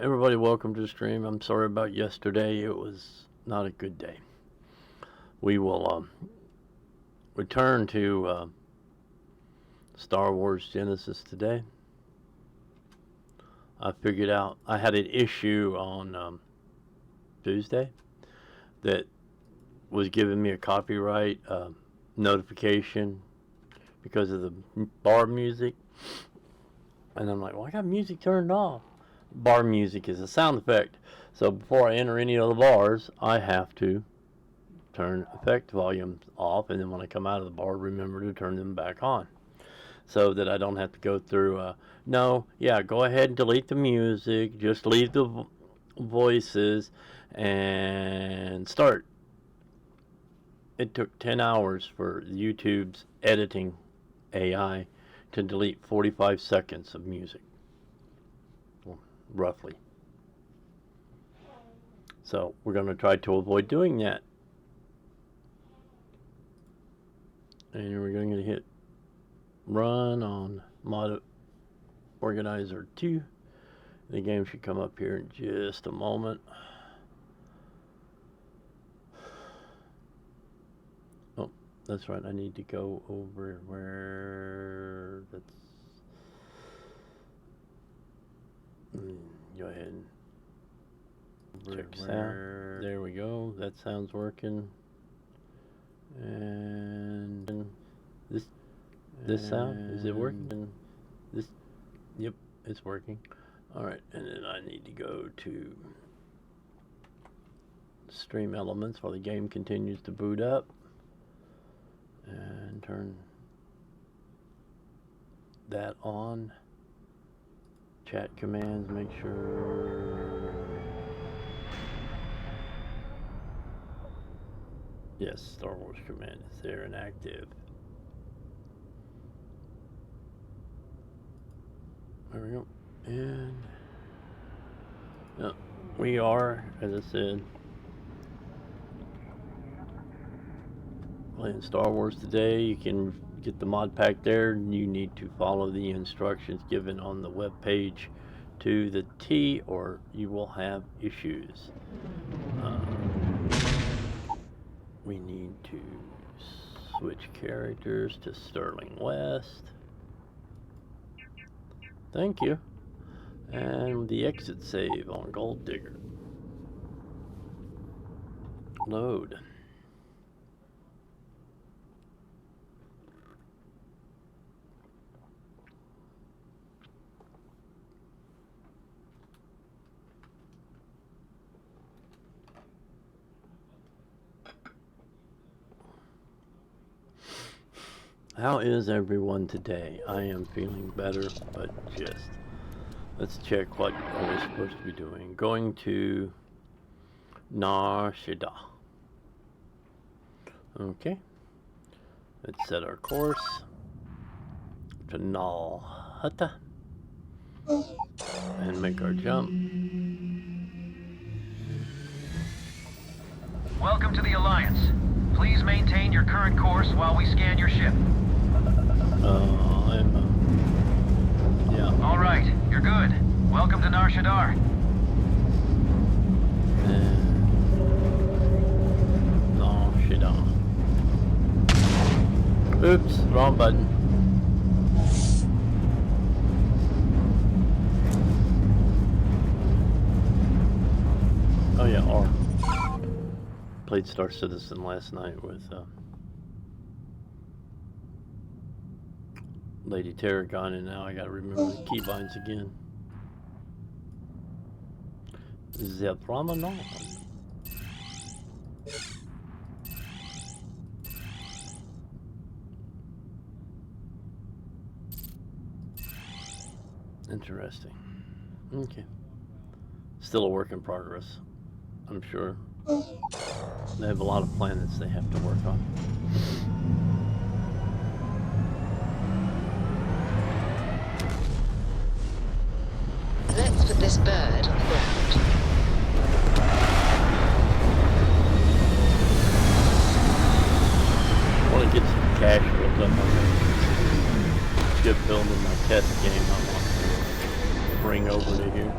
Everybody, welcome to the stream. I'm sorry about yesterday. It was not a good day. We will return to Star Wars Genesis today. I figured out I had an issue on Tuesday that was giving me a copyright notification because of the bar music. And I'm like, well, I got music turned off. Bar music is a sound effect. So before I enter any of the bars, I have to turn effect volumes off. And then when I come out of the bar, remember to turn them back on. So that I don't have to go through, go ahead and delete the music. Just leave the voices and start. It took 10 hours for YouTube's editing AI to delete 45 seconds of music. Roughly. So we're going to try to avoid doing that. And we're going to hit run on Mod Organizer 2. The game should come up here in just a moment. Oh, that's right. I need to go over where that's. Go ahead and check sound. There we go. That sound's working. And this sound, is it working? Yep, it's working. All right, and then I need to go to Stream Elements while the game continues to boot up and turn that on. Chat commands, make sure. Yes, Star Wars command is there and active. There we go. And we are, as I said, playing Star Wars today. You can get the mod pack there. You need to follow the instructions given on the web page to the T, or you will have issues. We need to switch characters to Sterling West. Thank you. And the exit save on Gold Digger. Load. How is everyone today? I am feeling better, but just let's check what I was supposed to be doing. Going to Nar Shaddaa. Okay. Let's set our course to Nal Hutta and make our jump. Welcome to the Alliance. Please maintain your current course while we scan your ship. Yeah. All right, you're good. Welcome to Nar Shaddaa. Nar Shaddaa. Oops, wrong button. Oh yeah, R. Played Star Citizen last night with Lady Tarragon, and now I gotta remember the keybinds again. The promenade. Interesting. Okay. Still a work in progress, I'm sure. They have a lot of planets they have to work on. Let's put this bird on the ground. I want to get some cash built up on that ship building my test game I want to bring over to here.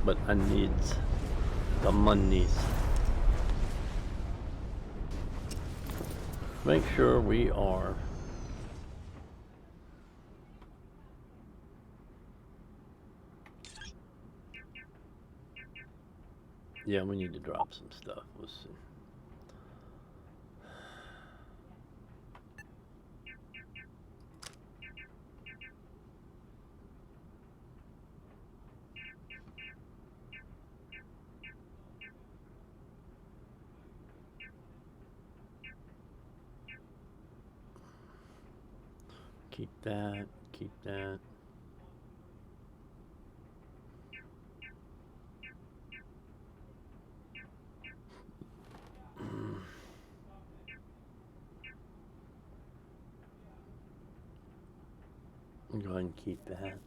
but I needs the monies. Make sure we are yeah, we need to drop some stuff. Let's see. Keep that, keep that. Go ahead and keep that.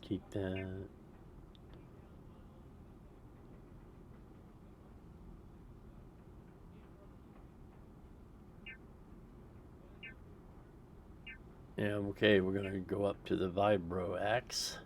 Keep that. Yeah, okay, we're gonna go up to the Vibro Axe.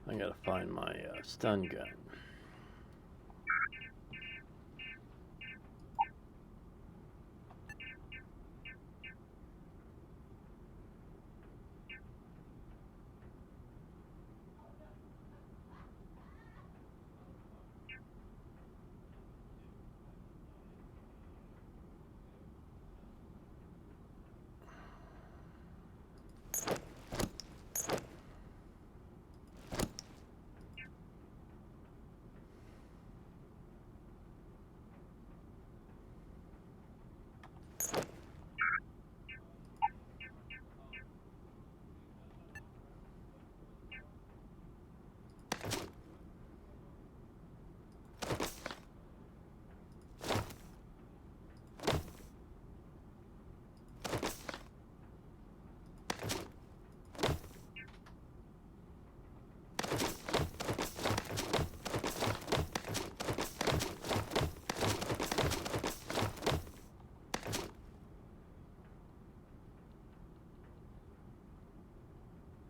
I gotta find my stun gun.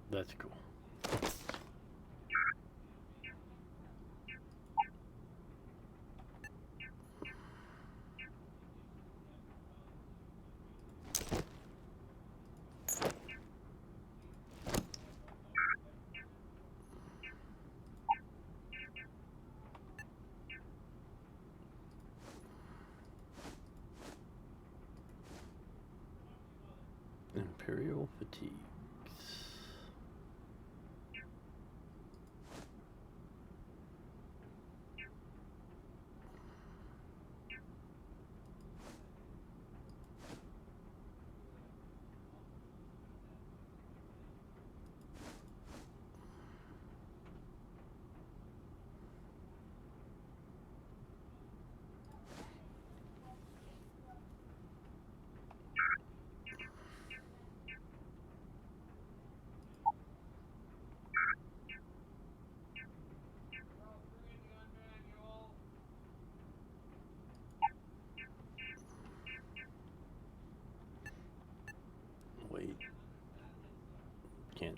That's cool. Imperial fatigues. Wait. Can't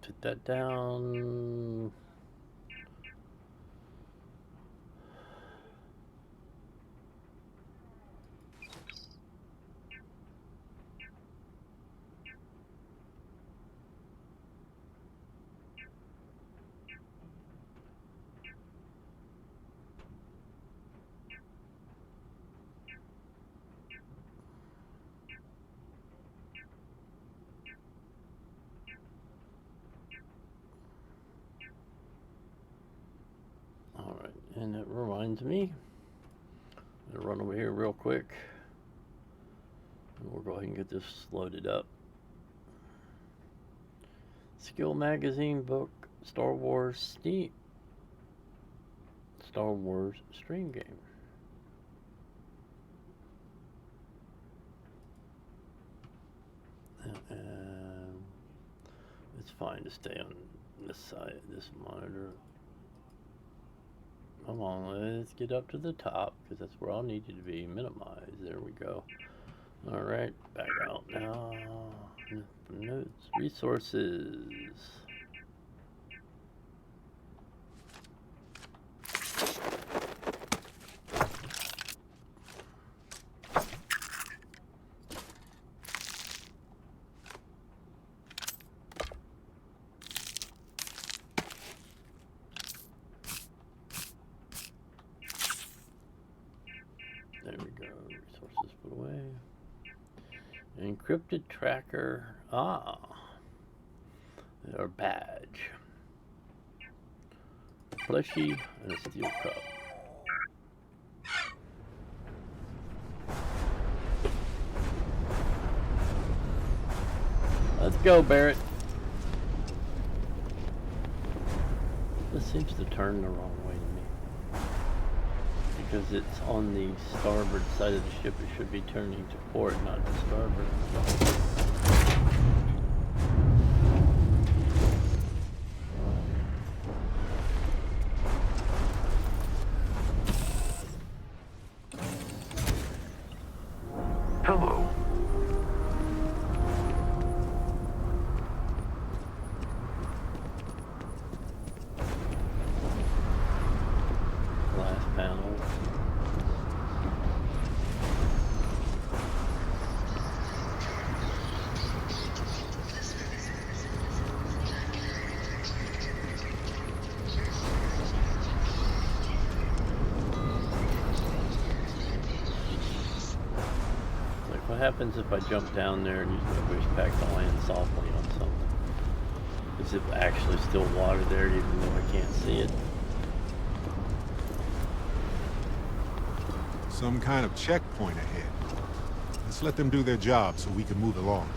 put that down. Alright, and that reminds me. I'm gonna run over here real quick. And we'll go ahead and get this loaded up. Skill magazine book, Star Wars stream game. It's fine to stay on this side, this monitor. Come on, let's get up to the top, because that's where I'll need you to be. Minimize. There we go. Alright, back out now. Notes, resources. There we go. Resources put away. Encrypted tracker. Ah. Our badge. Plushie and a steel cup. Let's go, Barrett. This seems to turn the wrong way to me. Because it's on the starboard side of the ship, it should be turning to port, not to starboard. Hello. Glass panel. Like, what happens if I jump down there and use my wish pack to land softly on something? Is it actually still water there even though I can't see it? Some kind of checkpoint ahead. Let's let them do their job so we can move along.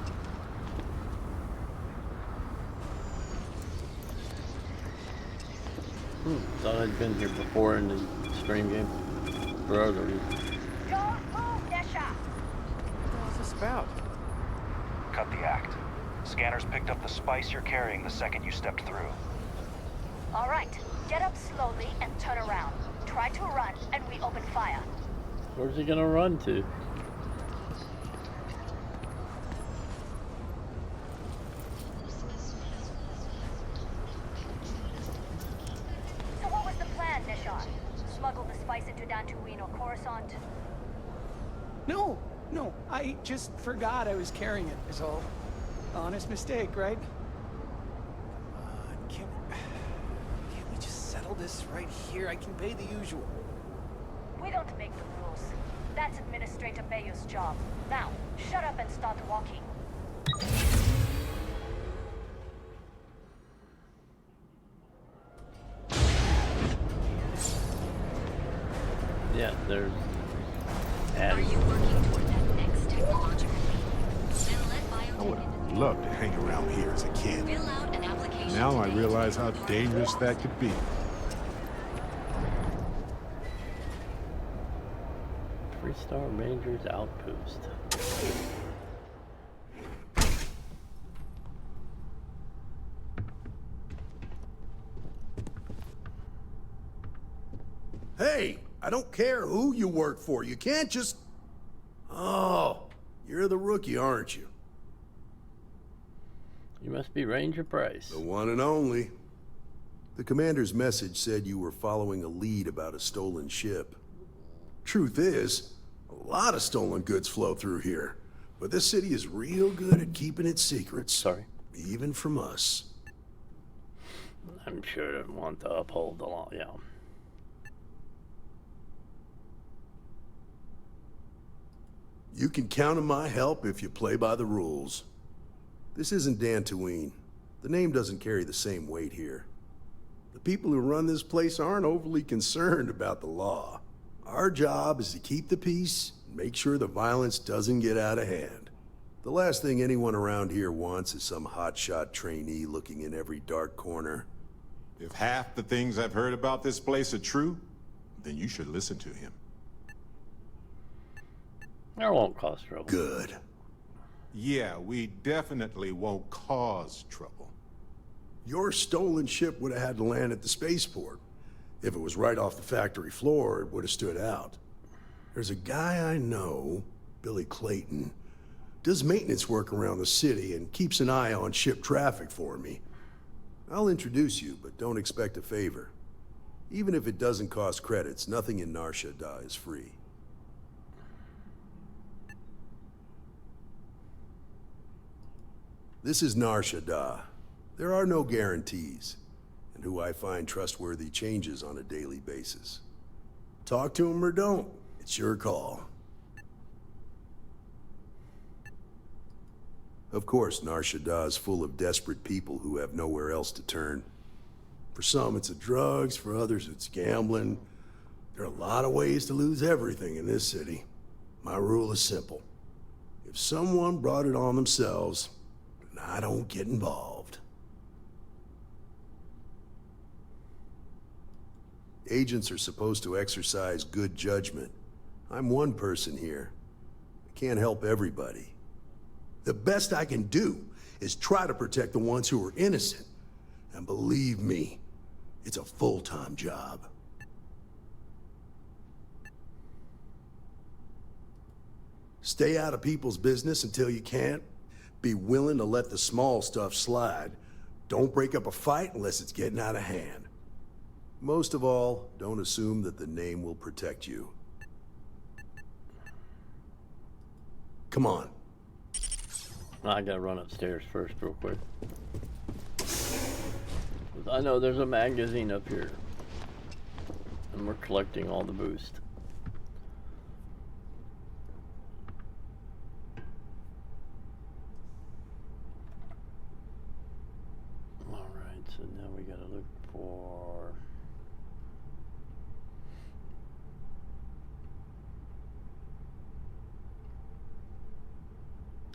Thought I'd been here before in the stream game. For other reasons. Don't move, Nesha! What's this about? Cut the act. Scanners picked up the spice you're carrying the second you stepped through. All right, get up slowly and turn around. Try to run, and we open fire. Where's he gonna run to? So what was the plan, Nishar? Smuggle the spice into Dantooine or Coruscant? No, I just forgot I was carrying it, is all. Honest mistake, right? Can't we just settle this right here? I can pay the usual. We don't make the rules. That's Administrator Bayou's job. Now, shut up and start walking. Yeah, there's. Are you working toward that next technological leap? Then let I would biotech have loved to hang around here as a kid. fill out an application. Now I today realize to how join dangerous that could be. Three-star Rangers outpost. Hey, I don't care who you work for. You can't just... Oh, you're the rookie, aren't you? You must be Ranger Price. The one and only. The commander's message said you were following a lead about a stolen ship. Truth is, a lot of stolen goods flow through here. But this city is real good at keeping its secrets. Sorry. Even from us. I'm sure I want to uphold the law, yeah. You can count on my help if you play by the rules. This isn't Dantooine. The name doesn't carry the same weight here. The people who run this place aren't overly concerned about the law. Our job is to keep the peace and make sure the violence doesn't get out of hand. The last thing anyone around here wants is some hotshot trainee looking in every dark corner. If half the things I've heard about this place are true, then you should listen to him. That won't cause trouble. Good. Yeah, we definitely won't cause trouble. Your stolen ship would have had to land at the spaceport. If it was right off the factory floor, it would have stood out. There's a guy I know, Billy Clayton, does maintenance work around the city and keeps an eye on ship traffic for me. I'll introduce you, but don't expect a favor. Even if it doesn't cost credits, nothing in Nar Shaddaa is free. This is Nar Shaddaa. There are no guarantees, and who I find trustworthy changes on a daily basis. Talk to him or don't. It's your call. Of course, Nar Shaddaa is full of desperate people who have nowhere else to turn. For some, it's the drugs. For others, it's gambling. There are a lot of ways to lose everything in this city. My rule is simple. If someone brought it on themselves, then I don't get involved. Agents are supposed to exercise good judgment. I'm one person here. I can't help everybody. The best I can do is try to protect the ones who are innocent. And believe me, it's a full-time job. Stay out of people's business until you can't. Be willing to let the small stuff slide. Don't break up a fight unless it's getting out of hand. Most of all, don't assume that the name will protect you. Come on. I gotta run upstairs first real quick. I know there's a magazine up here. And we're collecting all the boost. Alright, so now we gotta look for...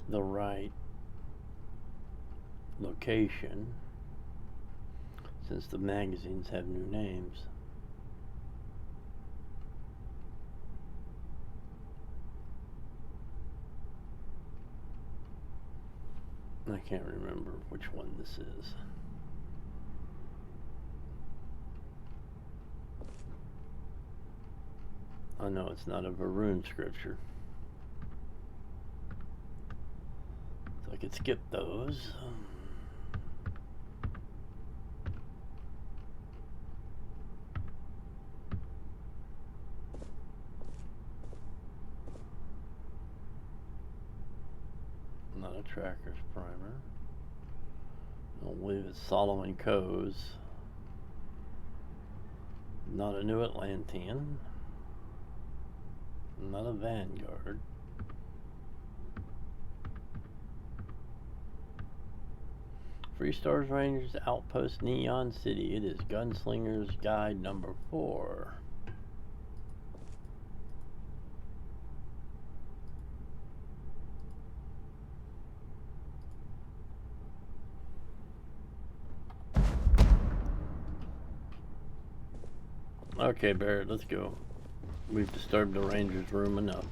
the right location, since the magazines have new names. I can't remember which one this is. I know it's not a Varun scripture. So I could skip those. Not a tracker's primer. I don't believe it's Solomon Coes. Not a New Atlantean. Not a Vanguard. Free Stars Rangers Outpost Neon City. It is Gunslinger's Guide number 4. Okay, Barrett, let's go. We've disturbed the Ranger's room enough.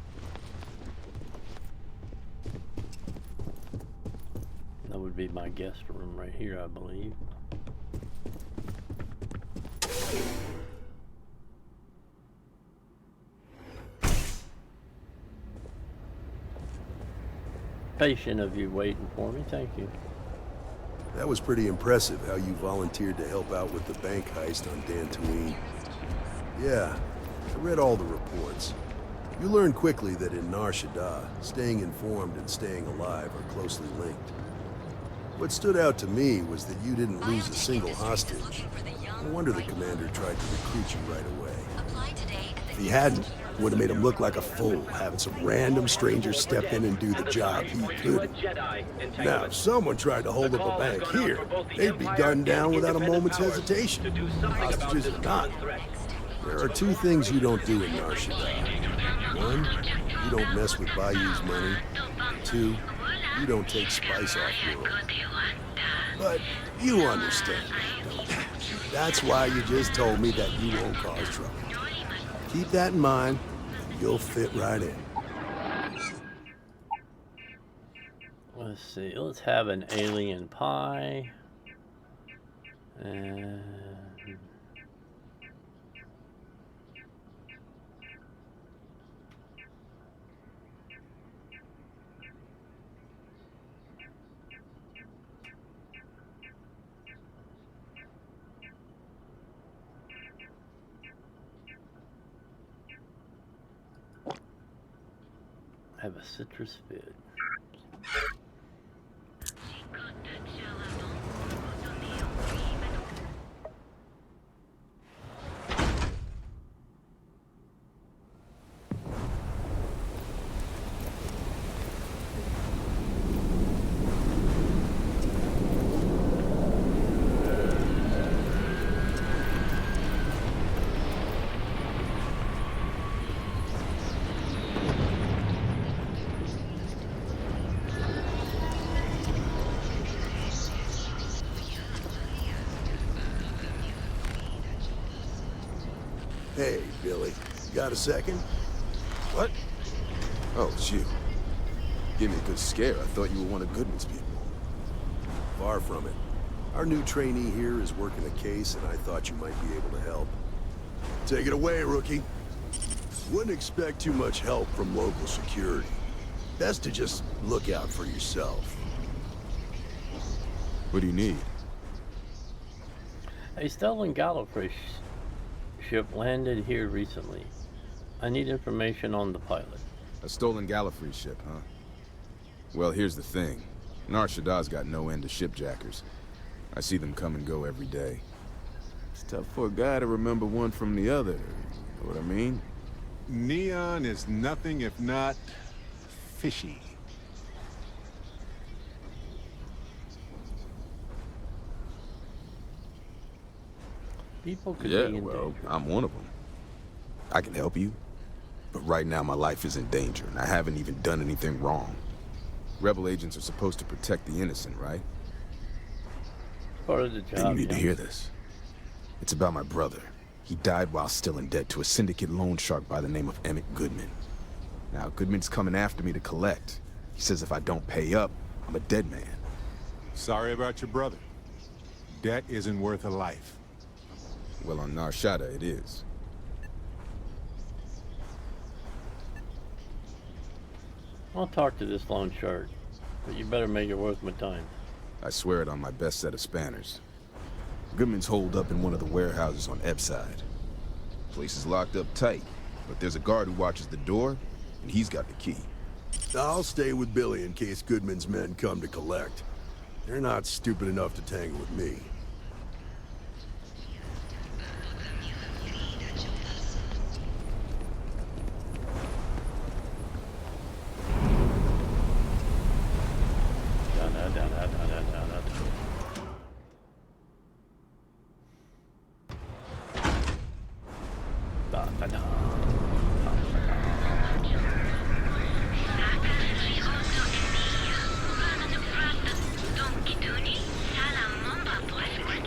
That would be my guest room right here, I believe. Patient of you waiting for me, thank you. That was pretty impressive how you volunteered to help out with the bank heist on Dantooine. Yeah, I read all the reports. You learn quickly that in Nar Shaddaa, staying informed and staying alive are closely linked. What stood out to me was that you didn't lose a single hostage. No wonder the commander tried to recruit you right away. If he hadn't, it would have made him look like a fool, having some random stranger step in and do the job he couldn't. Now, if someone tried to hold up a bank here, they'd be gunned down without a moment's hesitation. Hostages or not. There are two things you don't do in Nar Shaddaa. One, you don't mess with Bayou's money. Two, you don't take spice off world. But you understand, don't you? That's why you just told me that you won't cause trouble. Keep that in mind, and you'll fit right in. Let's see, let's have an alien pie. And have a citrus fit. Hey, Billy. Got a second? What? Oh, it's you. Gave me a good scare. I thought you were one of Goodman's people. Far from it. Our new trainee here is working a case, and I thought you might be able to help. Take it away, rookie. Wouldn't expect too much help from local security. Best to just look out for yourself. What do you need? A stolen Gallifrey ship landed here recently. I need information on the pilot. A stolen Gallifrey ship, huh? Well, here's the thing. Nar Shaddad's got no end of shipjackers. I see them come and go every day. It's tough for a guy to remember one from the other. You know what I mean? Neon is nothing if not fishy. People could Yeah, be in well, danger. I'm one of them. I can help you. But right now, my life is in danger, and I haven't even done anything wrong. Rebel agents are supposed to protect the innocent, right? Part of the job. Then you need to yeah. hear this. It's about my brother. He died while still in debt to a syndicate loan shark by the name of Emmett Goodman. Now, Goodman's coming after me to collect. He says if I don't pay up, I'm a dead man. Sorry about your brother. Debt isn't worth a life. Well, on Nar Shaddaa, it is. I'll talk to this loan shark, but you better make it worth my time. I swear it on my best set of spanners. Goodman's holed up in one of the warehouses on Ebside. Place is locked up tight, but there's a guard who watches the door, and he's got the key. I'll stay with Billy in case Goodman's men come to collect. They're not stupid enough to tangle with me.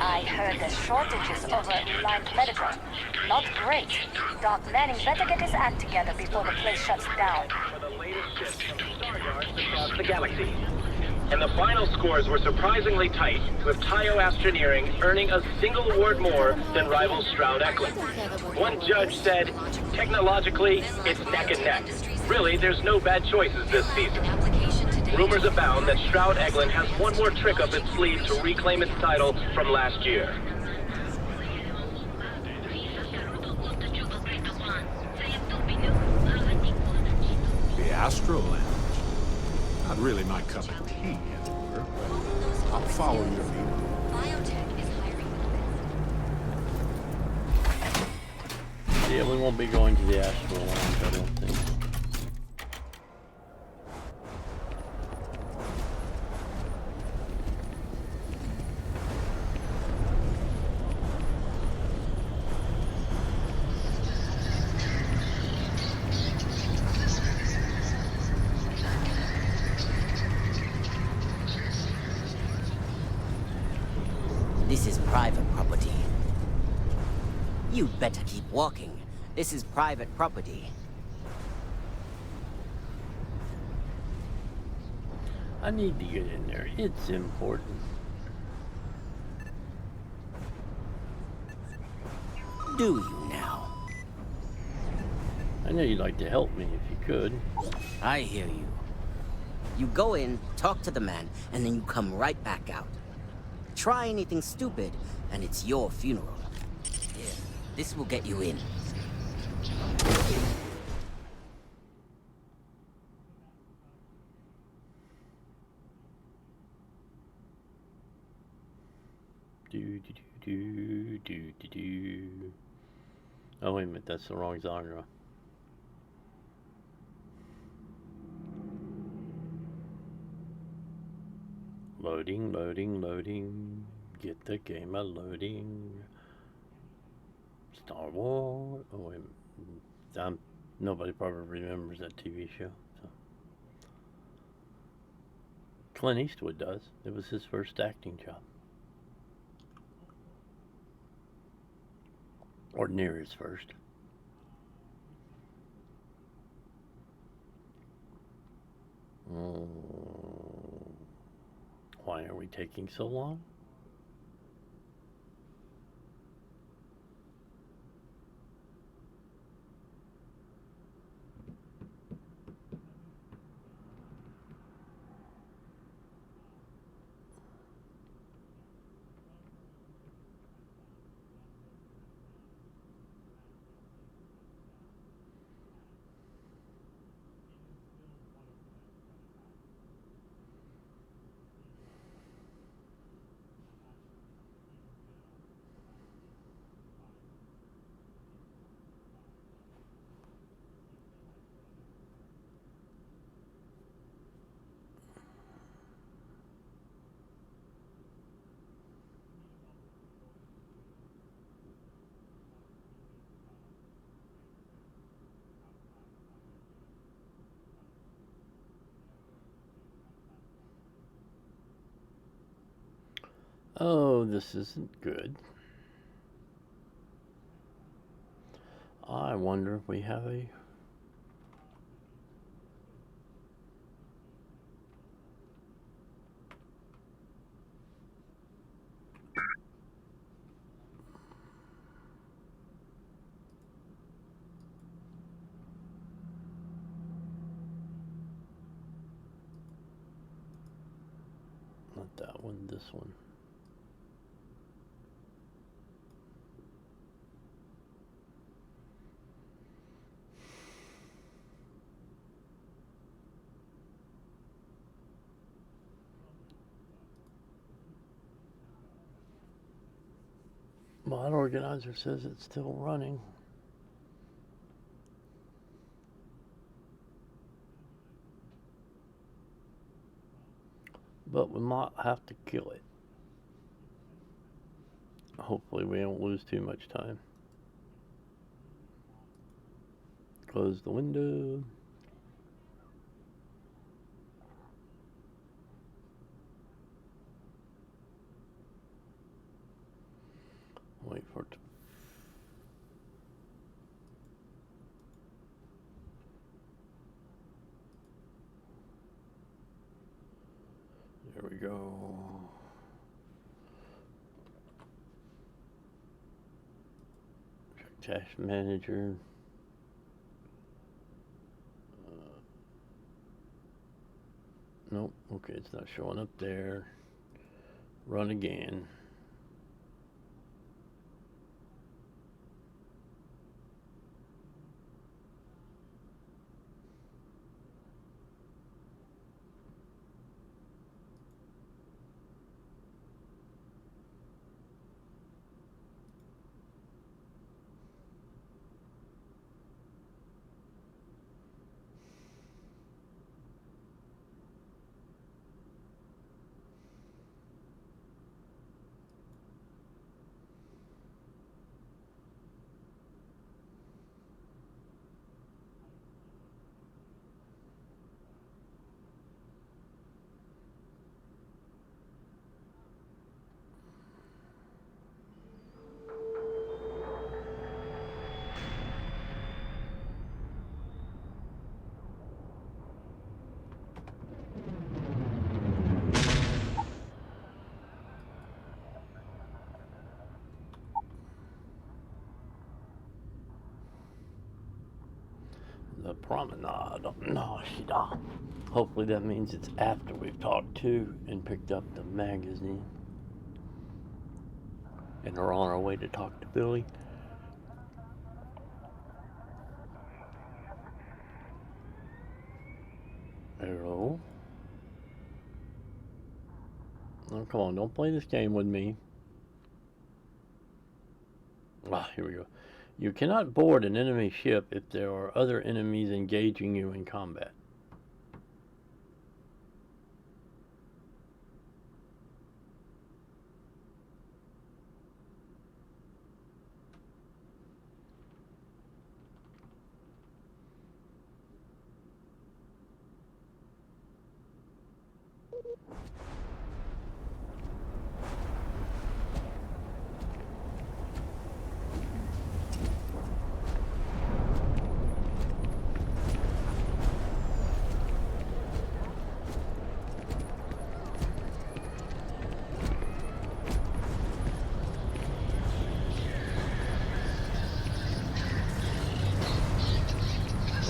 I heard there's shortages over at Reliant Medical. Not great. Doc Manning better get his act together before the place shuts down. For the latest ships from star yards across the galaxy. And the final scores were surprisingly tight, with Tayo Astroneering earning a single award more than rival Stroud Eklund. One judge said, technologically, it's neck and neck. Really, there's no bad choices this season. Rumors abound that Stroud Eklund has one more trick up its sleeve to reclaim its title from last year. The Astro Lounge. Not really my cup of tea, as it were, but I'll follow your lead. Biotech is hiring. Yeah, we won't be going to the Astro Lounge, I don't think. This is private property. You'd better keep walking. This is private property. I need to get in there. It's important. do you now? I know you'd like to help me if you could. I hear you. You go in, talk to the man, and then you come right back out. Try anything stupid, and it's your funeral. Here, this will get you in. Do. Oh, wait a minute, that's the wrong genre. Loading. Get the game a loading. Star Wars. Oh, wait a minute. Nobody probably remembers that TV show. So. Clint Eastwood does. It was his first acting job. Or near his first. Why are we taking so long? Oh, this isn't good. I wonder if we have a... Not that one, this one. Mod organizer says it's still running. But we might have to kill it. Hopefully we don't lose too much time. Close the window. Wait for it to... There we go. Check Task Manager. Nope, okay, it's not showing up there. Run again. promenade. No, Shida. Hopefully that means it's after we've talked to and picked up the magazine. And we're on our way to talk to Billy. Hello? Oh, come on, don't play this game with me. Ah, here we go. You cannot board an enemy ship if there are other enemies engaging you in combat.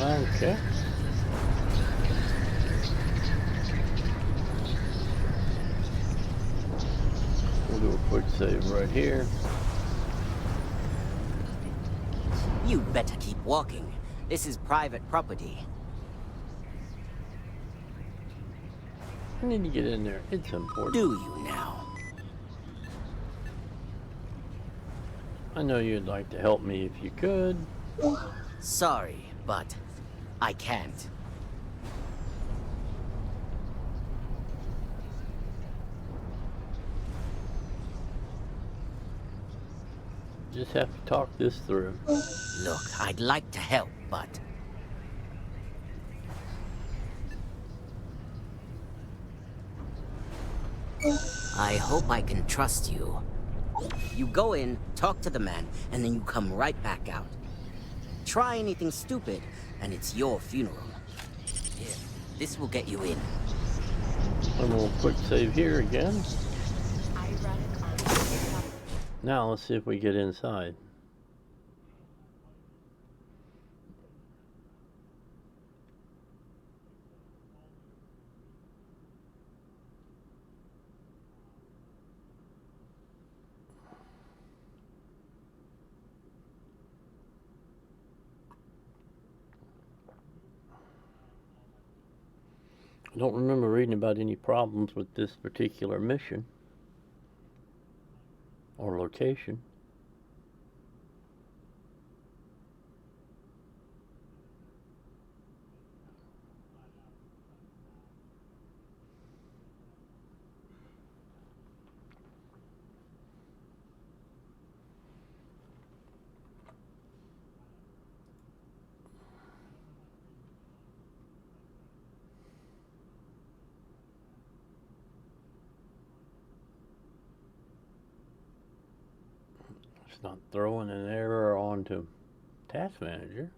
Okay. We'll do a quick save right here. You better keep walking. This is private property. I need to get in there. It's important. Do you now? I know you'd like to help me if you could. Sorry, but I can't. Just have to talk this through. Look, I'd like to help, but... I hope I can trust you. You go in, talk to the man, and then you come right back out. Try anything stupid, and it's your funeral. Here, this will get you in. A little quick save here again. Now let's see if we get inside. I don't remember reading about any problems with this particular mission or location. It's not throwing an error onto Task Manager.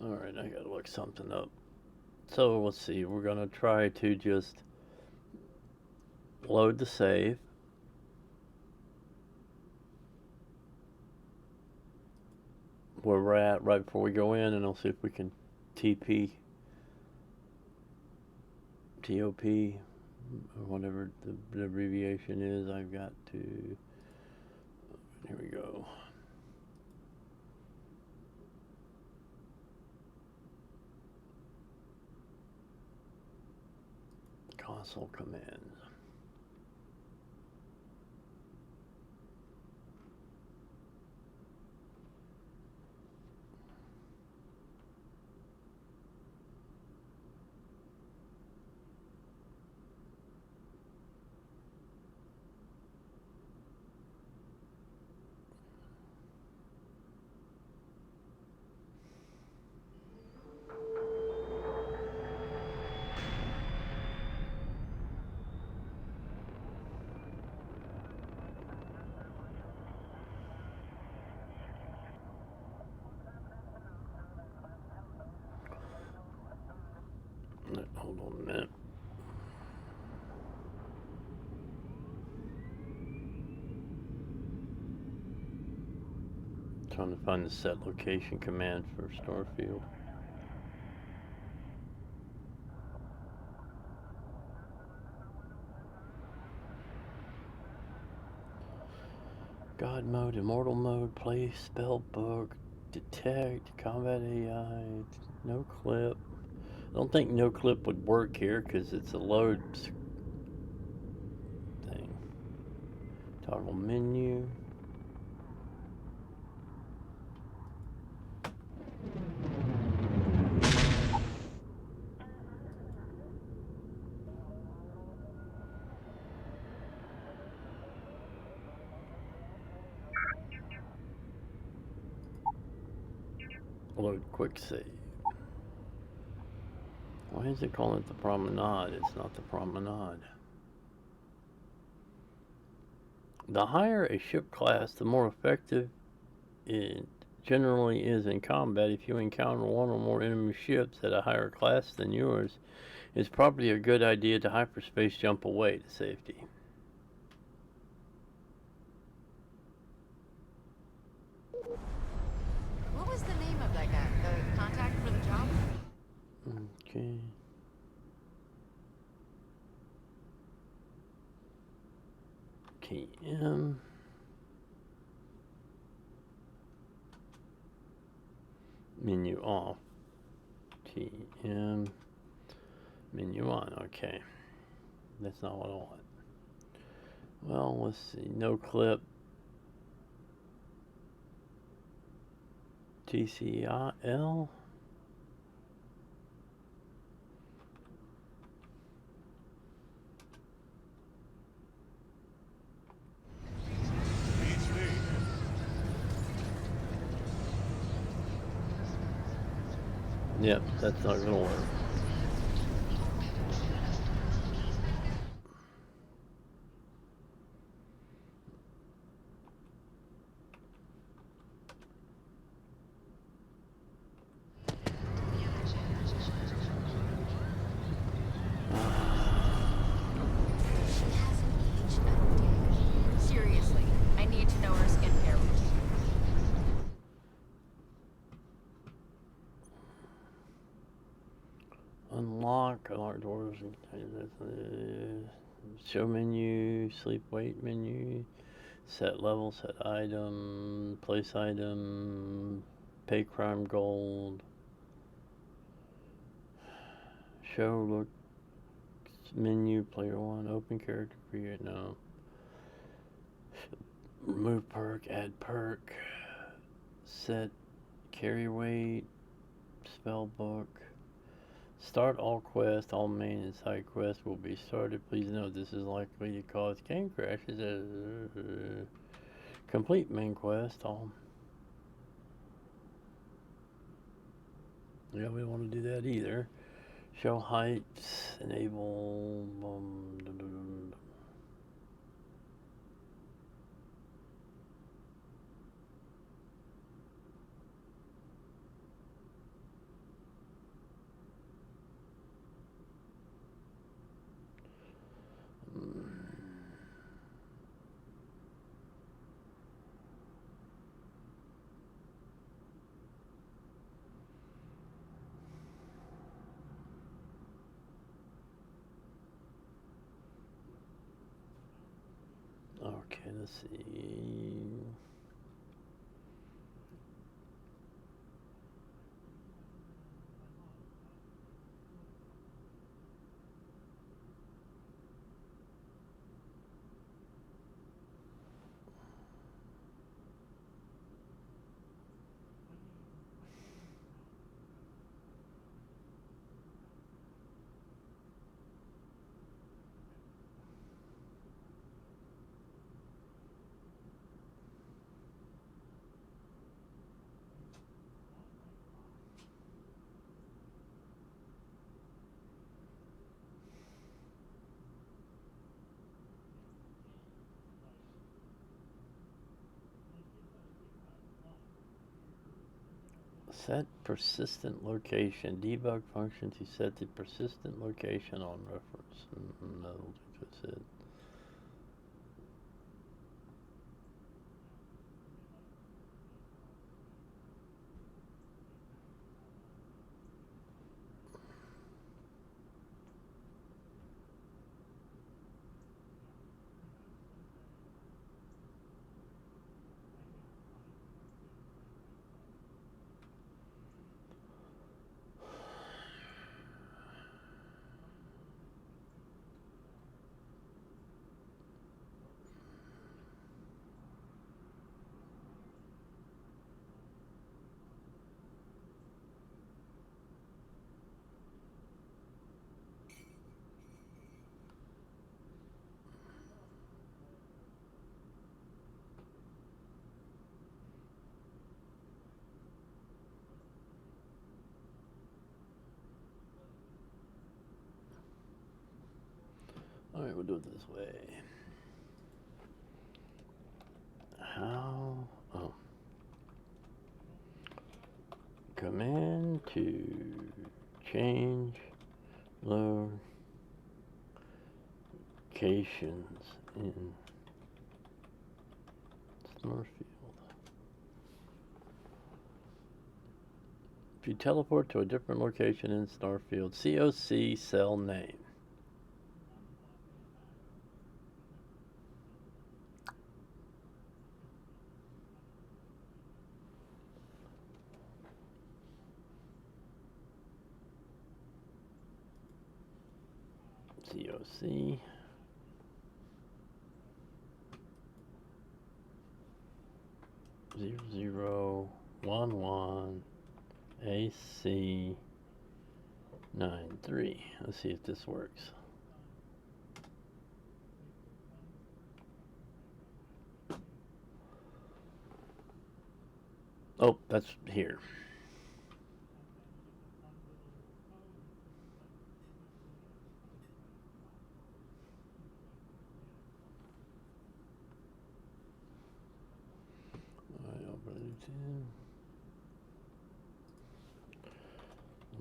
Alright, I gotta look something up. So let's see, we're gonna try to just load the save. Where we're at right before we go in, and I'll see if we can TP, TOP, or whatever the abbreviation is. I've got to, here we go. Console commands. Hold on a minute. Trying to find the set location command for Starfield. God mode, immortal mode, play spell book, detect, combat AI, no clip. I don't think no clip would work here because it's a load thing. Toggle menu. Load quick save. Why is it calling it the promenade? It's not the promenade. The higher a ship class, the more effective it generally is in combat. If you encounter one or more enemy ships at a higher class than yours, it's probably a good idea to hyperspace jump away to safety. What was the name of that guy? The contact for the job? Okay. KM. Menu off. TM. Menu on. Okay. That's not what I want. Well, let's see. No clip. TCL. Yep, that's not gonna work. Seriously, I need to know her skincare routine. Unlock doors. Show menu, sleep wait menu, set level, set item, place item, pay crime gold, show look menu, player one, open character create, no. Remove perk, add perk, set carry weight, spell book. Start all quests. All main and side quests will be started. Please note this is likely to cause game crashes. Complete main quest. All. Yeah, we don't want to do that either. Show heights. Enable. let's see. Set persistent location. Debug function to set the persistent location on reference. No, that's it. All right, we'll do it this way. How? Oh. Command to change locations in Starfield. If you teleport to a different location in Starfield, COC cell name. COC. Zero zero 11 AC 93. Let's see if this works. Oh, that's here.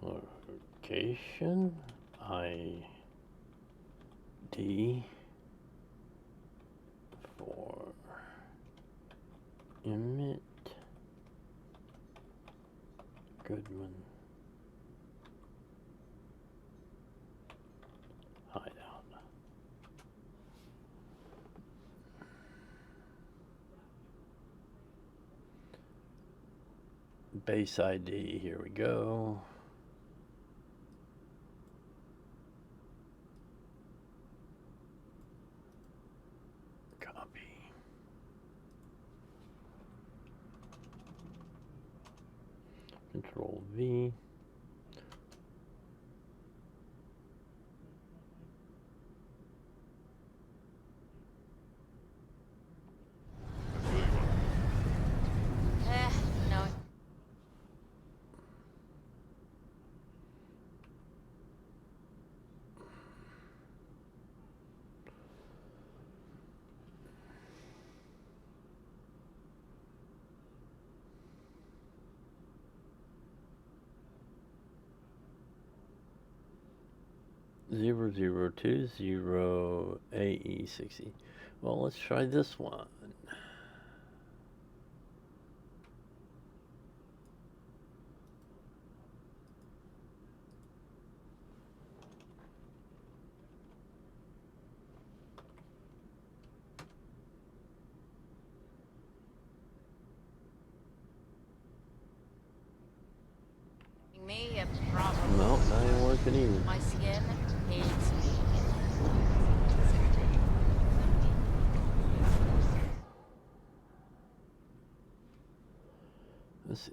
Location ID for Emmett Goodman hideout. Base ID, here we go. Copy. Control V. No. 0020 AE60. Well, let's try this one. a problem. No, that ain't working either. My skin hates me. Let's see.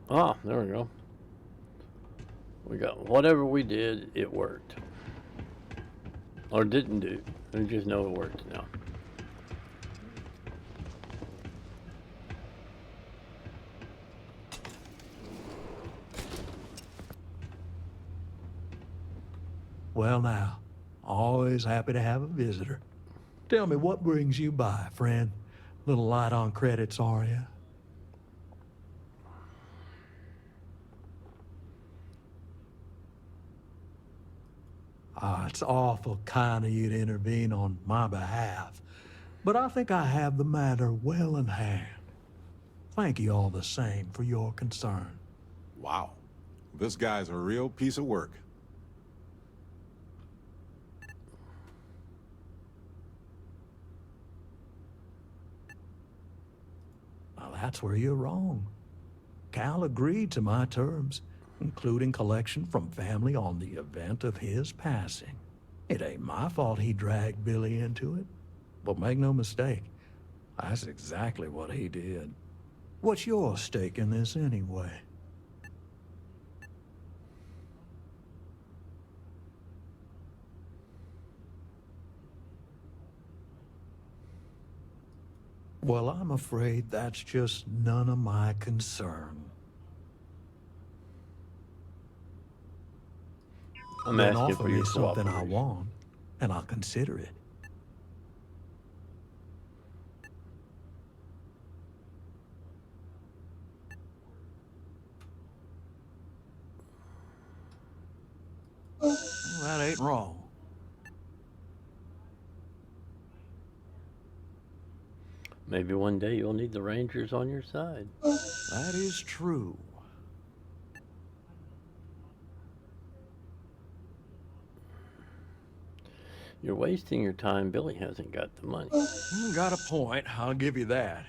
Ah, there we go. We got whatever we did, it worked. Or didn't do. We just know it worked now. Well now, always happy to have a visitor. Tell me, what brings you by, friend? Little light on credits, are you? It's awful kind of you to intervene on my behalf, but I think I have the matter well in hand. Thank you all the same for your concern. Wow. This guy's a real piece of work. Well, that's where you're wrong. Cal agreed to my terms, including collection from family on the event of his passing. It ain't my fault he dragged Billy into it. But make no mistake, that's exactly what he did. What's your stake in this anyway? Well, I'm afraid that's just none of my concern. I'm Then asking offer for me your something I cooperation. want, and I'll consider it. Well, that ain't wrong. Maybe one day you'll need the Rangers on your side. That is true. You're wasting your time. Billy hasn't got the money. Got a point, I'll give you that.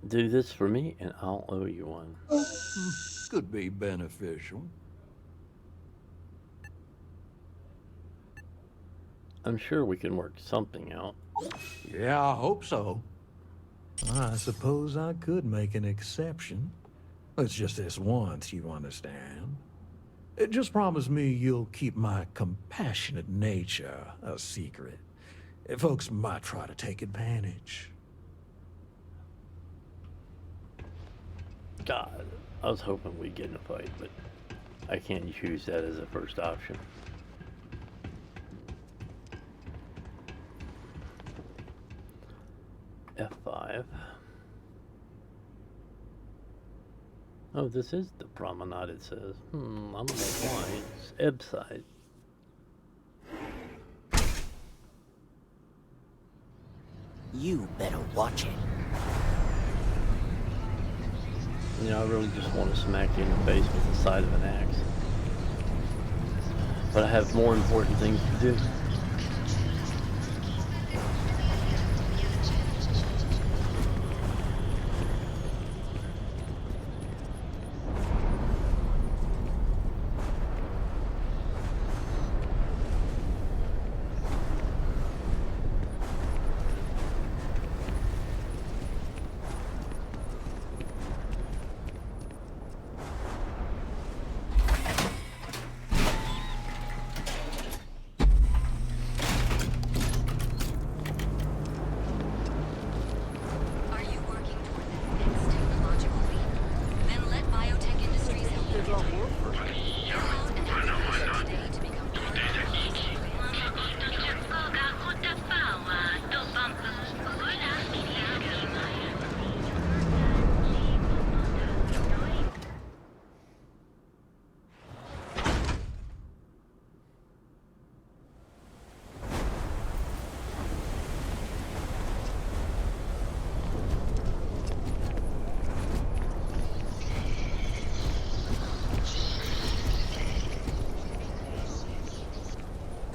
Do this for me and I'll owe you one. Could be beneficial. I'm sure we can work something out. Yeah, I hope so. I suppose I could make an exception. It's just this once, you understand. Just promise me you'll keep my compassionate nature a secret. Folks might try to take advantage. God, I was hoping we'd get in a fight, but I can't choose that as a first option. F5. Oh, this is the promenade, it says. I don't know why. It's Ebside. You better watch it. You know, I really just want to smack you in the face with the side of an axe. But I have more important things to do.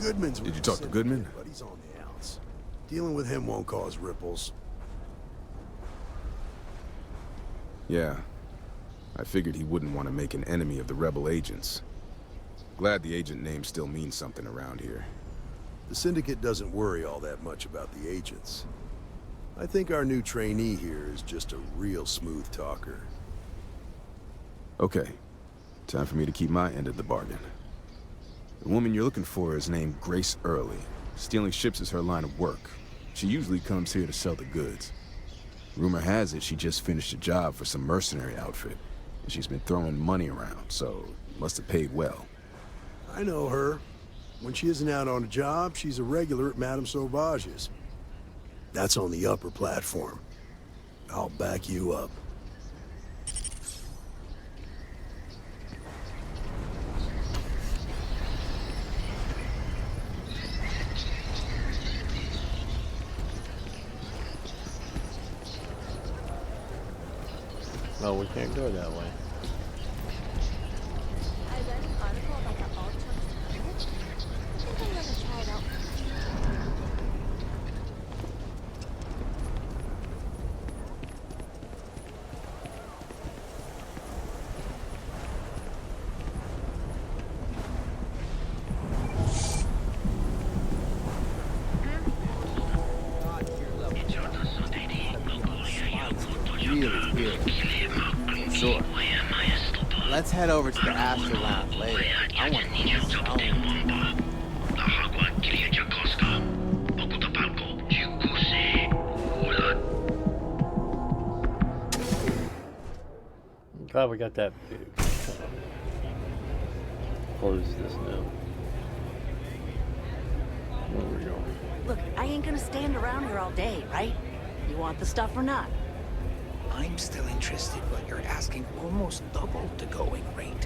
Goodman's Did you talk to Goodman? but he's on the outs. Dealing with him won't cause ripples. Yeah. I figured he wouldn't want to make an enemy of the rebel agents. Glad the agent name still means something around here. The Syndicate doesn't worry all that much about the agents. I think our new trainee here is just a real smooth talker. Okay. Time for me to keep my end of the bargain. The woman you're looking for is named Grace Early. Stealing ships is her line of work. She usually comes here to sell the goods. Rumor has it she just finished a job for some mercenary outfit, and she's been throwing money around, so must have paid well. I know her. When she isn't out on a job, she's a regular at Madame Sauvage's. That's on the upper platform. I'll back you up. No, we can't go that way. I read an article about the Ultron planet. I think I'm gonna try it out. Really weird. Sure. Let's head over to the Astro Lounge later. I want to hear sound. Glad we got that close this now. Where we going? Look, I ain't gonna stand around here all day, right? You want the stuff or not? I'm still interested, but you're asking almost double the going rate.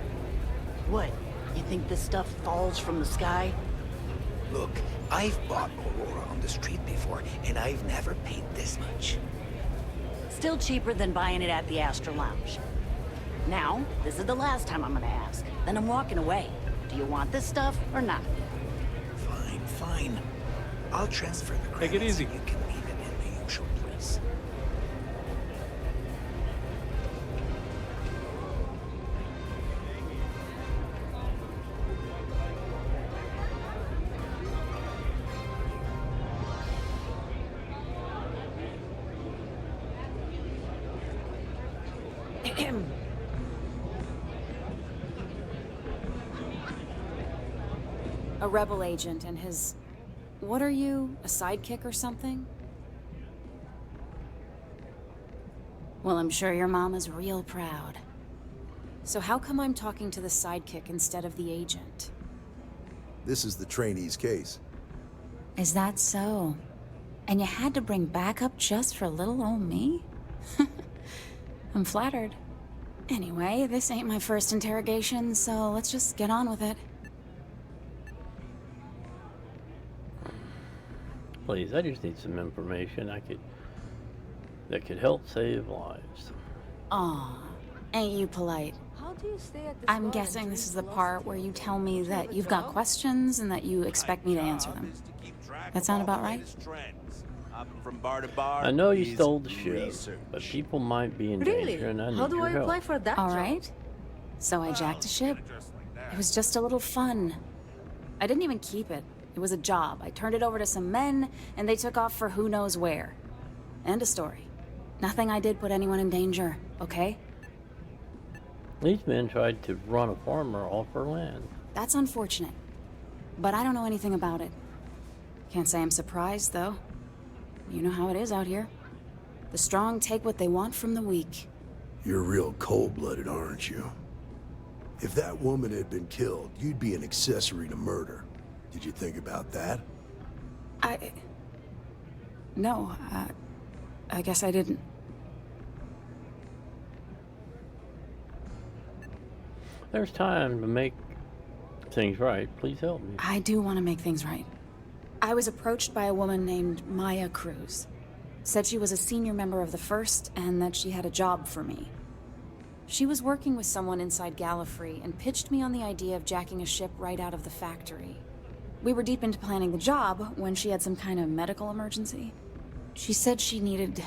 What? You think this stuff falls from the sky? Look, I've bought Aurora on the street before, and I've never paid this much. Still cheaper than buying it at the Astro Lounge. Now, this is the last time I'm gonna ask. Then I'm walking away. Do you want this stuff or not? Fine, fine. I'll transfer the credits. Take it easy. You can leave it in the usual place. A rebel agent and his... What are you? A sidekick or something? Well, I'm sure your mom is real proud. So how come I'm talking to the sidekick instead of the agent? This is the trainee's case. Is that so? And you had to bring backup just for little old me? I'm flattered. Anyway, this ain't my first interrogation, so let's just get on with it. Please, I just need some information that could help save lives. Aw, ain't you polite? How do you stay at this I'm bar guessing and this is drink the lots part of where you beer? tell me that you've got questions and that you expect me to answer them. That sound about right? From bar to bar. I know you is stole the ship, research. but people might be in Really? danger, and I How need do your I help. apply for that All job? right. So I jacked a ship. It was just a little fun. I didn't even keep it. It was a job. I turned it over to some men, and they took off for who knows where. End of story. Nothing I did put anyone in danger, okay? These men tried to run a farmer off her land. That's unfortunate. But I don't know anything about it. Can't say I'm surprised, though. You know how it is out here. The strong take what they want from the weak. You're real cold-blooded, aren't you? If that woman had been killed, you'd be an accessory to murder. Did you think about that? No, I guess I didn't. There's time to make things right. Please help me. I do want to make things right. I was approached by a woman named Maya Cruz. Said she was a senior member of the First and that she had a job for me. She was working with someone inside Gallifrey and pitched me on the idea of jacking a ship right out of the factory. We were deep into planning the job when she had some kind of medical emergency. She said she needed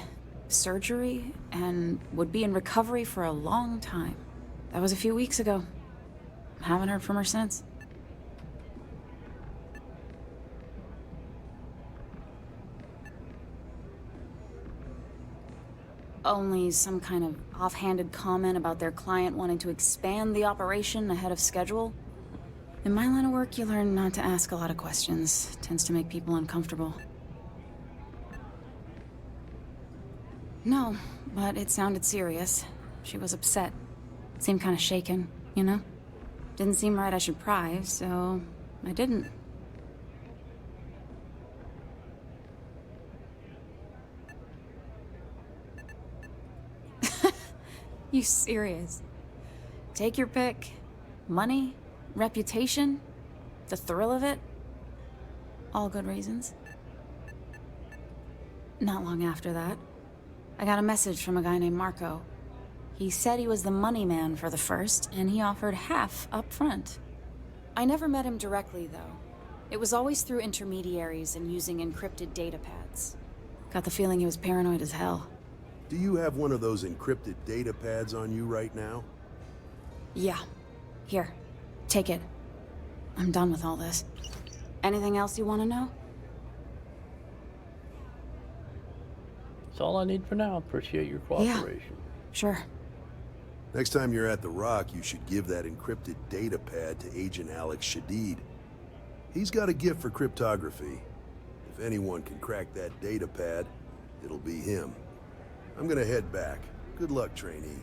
surgery and would be in recovery for a long time. That was a few weeks ago. Haven't heard from her since. Only some kind of offhanded comment about their client wanting to expand the operation ahead of schedule. In my line of work, you learn not to ask a lot of questions. Tends to make people uncomfortable. No, but it sounded serious. She was upset. Seemed kind of shaken, you know? Didn't seem right I should pry, so I didn't. You serious? Take your pick. Money, reputation, the thrill of it. All good reasons. Not long after that, I got a message from a guy named Marco. He said he was the money man for the first, and he offered half up front. I never met him directly, though. It was always through intermediaries and using encrypted data pads. Got the feeling he was paranoid as hell. Do you have one of those encrypted data pads on you right now? Yeah. Here. Take it. I'm done with all this. Anything else you want to know? That's all I need for now. Appreciate your cooperation. Yeah. Sure. Next time you're at the Rock, you should give that encrypted data pad to Agent Alex Shadid. He's got a gift for cryptography. If anyone can crack that data pad, it'll be him. I'm gonna head back. Good luck, trainee.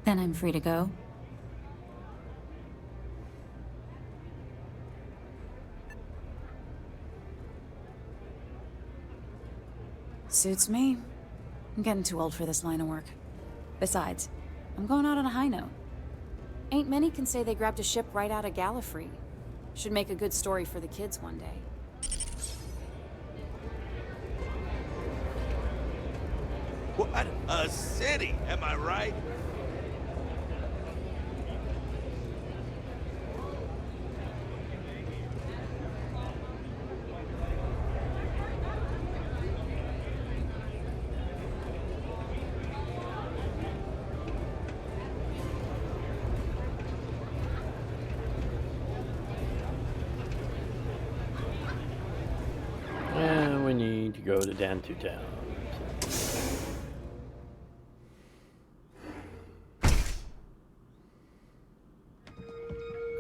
Then I'm free to go. Suits me. I'm getting too old for this line of work. Besides, I'm going out on a high note. Ain't many can say they grabbed a ship right out of Gallifrey. Should make a good story for the kids one day. What a city, am I right? And we need to go to Dantu Town.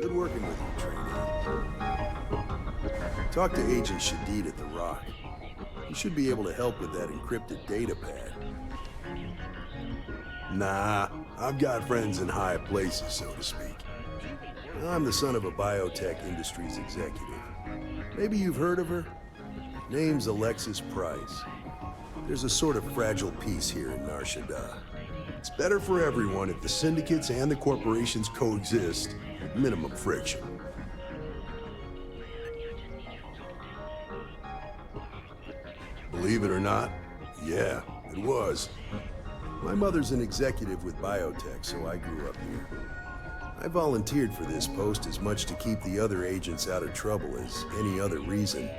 Good working with you, trainee. Talk to Agent Shadid at the Rock. He should be able to help with that encrypted data pad. Nah, I've got friends in high places, so to speak. I'm the son of a biotech industries executive. Maybe you've heard of her? Name's Alexis Price. There's a sort of fragile peace here in Nar Shaddaa. It's better for everyone if the syndicates and the corporations coexist with minimum friction. Believe it or not, yeah, it was. My mother's an executive with biotech, so I grew up here. I volunteered for this post as much to keep the other agents out of trouble as any other reason.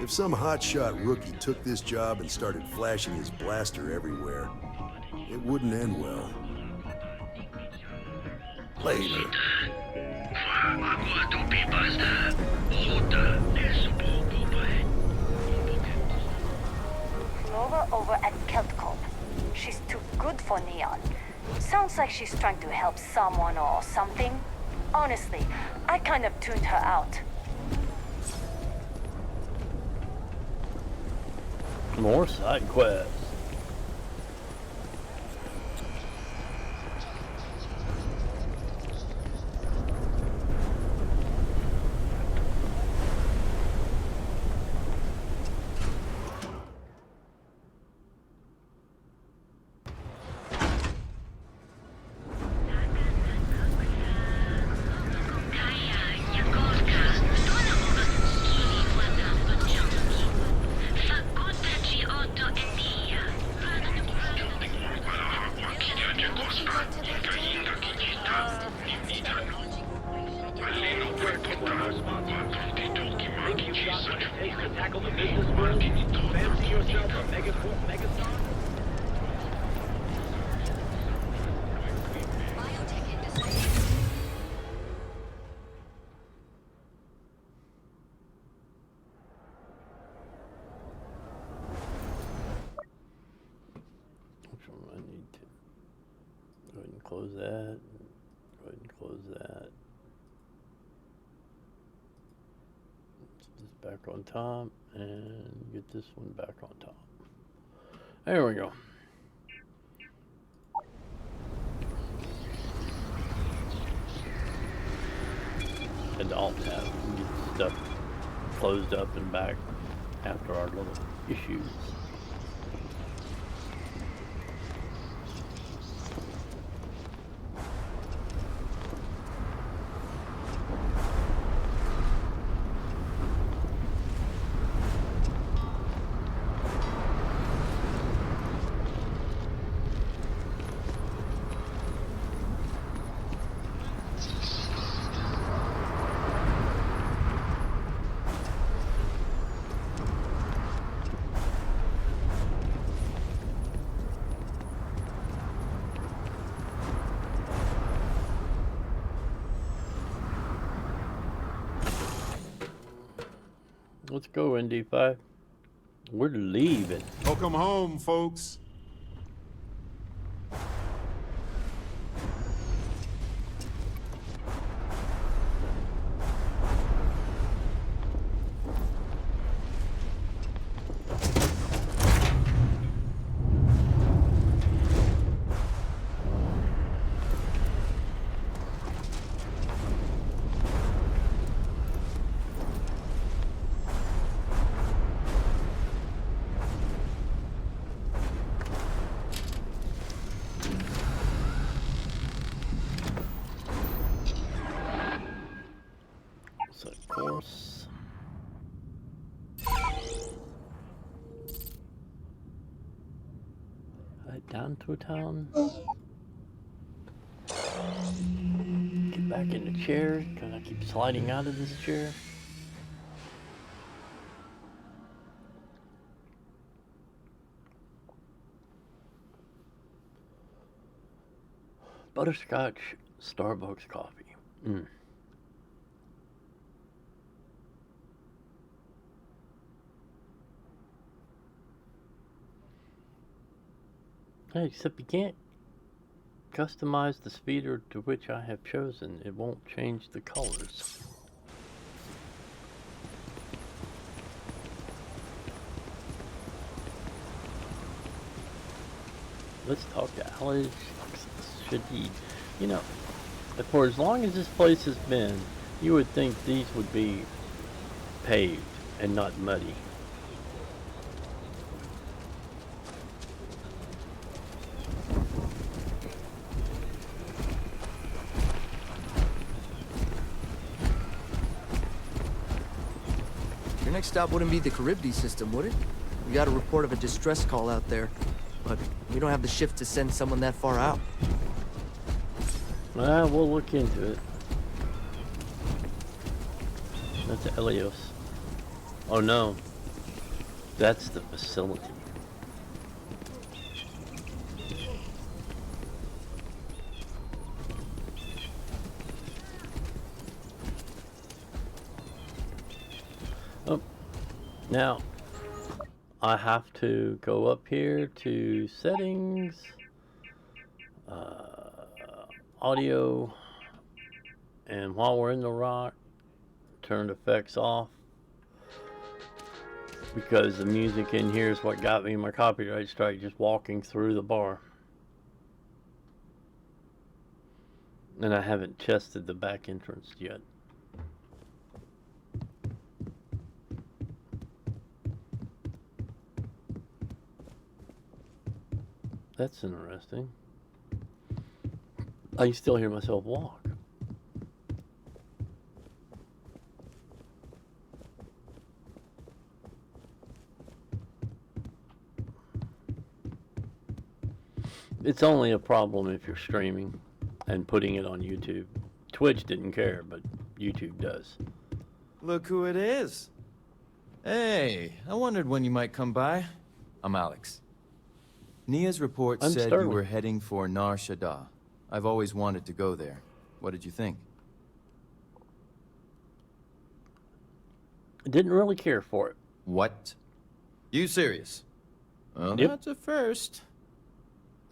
If some hotshot rookie took this job and started flashing his blaster everywhere, it wouldn't end well. Later. Nova over at Keltcorp. She's too good for Neon. Sounds like she's trying to help someone or something. Honestly, I kind of tuned her out. More side quests. Megastar? Which one do I need to? Go ahead and close that. Go ahead and close that. Put this back on top and get this one back on top. There we go. And Alt tab and get stuff closed up and back after our little issues. Let's go, ND5. We're leaving. Welcome home, folks. Set course. Head down to town. Get back in the chair because I keep sliding out of this chair. Butterscotch Starbucks coffee. Hey, except you can't customize the speeder to which I have chosen. It won't change the colors. Let's talk to Alex Shadid. You know, for as long as this place has been, you would think these would be paved and not muddy. Your next stop wouldn't be the Charybdis system, would it? We got a report of a distress call out there, but we don't have the shift to send someone that far out. Well, we'll look into it. That's Elios. Oh no, that's the facility. Oh, now I have to go up here to settings, audio, and while we're in the rock, turn effects off, because the music in here is what got me my copyright strike just walking through the bar. And I haven't tested the back entrance yet. That's interesting. I can still hear myself walk. It's only a problem if you're streaming and putting it on YouTube. Twitch didn't care, but YouTube does. Look who it is. Hey, I wondered when you might come by. I'm Alex. Nia's report I'm said you Sterling. were heading for Nar Shaddaa. I've always wanted to go there. What did you think? Didn't really care for it. What? You serious? Well, Yep. that's a first.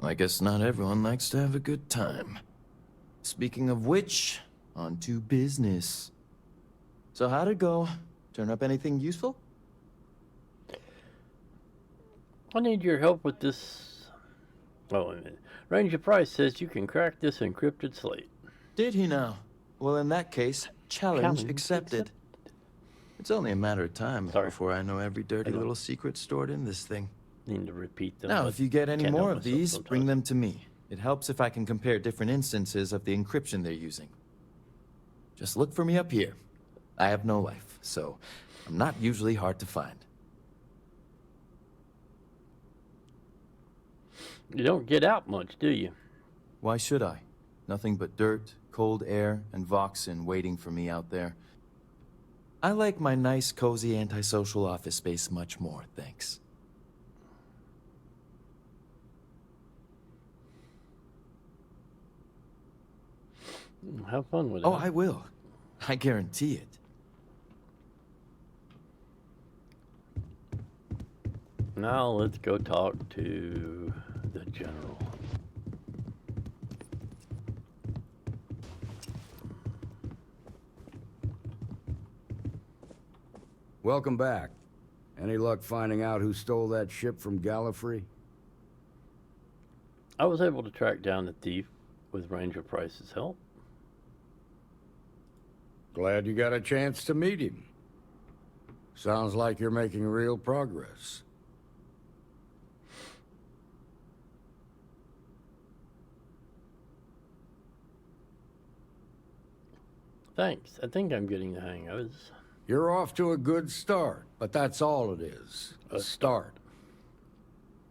I guess not everyone likes to have a good time. Speaking of which, on to business. So how'd it go? Turn up anything useful? I need your help with this. Oh, wait a minute. Ranger Price says you can crack this encrypted slate. Did he now? Well, in that case, challenge accepted. It's only a matter of time before I know every dirty little secret stored in this thing. Need to repeat them. Now, but if you get any can't more help of myself these, sometimes. bring them to me. It helps if I can compare different instances of the encryption they're using. Just look for me up here. I have no life, so I'm not usually hard to find. You don't get out much, do you? Why should I? Nothing but dirt, cold air, and Voxen waiting for me out there. I like my nice, cozy, antisocial office space much more, thanks. Have fun with it. Oh, I will. I guarantee it. Now let's go talk to the general. Welcome back. Any luck finding out who stole that ship from Gallifrey? I was able to track down the thief with Ranger Price's help. Glad you got a chance to meet him. Sounds like you're making real progress. Thanks. I think I'm getting the hang of it. You're off to a good start, but that's all it is. A start.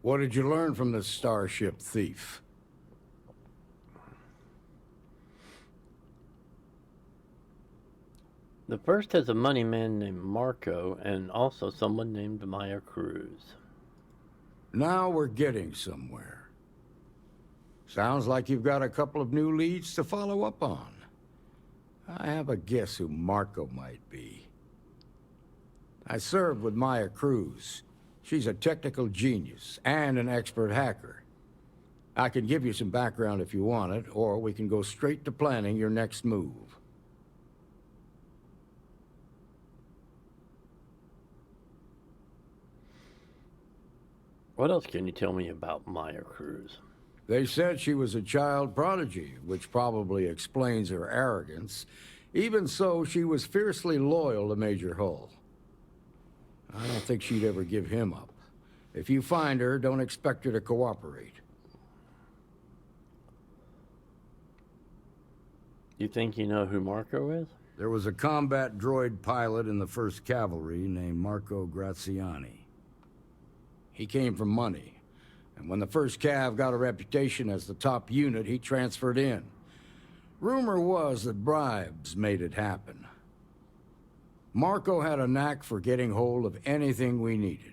What did you learn from this starship thief? The first has a money man named Marco and also someone named Maya Cruz. Now we're getting somewhere. Sounds like you've got a couple of new leads to follow up on. I have a guess who Marco might be. I served with Maya Cruz. She's a technical genius and an expert hacker. I can give you some background if you want it, or we can go straight to planning your next move. What else can you tell me about Maya Cruz? They said she was a child prodigy, which probably explains her arrogance. Even so, she was fiercely loyal to Major Hull. I don't think she'd ever give him up. If you find her, don't expect her to cooperate. You think you know who Marco is? There was a combat droid pilot in the 1st Cavalry named Marco Graziani. He came from money, and when the 1st Cav got a reputation as the top unit, he transferred in. Rumor was that bribes made it happen. Marco had a knack for getting hold of anything we needed.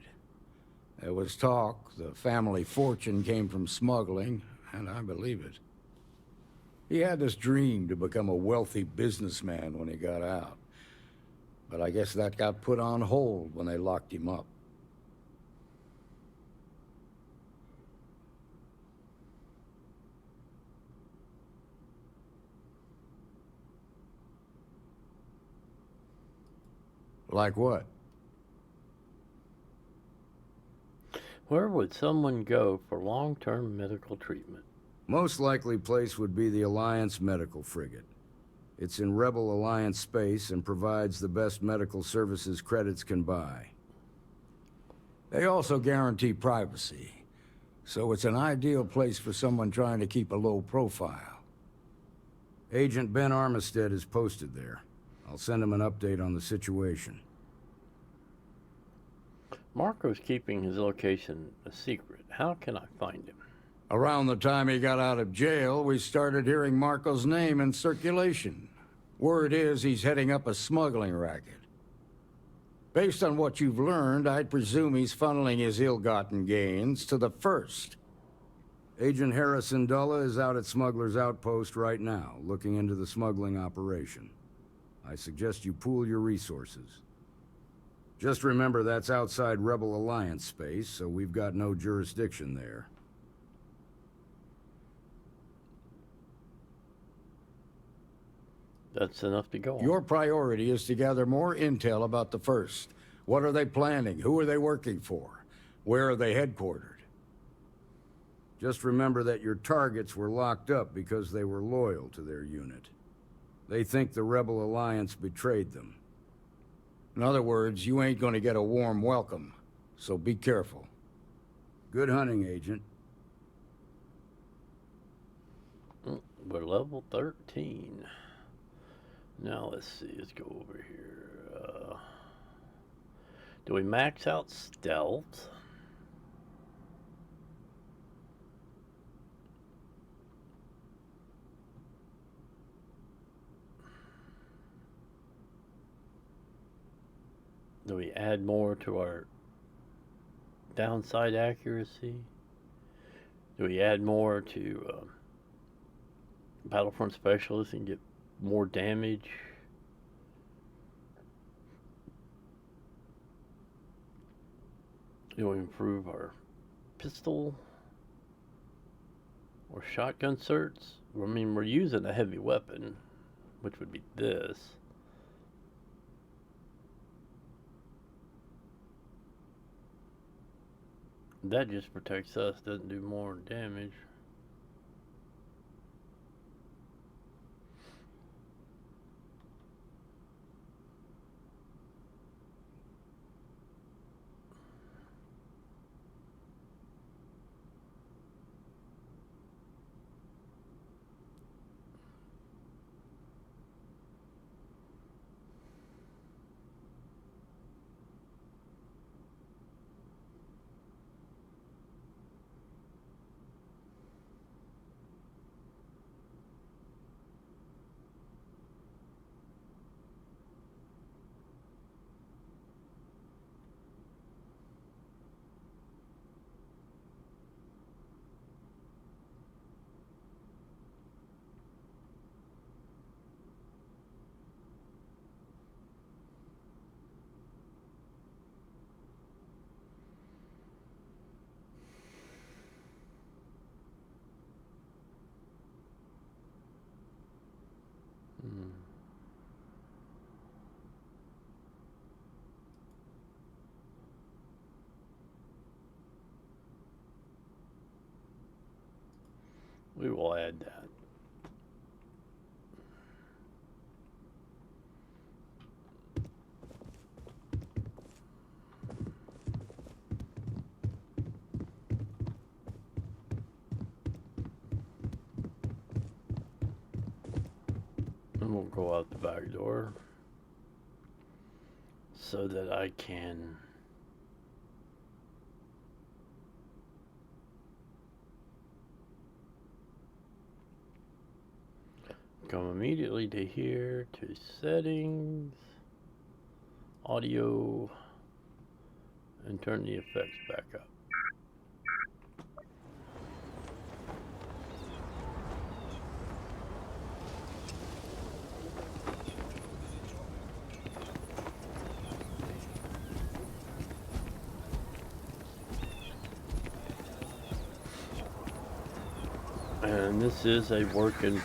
There was talk the family fortune came from smuggling, and I believe it. He had this dream to become a wealthy businessman when he got out. But I guess that got put on hold when they locked him up. Like what? Where would someone go for long-term medical treatment? Most likely place would be the Alliance medical frigate. It's in Rebel Alliance space and provides the best medical services credits can buy. They also guarantee privacy, so it's an ideal place for someone trying to keep a low profile. Agent Ben Armistead is posted there. I'll send him an update on the situation. Marco's keeping his location a secret. How can I find him? Around the time he got out of jail, we started hearing Marco's name in circulation. Word is he's heading up a smuggling racket. Based on what you've learned, I'd presume he's funneling his ill-gotten gains to the First. Agent Harrison Dulla is out at Smuggler's Outpost right now, looking into the smuggling operation. I suggest you pool your resources. Just remember that's outside Rebel Alliance space, so we've got no jurisdiction there. That's enough to go on. Your priority is to gather more intel about the First. What are they planning? Who are they working for? Where are they headquartered? Just remember that your targets were locked up because they were loyal to their unit. They think the Rebel Alliance betrayed them. In other words, you ain't gonna get a warm welcome, so be careful. Good hunting, Agent. We're level 13. Now let's see, let's go over here. Do we max out stealth? Do we add more to our downside accuracy? Do we add more to Battlefront Specialist and get more damage? Do we improve our pistol or shotgun certs? I mean, we're using a heavy weapon, which would be this. That just protects us, doesn't do more damage. We will add that. And we'll go out the back door so that I can come immediately to here, to settings, audio, and turn the effects back up. And this is a work in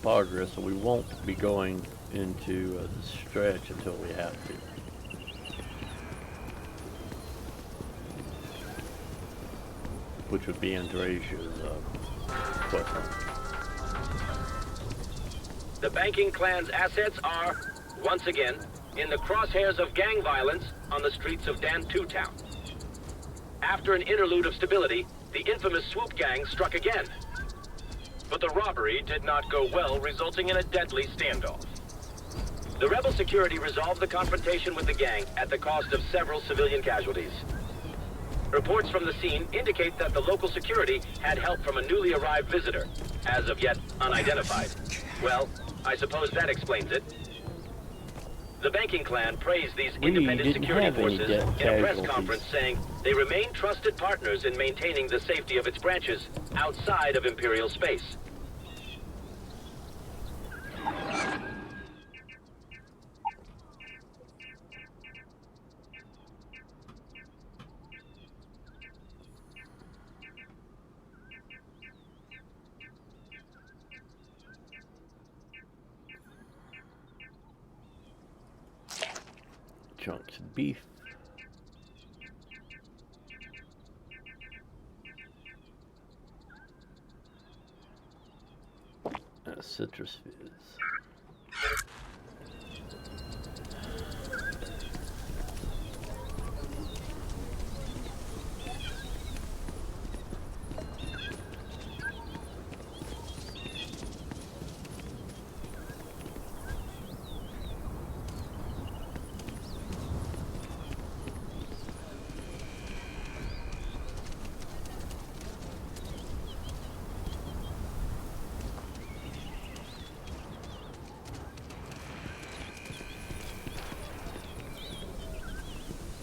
progress, so we won't be going into the stretch until we have to. Which would be Andresia's equipment. The banking clan's assets are, once again, in the crosshairs of gang violence on the streets of Dantu Town. After an interlude of stability, the infamous Swoop Gang struck again. But the robbery did not go well, resulting in a deadly standoff. The rebel security resolved the confrontation with the gang at the cost of several civilian casualties. Reports from the scene indicate that the local security had help from a newly arrived visitor, as of yet unidentified. Well, I suppose that explains it. The banking clan praised these We independent didn't security have any forces death in a press casualties. conference saying they remain trusted partners in maintaining the safety of its branches outside of Imperial space. Chunks of beef. Citrus fizz.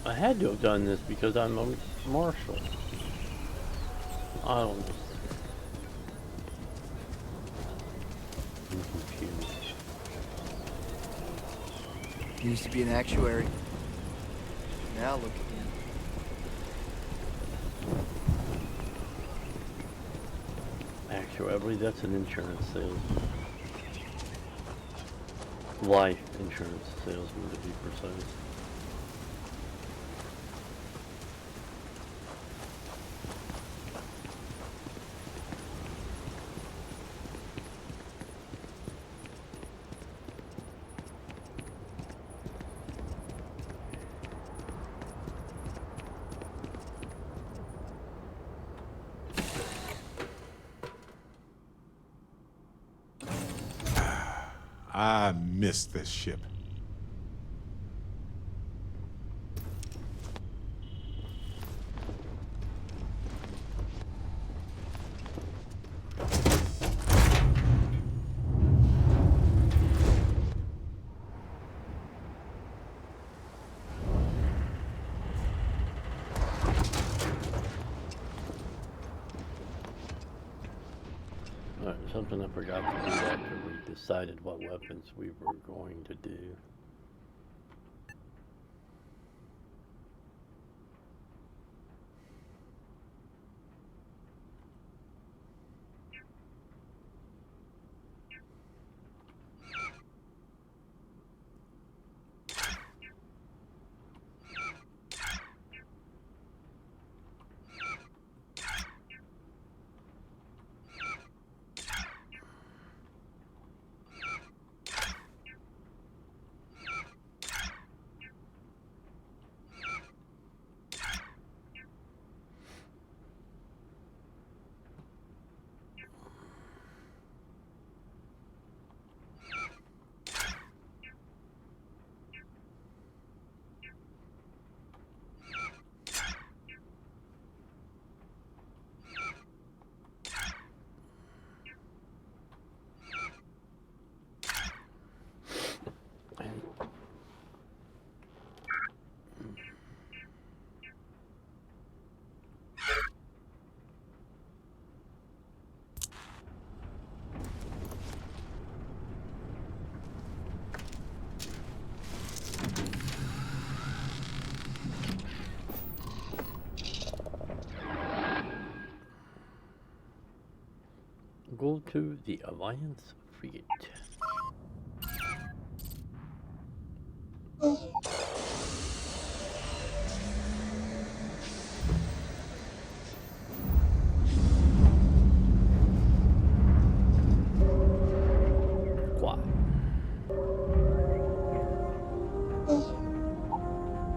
I had to have done this because I'm a marshal. I don't know. I'm confused. Used to be an actuary. Now look at you. Actually, I believe that's an insurance salesman. Life insurance salesman, to be precise. I miss this ship. Alright, something I forgot to do after we decided what weapons we were going to do. Go to the Alliance frigate.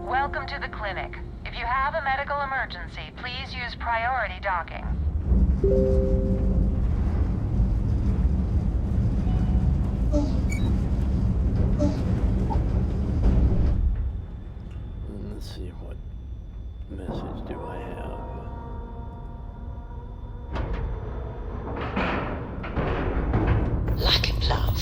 Welcome to the clinic. If you have a medical emergency, please use priority docking. Let's see, what message do I have? Lack of love.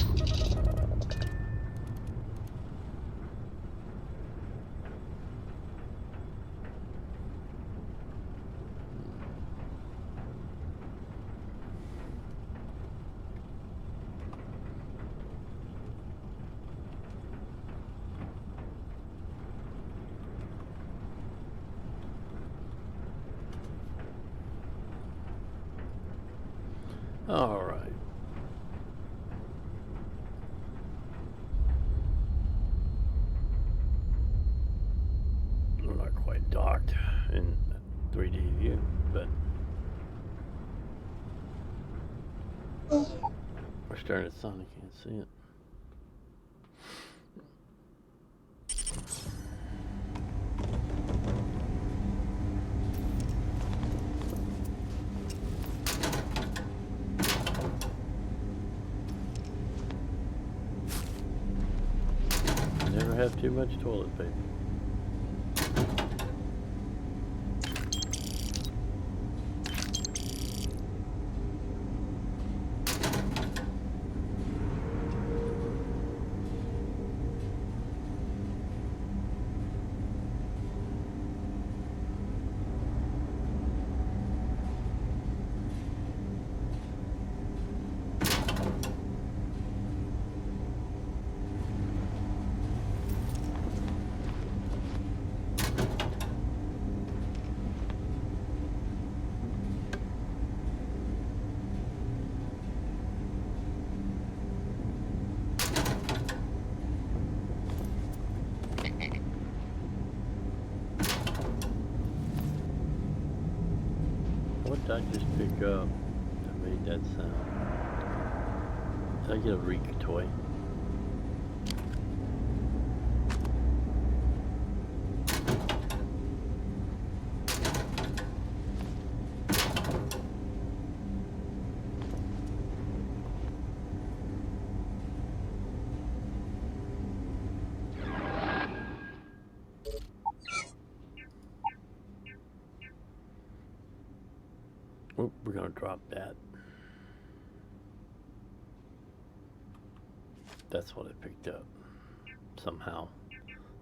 All right. We're not quite docked in 3D view, but we're staring at sun. I can't see it. Never have too much toilet paper. What did I just pick up that made that sound? Did I get a Rika toy? Oop, we're gonna drop that. That's what I picked up somehow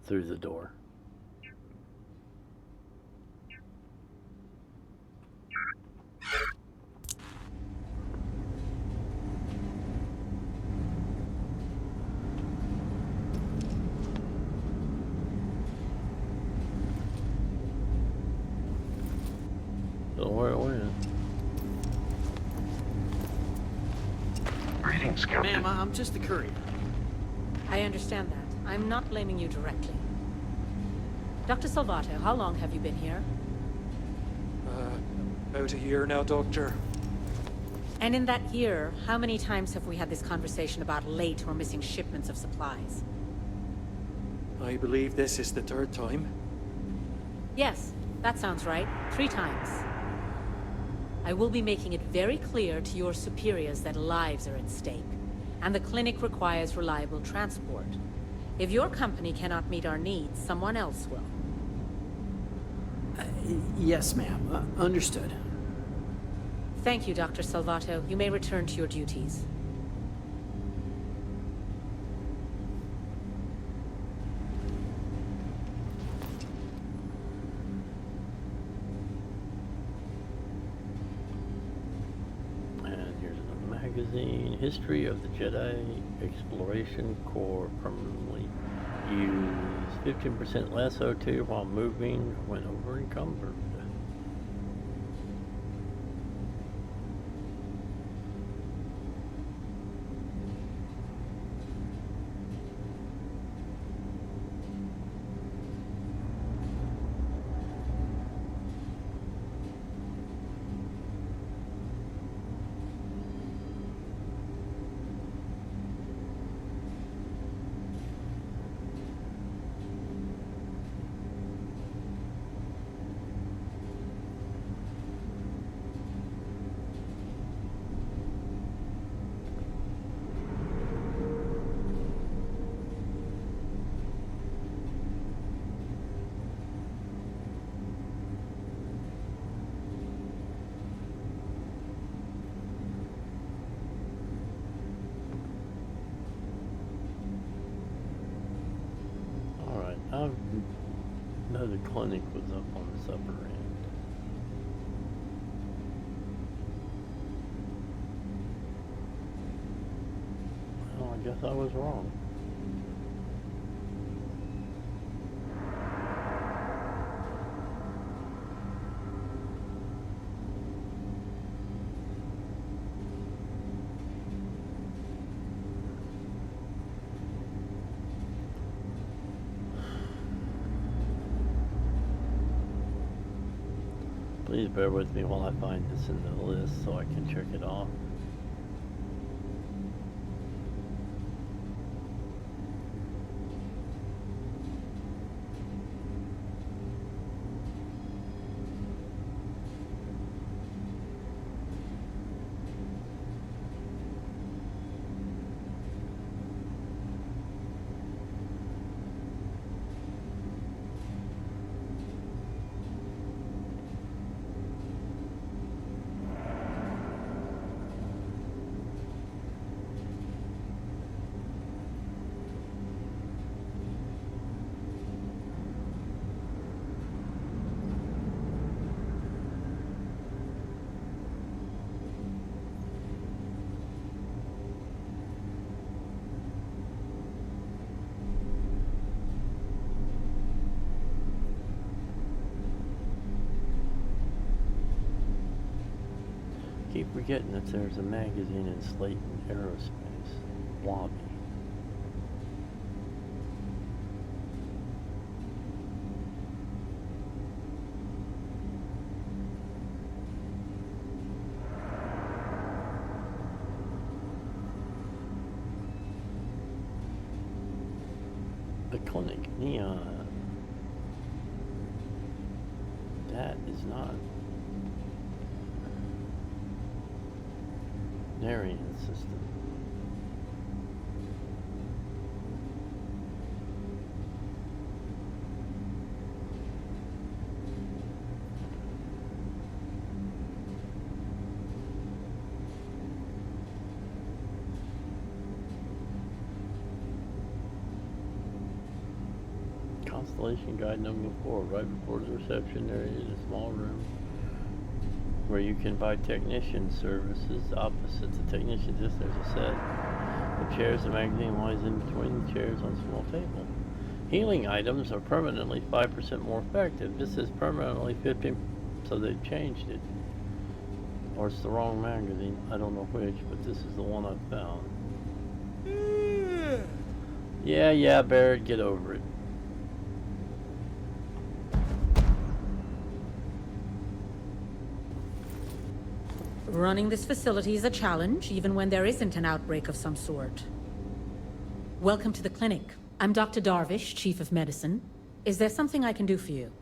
through the door. Don't know where it went. Greetings, Captain. Ma'am, I'm just the courier. I understand that. I'm not blaming you directly. Dr. Salvato, how long have you been here? About a year now, Doctor. And in that year, how many times have we had this conversation about late or missing shipments of supplies? I believe this is the third time. Yes, that sounds right. 3 times. I will be making it very clear to your superiors that lives are at stake, and the clinic requires reliable transport. If your company cannot meet our needs, someone else will. Yes, ma'am. Understood. Thank you, Dr. Salvato. You may return to your duties. Magazine, History of the Jedi Exploration Corps permanently use 15% less O2 while moving when over encumbered. I know the clinic was up on this upper end. Well, I guess I was wrong. Please bear with me while I find this in the list so I can check it off. Keep forgetting that there's a magazine in Slayton Aerospace. Wabi. The clinic, Neon. That is not Narian system. Constellation guide number 4, right before the reception area is a small room where you can buy technician services. Opposite the technician desk, there's a set of chairs and magazine lies in between the chairs on a small table. Healing items are permanently 5% more effective. This is permanently 15%, so they've changed it. Or it's the wrong magazine. I don't know which, but this is the one I found. Yeah, Barrett, get over it. Running this facility is a challenge, even when there isn't an outbreak of some sort. Welcome to the clinic. I'm Dr. Darvish, Chief of Medicine. Is there something I can do for you?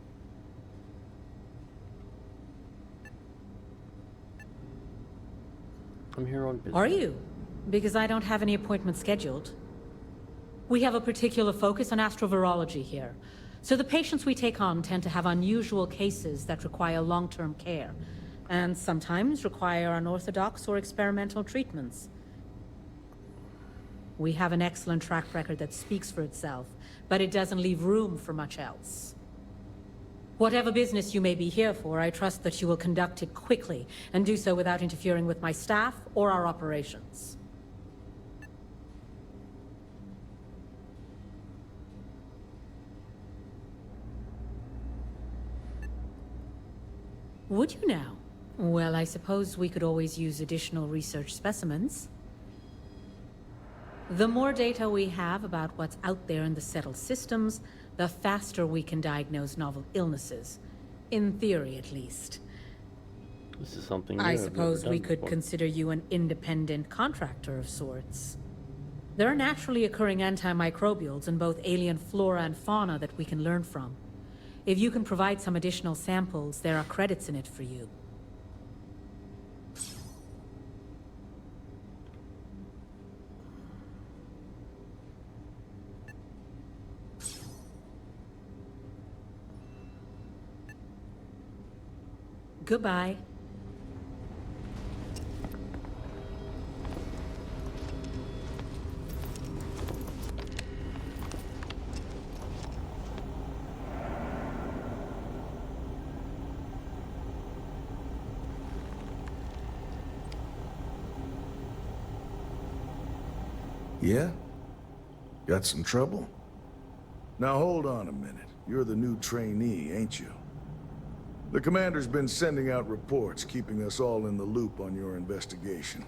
I'm here on business. Are you? Because I don't have any appointments scheduled. We have a particular focus on astrovirology here. So the patients we take on tend to have unusual cases that require long-term care, and sometimes require unorthodox or experimental treatments. We have an excellent track record that speaks for itself, but it doesn't leave room for much else. Whatever business you may be here for, I trust that you will conduct it quickly, and do so without interfering with my staff or our operations. Would you now? Well, I suppose we could always use additional research specimens. The more data we have about what's out there in the settled systems, the faster we can diagnose novel illnesses. In theory, at least. This is something new I I've never suppose we done could before. consider you an independent contractor of sorts. There are naturally occurring antimicrobials in both alien flora and fauna that we can learn from. If you can provide some additional samples, there are credits in it for you. Goodbye. Yeah? Got some trouble? Now hold on a minute. You're the new trainee, ain't you? The commander's been sending out reports, keeping us all in the loop on your investigation.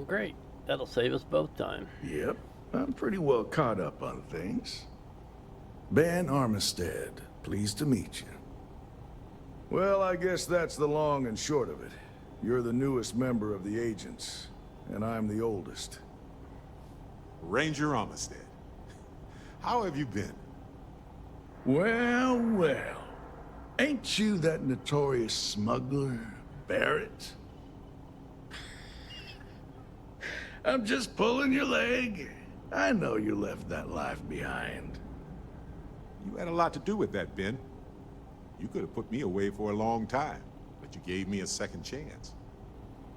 Great. That'll save us both time. Yep. I'm pretty well caught up on things. Ben Armistead, Pleased to meet you. Well, I guess that's the long and short of it. You're the newest member of the agents, and I'm the oldest. Ranger Armistead. How have you been? Well, well. Ain't you that notorious smuggler, Barrett? I'm just pulling your leg. I know you left that life behind. You had a lot to do with that, Ben. You could have put me away for a long time, but you gave me a second chance.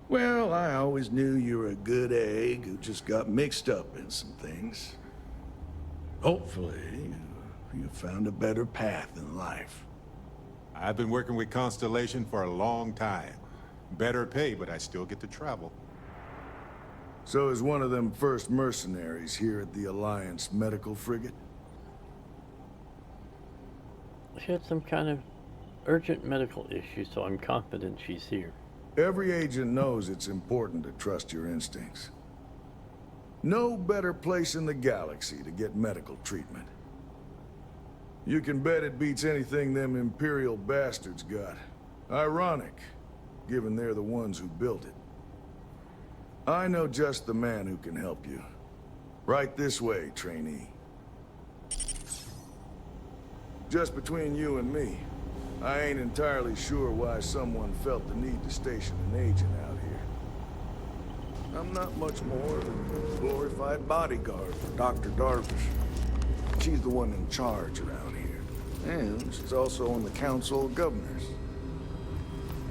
Well, I always knew you were a good egg who just got mixed up in some things. Hopefully, you found a better path in life. I've been working with Constellation for a long time. Better pay, but I still get to travel. So is one of them first mercenaries here at the Alliance medical frigate? She had some kind of urgent medical issue, so I'm confident she's here. Every agent knows it's important to trust your instincts. No better place in the galaxy to get medical treatment. You can bet it beats anything them Imperial bastards got. Ironic, given they're the ones who built it. I know just the man who can help you. Right this way, trainee. Just between you and me, I ain't entirely sure why someone felt the need to station an agent out here. I'm not much more than a glorified bodyguard for Dr. Darvish. She's the one in charge around here. And she's also on the Council of Governors.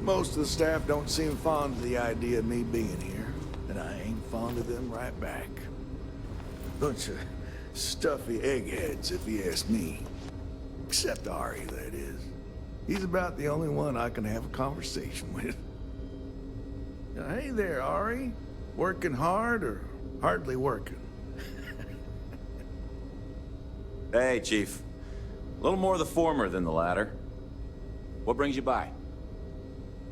Most of the staff don't seem fond of the idea of me being here. And I ain't fond of them right back. Bunch of stuffy eggheads, if you ask me. Except Ari, that is. He's about the only one I can have a conversation with. Hey there, Ari. Working hard or hardly working? Hey, Chief. A little more the former than the latter. What brings you by?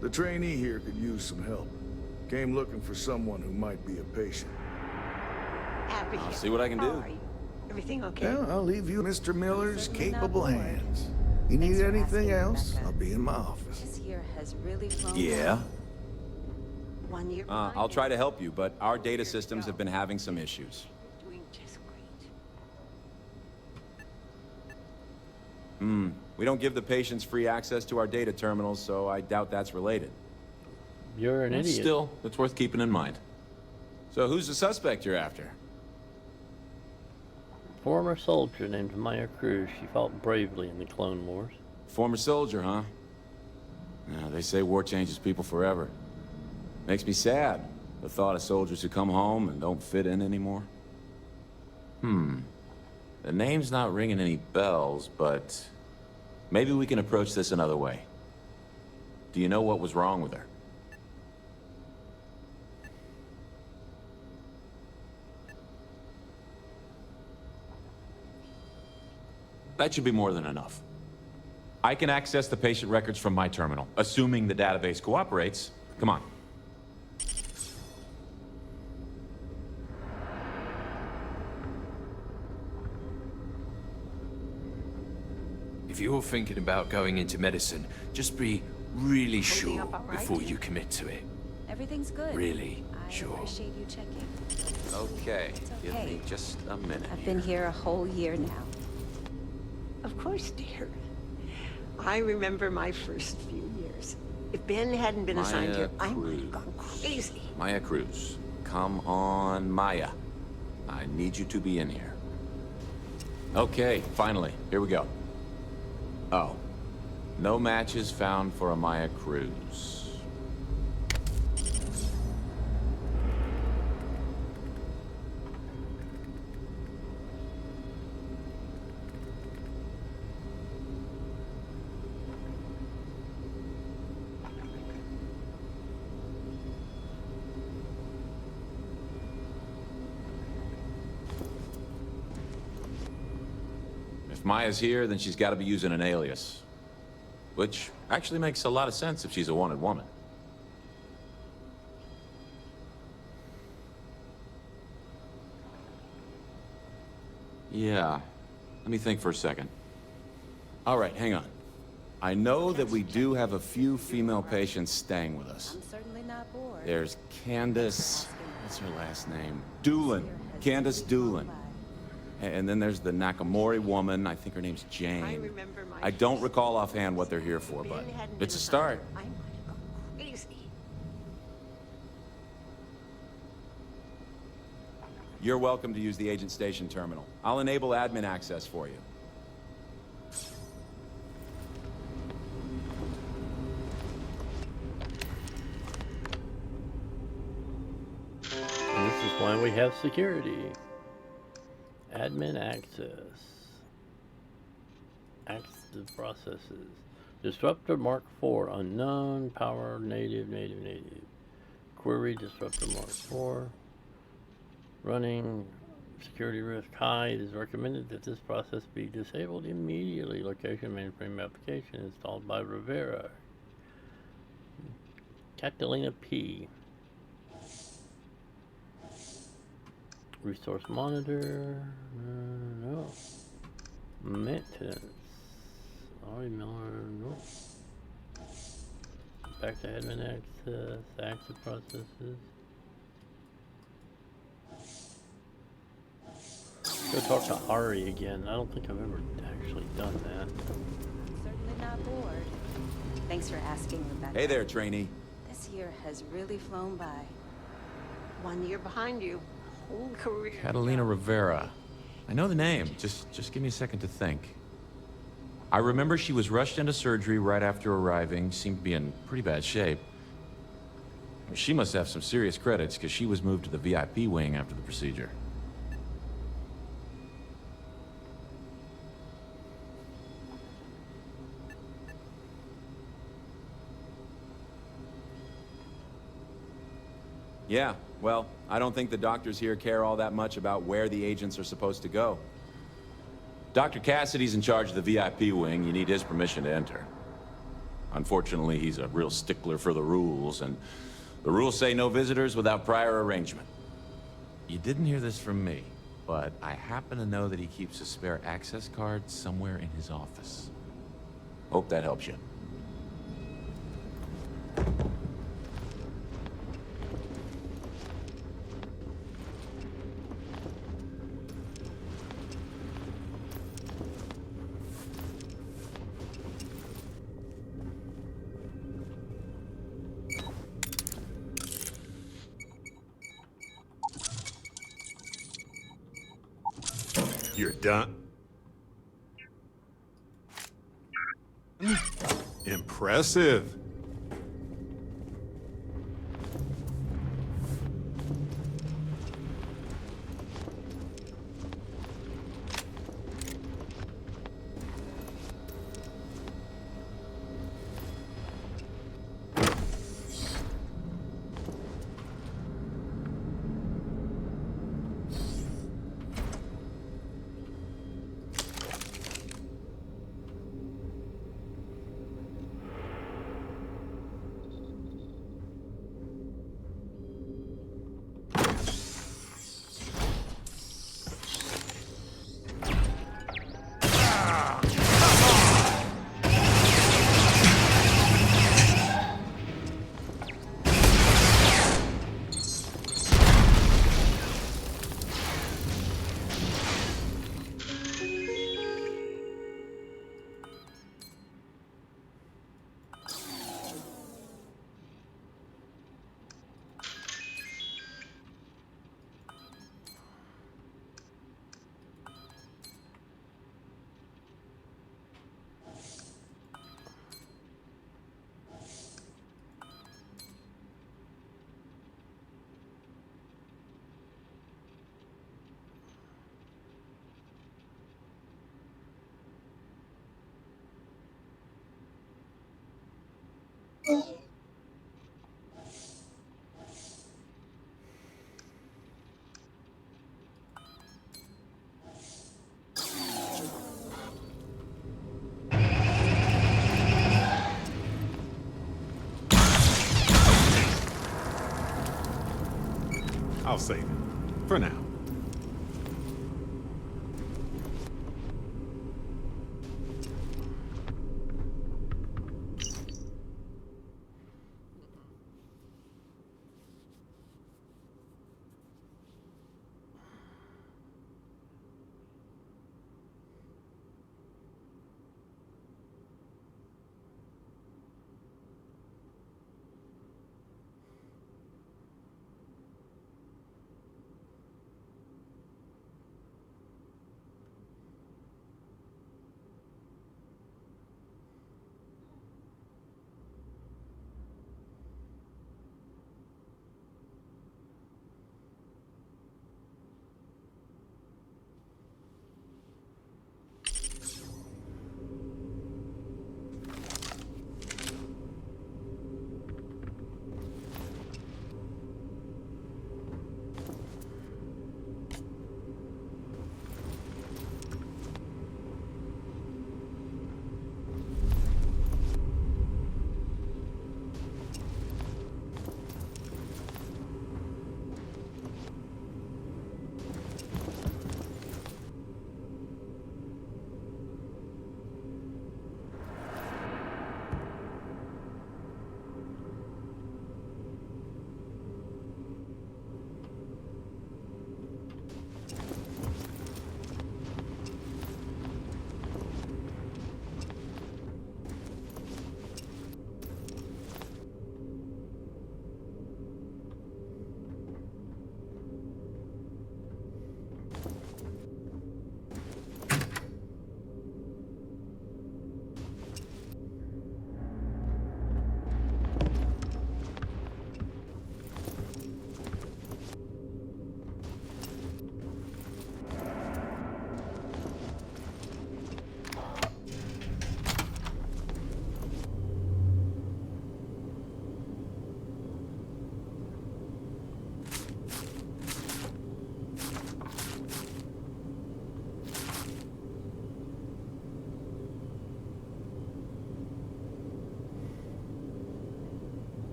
The trainee here could use some help. Came looking for someone who might be a patient. I'll see what I can do. Everything okay? Well, I'll leave you Mr. Miller's capable hands. You need anything else, I'll be in my office. This year has really flown. Yeah? 1 year. I'll try to help you, but our data systems have been having some issues. Doing just great. We don't give the patients free access to our data terminals, so I doubt that's related. You're an idiot. Still, it's worth keeping in mind. So who's the suspect you're after? Former soldier named Maya Cruz. She fought bravely in the Clone Wars. Former soldier, huh? Yeah, they say war changes people forever. Makes me sad, the thought of soldiers who come home and don't fit in anymore. The name's not ringing any bells, but maybe we can approach this another way. Do you know what was wrong with her? That should be more than enough. I can access the patient records from my terminal, assuming the database cooperates. Come on. If you're thinking about going into medicine, just be really sure before you commit to it. Everything's good. Really I sure. appreciate you checking. Okay, give okay. me just a minute. I've been here a whole year now. Of course, dear. I remember my first few years. If Ben hadn't been assigned here, I would have gone crazy. Maya Cruz. Come on, Maya. I need you to be in here. Okay, finally. Here we go. Oh. No matches found for a Maya Cruz. If Maya's here, then she's got to be using an alias. Which actually makes a lot of sense if she's a wanted woman. Yeah. Let me think for a second. All right, hang on. I know that we do have a few female patients staying with us. I'm certainly not bored. There's Candace, what's her last name? Doolin. Candace Doolin. And then there's the Nakamori woman, I think her name's Jane. I don't recall offhand what they're here for, but it's a start. I might have gone crazy. You're welcome to use the agent station terminal. I'll enable admin access for you. And this is why we have security. Admin access. Active processes. Disruptor Mark IV, unknown, power, native. Query, Disruptor Mark IV. Running, security risk high. It is recommended that this process be disabled immediately. Location, mainframe application installed by Rivera. Catalina P. Resource monitor. No. Maintenance. Already no. Back to admin access. Active processes. Go talk to Ari again. I don't think I've ever actually done that. Certainly not bored. Thanks for asking, Rebecca. Hey there, trainee. This year has really flown by. 1 year behind you. Whole career. Catalina Rivera. I know the name. Just give me a second to think. I remember she was rushed into surgery right after arriving. Seemed to be in pretty bad shape. She must have some serious credits, because she was moved to the VIP wing after the procedure. Yeah, well, I don't think the doctors here care all that much about where the agents are supposed to go. Dr. Cassidy's in charge of the VIP wing. You need his permission to enter. Unfortunately, he's a real stickler for the rules, and the rules say no visitors without prior arrangement. You didn't hear this from me, but I happen to know that he keeps a spare access card somewhere in his office. Hope that helps you. You're done? Impressive. I'll save it. For now.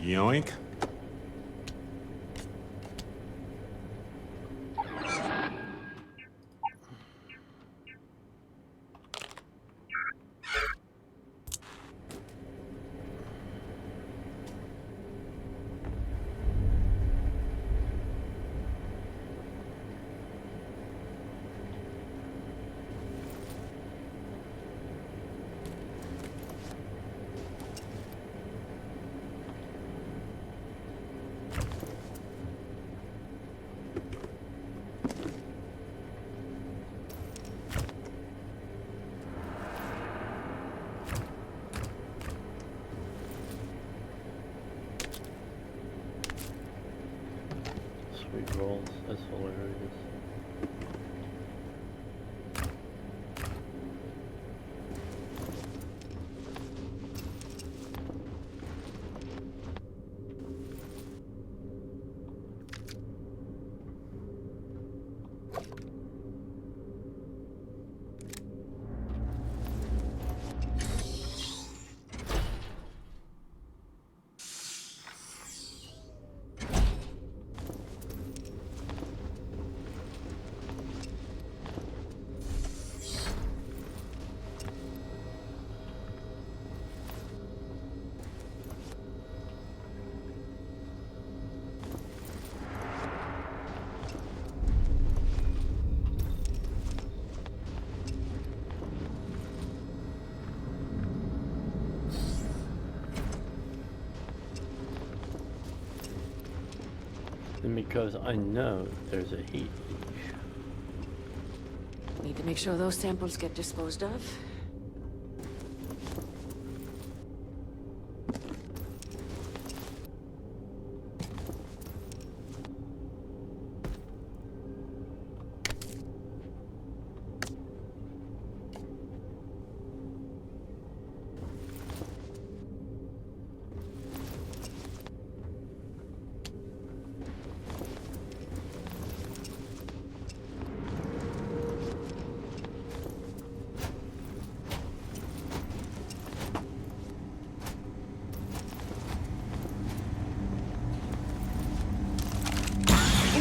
Yoink. Sweet rolls, that's hilarious. And because I know there's a heat leak. Need to make sure those samples get disposed of.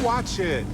Watch it.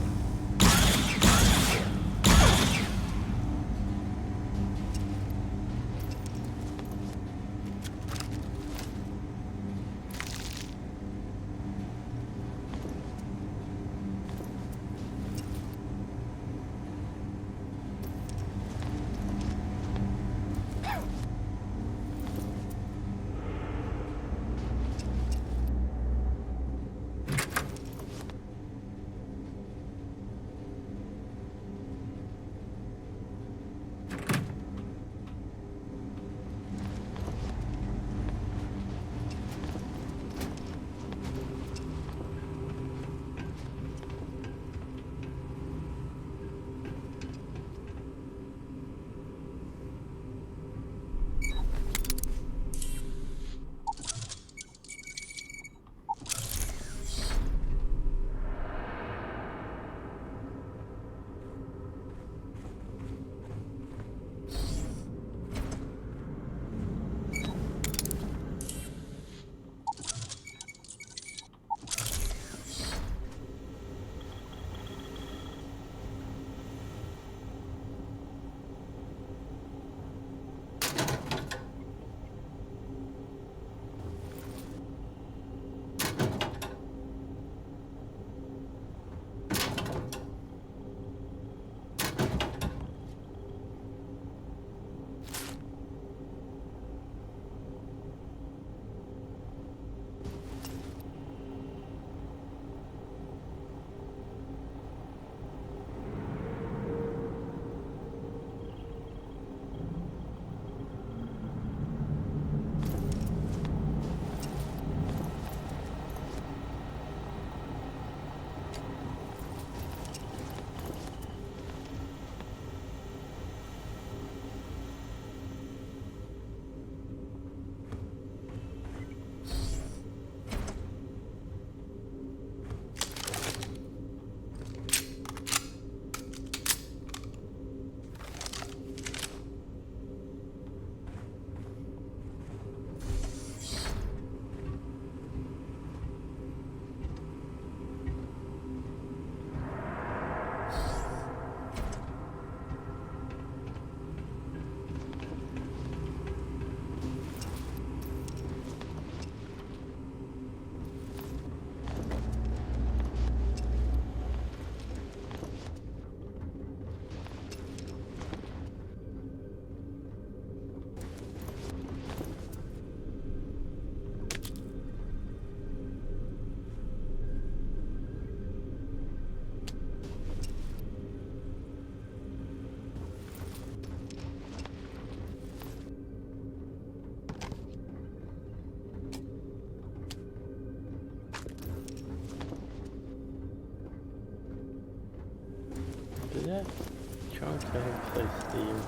Thanks, I see you.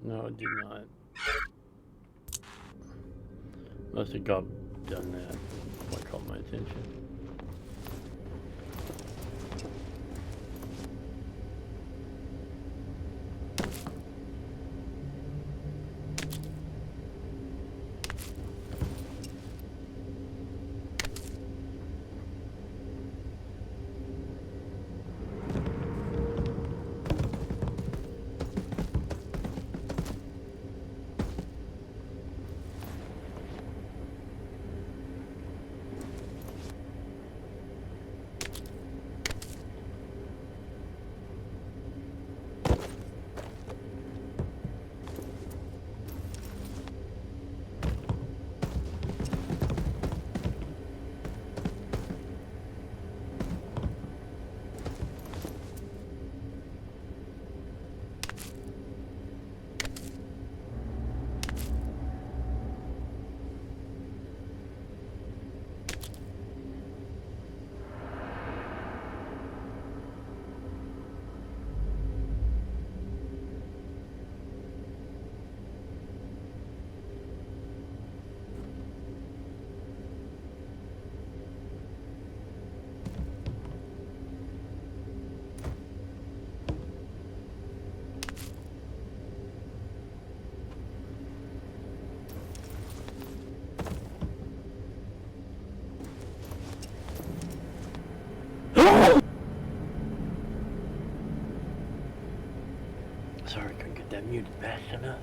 No, it did not. Must have done that. What caught my attention. Sorry, couldn't get that muted fast enough.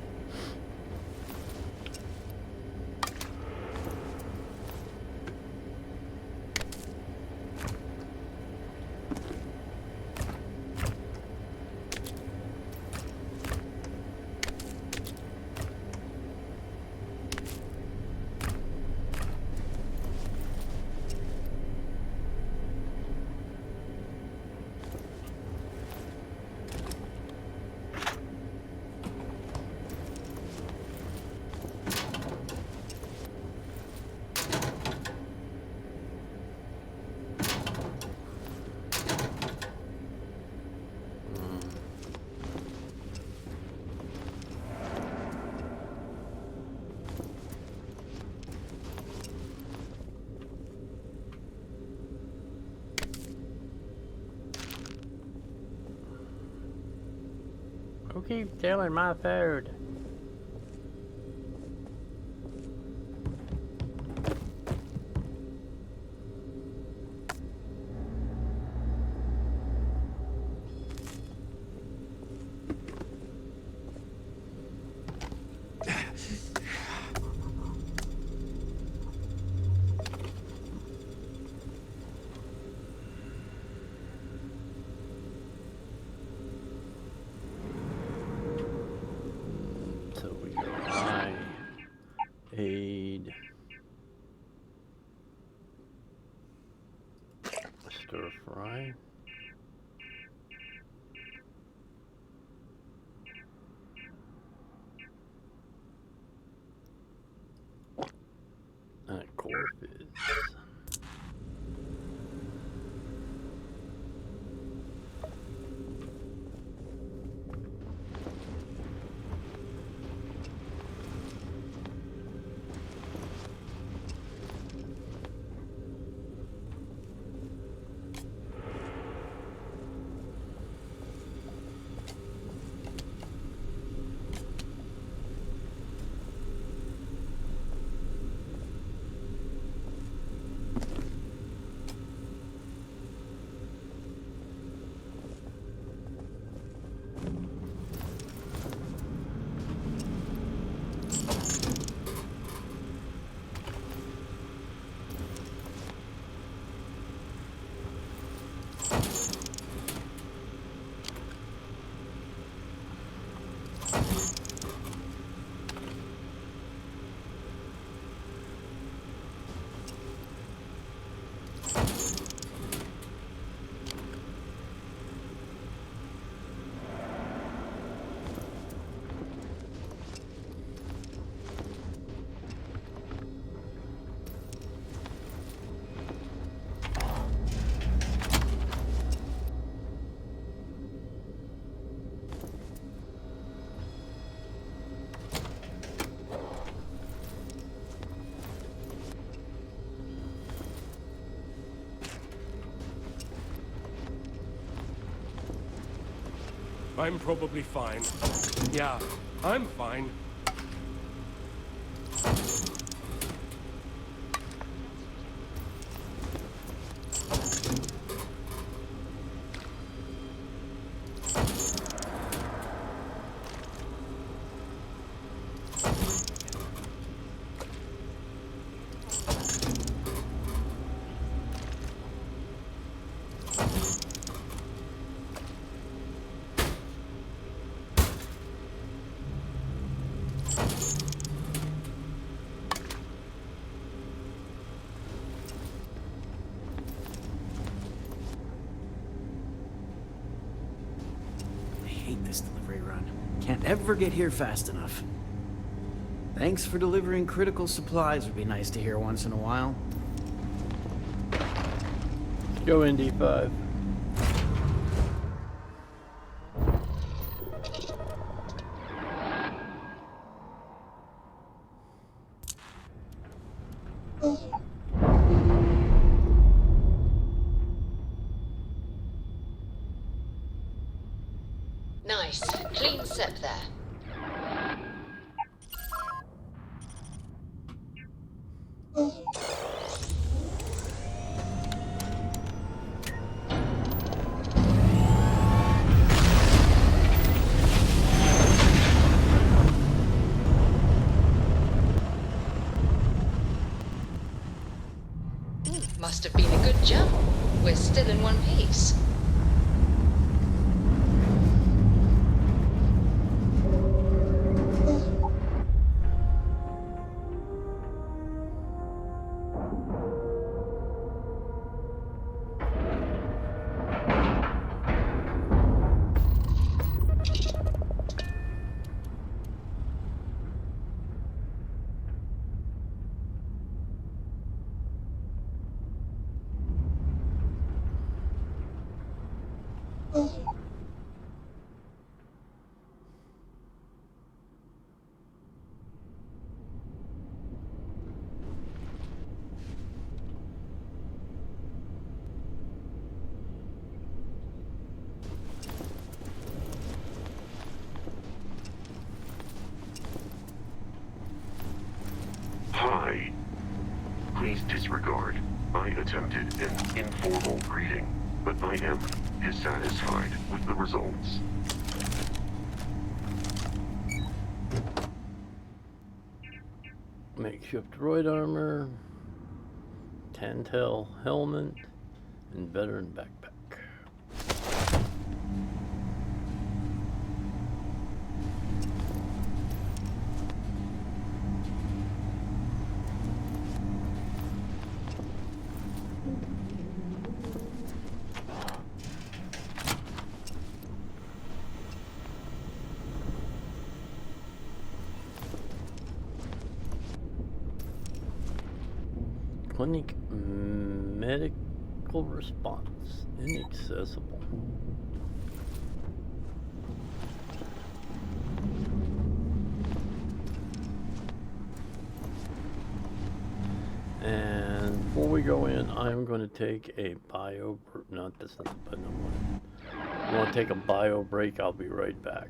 Who keeps stealing my food? Aid. Stir fry. Corpus. I'm probably fine. Yeah, I'm fine. I hate this delivery run. Can't ever get here fast enough. Thanks for delivering critical supplies would be nice to hear once in a while. Let's go ND5. Nice. Clean sep there. Must have been a good jump. We're still in one piece. Hi. Please disregard. I attempted an informal greeting, but I am dissatisfied with the results. Makeshift droid armor, Tantel helmet, and veteran backpack. Clinic medical response inaccessible. And before we go in, I'm going to take a bio. Not this, but I want to take a bio break. I'll be right back.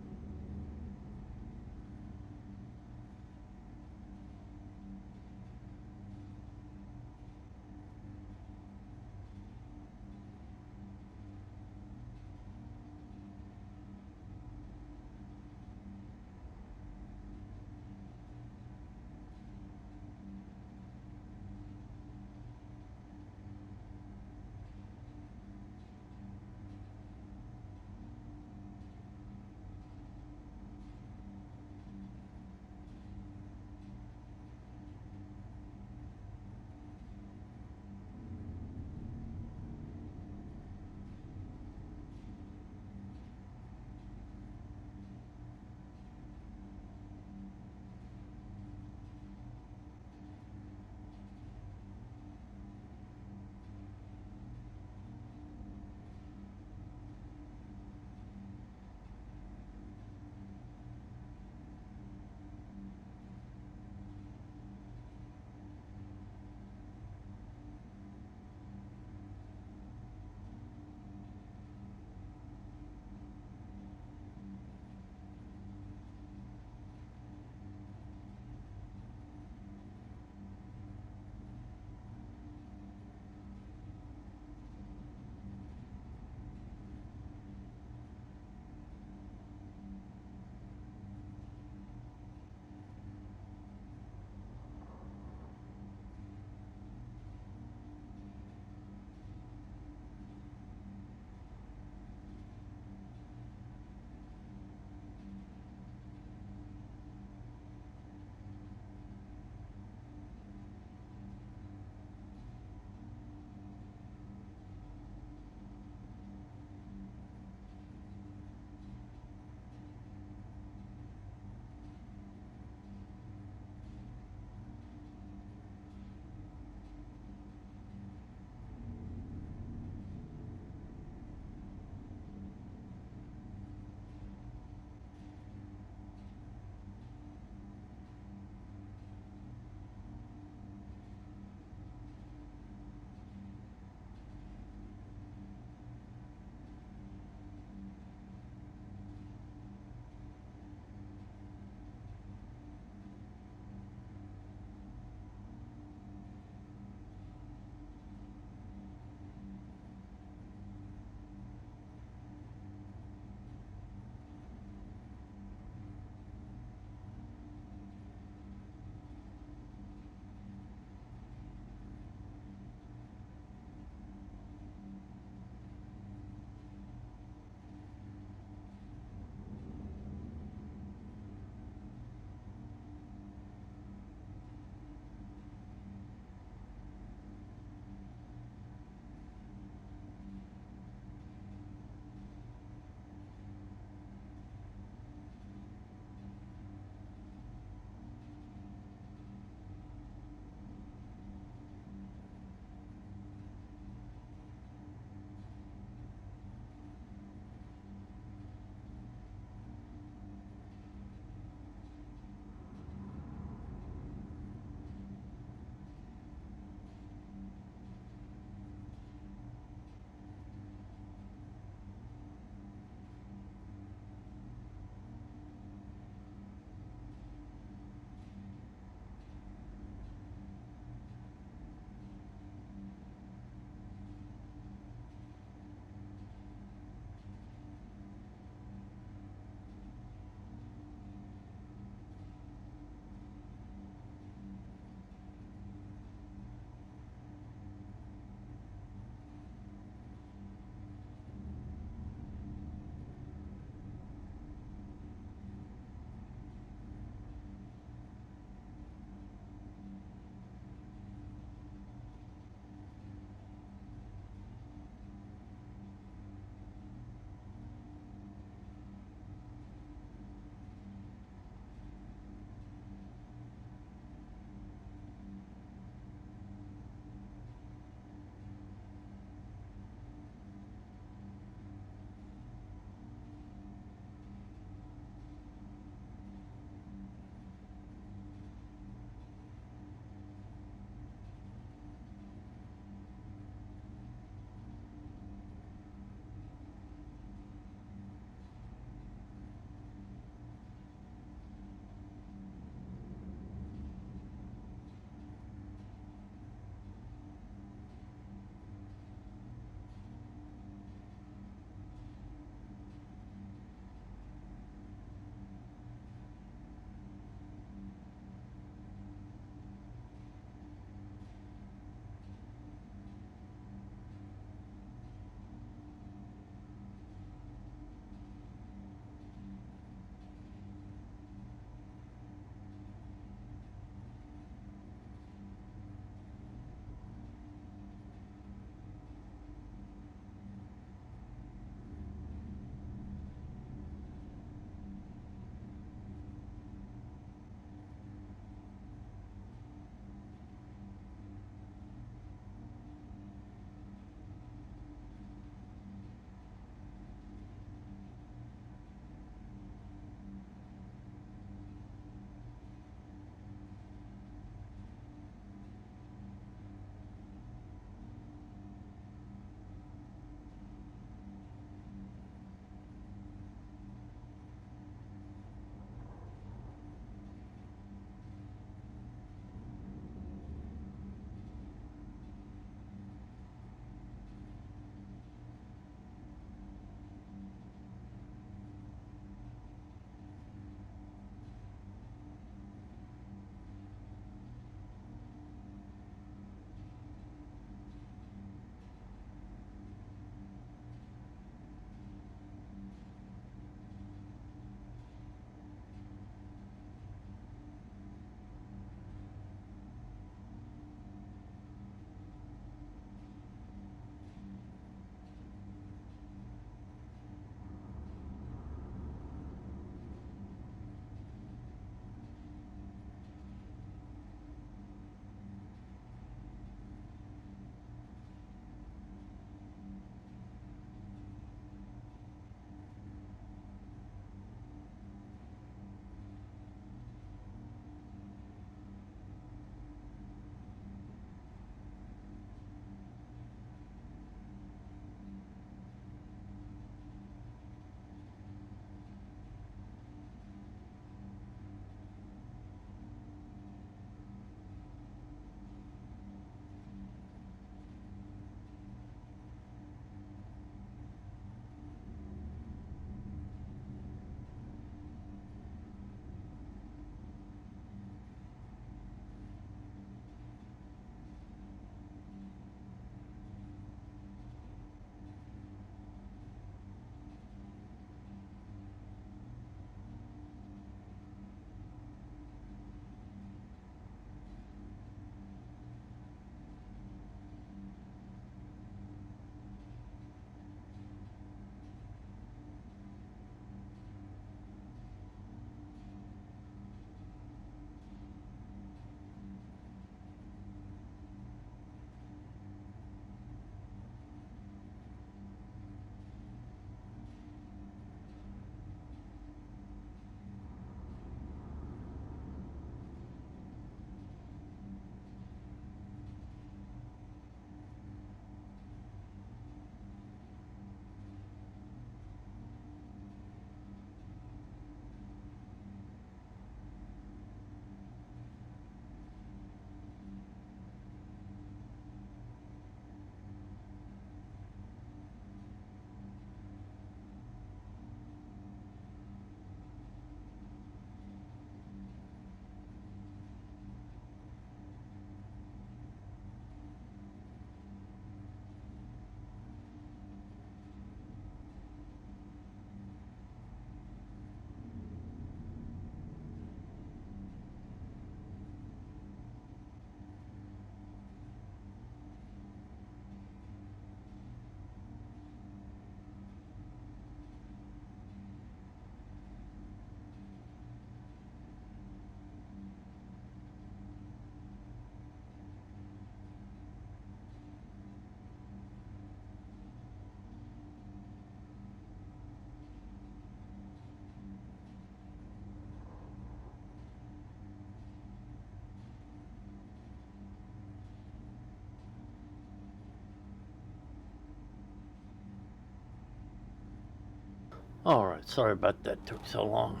Alright, sorry about that, took so long.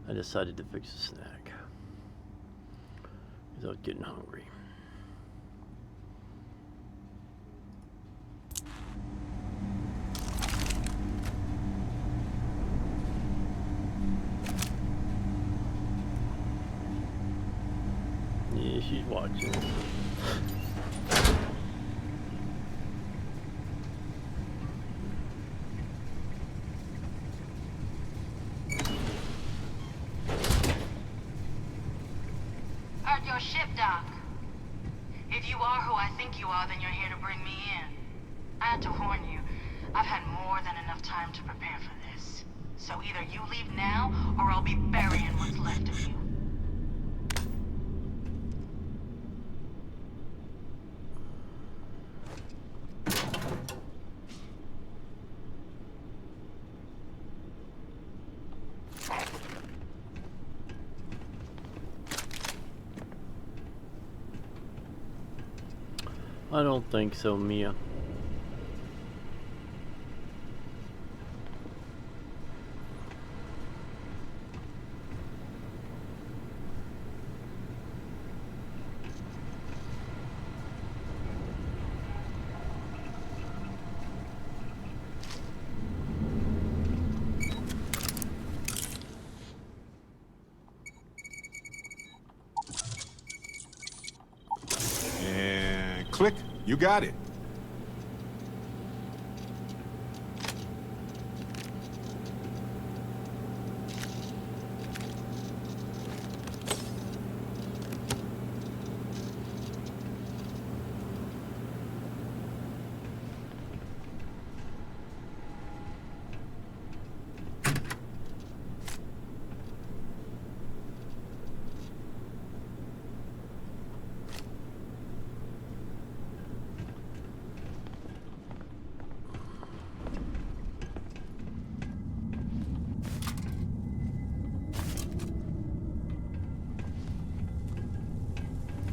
I decided to fix a snack. Because I was getting hungry. Yeah, she's watching. Heard your ship, Doc. If you are who I think you are, then you're here to bring me in. I had to warn you. I've had more than enough time to prepare for this. So either you leave now, or I'll be burying what's left of you. I don't think so, Mia. And click. You got it.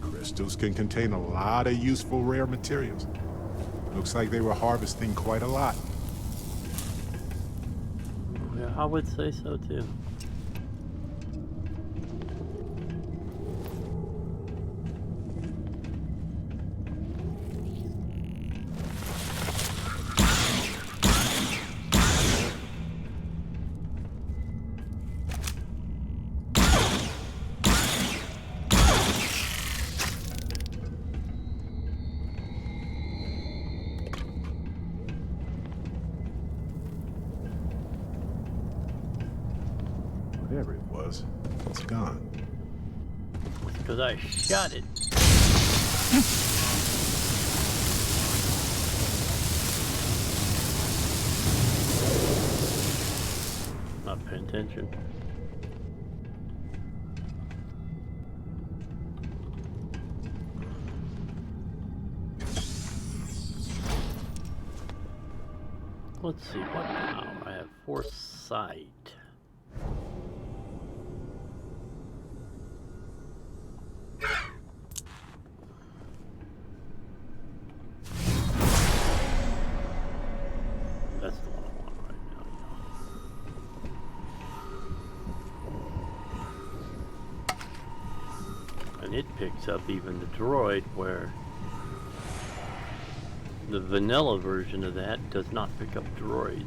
Crystals can contain a lot of useful rare materials. Looks like they were harvesting quite a lot. Yeah, I would say so too. Whatever it was, it's gone. Because I shot it. Not paying attention. Let's see, what now? I have foresight. That's the one I want right now. And it picks up even the droid, where the vanilla version of that does not pick up droids.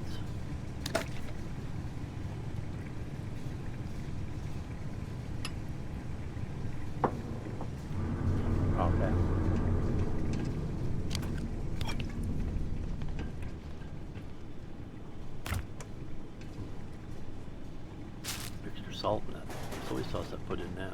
Okay. Extra salt in that. Soy sauce I put in that.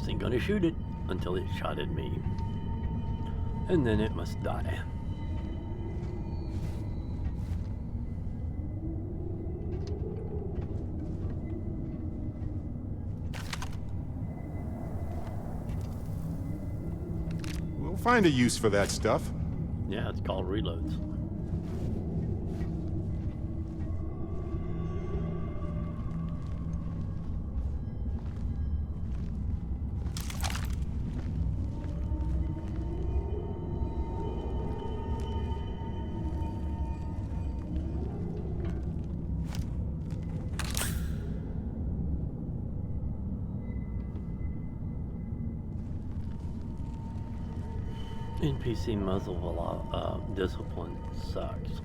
wasn't going to shoot it until it shot at me. And then it must die. We'll find a use for that stuff. Yeah, it's called reloads. NPC muzzle discipline sucks.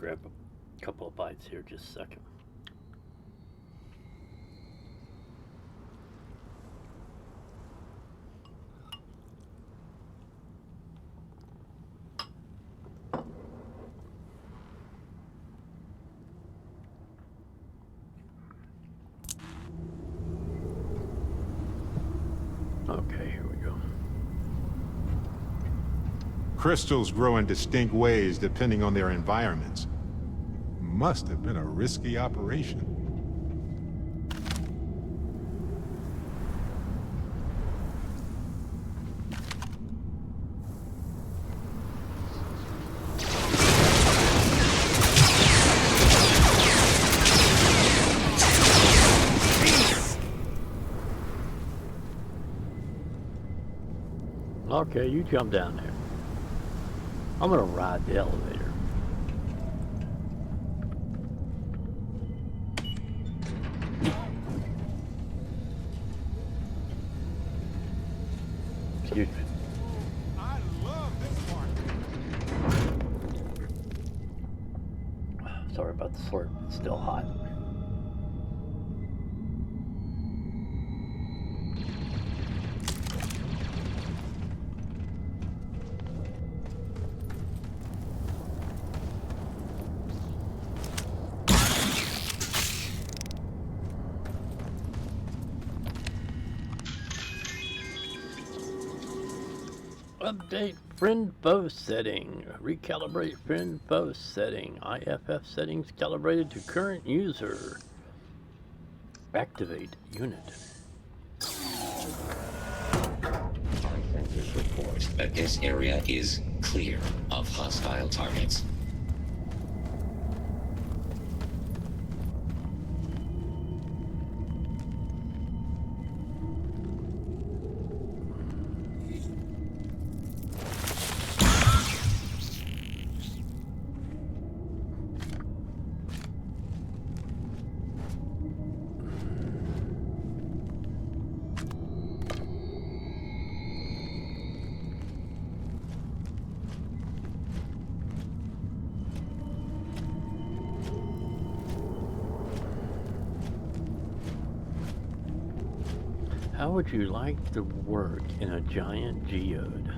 grab a couple of bites here, just a second. Okay, here we go. Crystals grow in distinct ways depending on their environments. Must have been a risky operation. Okay, you jump down there. I'm gonna ride the elevator. Excuse me. I love this part. Sorry about the slurp, it's still hot. Update friend foe setting. Recalibrate friend foe setting. IFF settings calibrated to current user. Activate unit. Our sensors report that this area is clear of hostile targets. How would you like to work in a giant geode?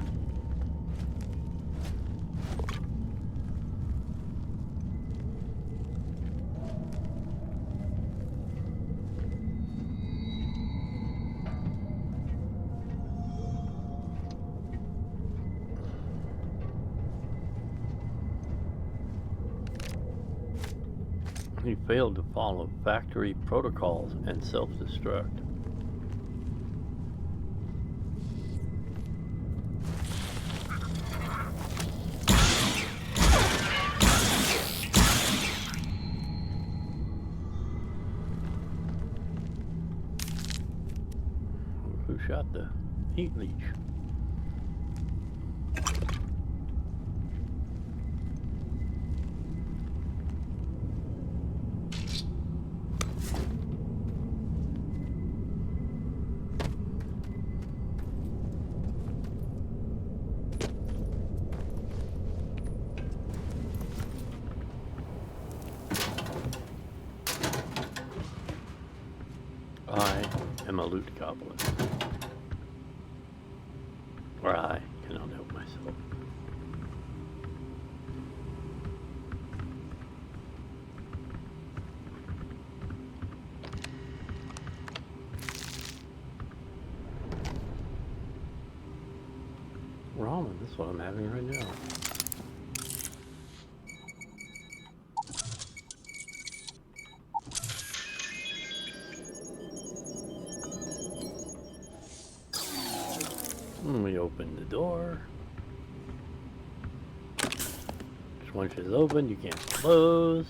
He failed to follow factory protocols and self-destruct. Who shot the heat leech? I am a loot goblin. Or I cannot help myself. Ramen, that's what I'm having right now. We open the door. Once it's open, you can't close.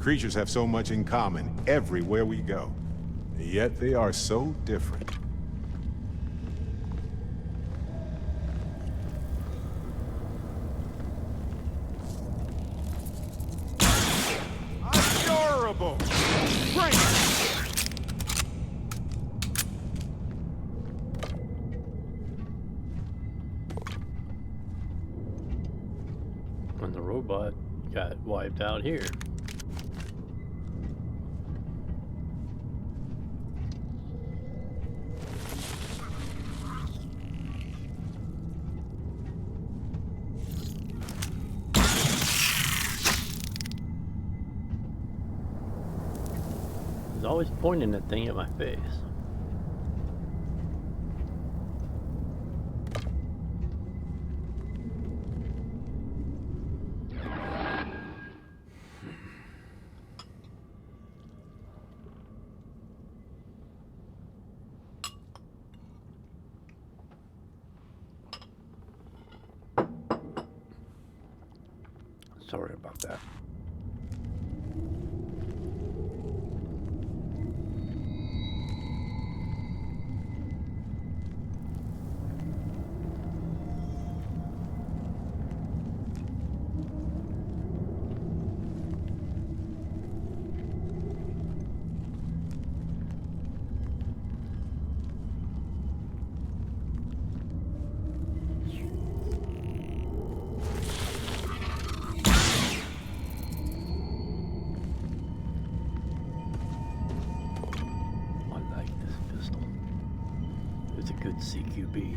Creatures have so much in common everywhere we go. Yet they are so different. Adorable! Great! When the robot got wiped out here. He's always pointing that thing at my face. Sorry about that. Good CQB.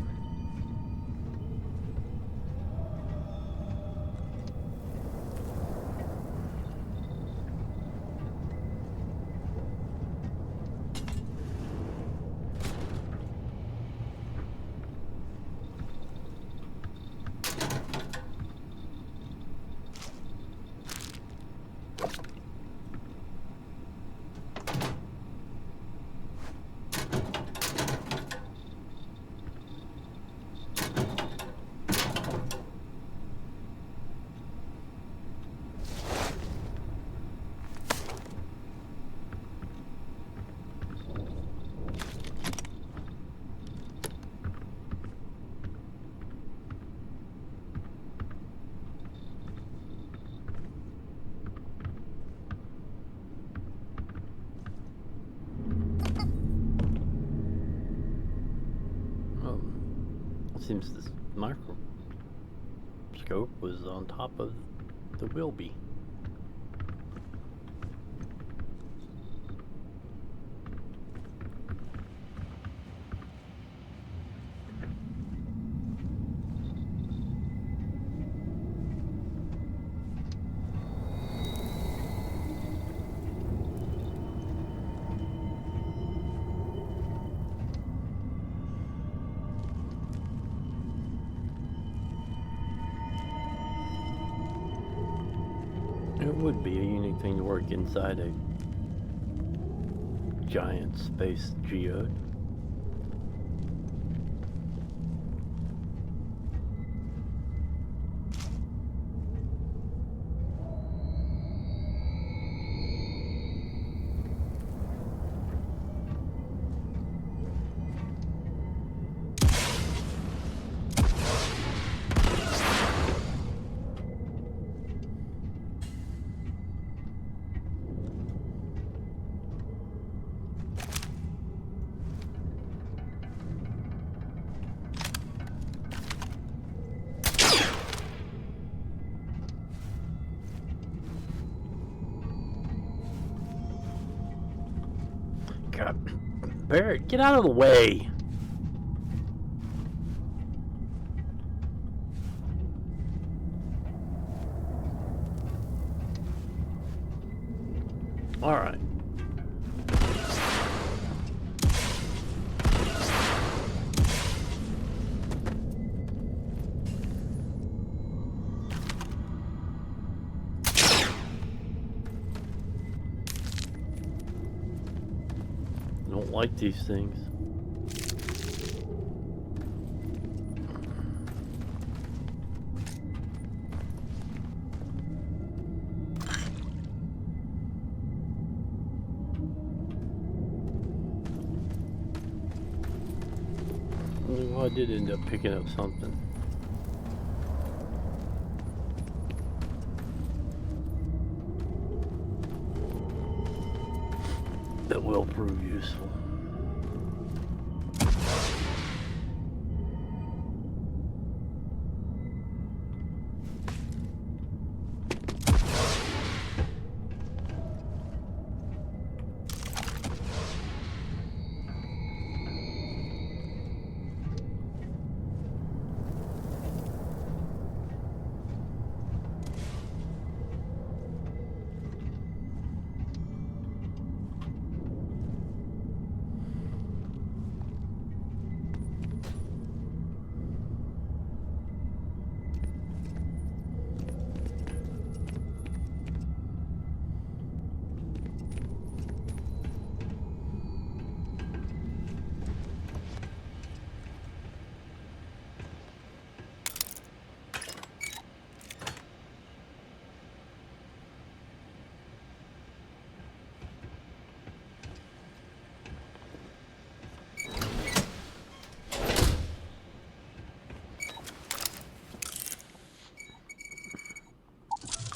Seems this microscope was on top of the Wilby. It would be a unique thing to work inside a giant space geode. God, Barrett, get out of the way. All right. Don't like these things. Oh, I did end up picking up something. That will prove useful.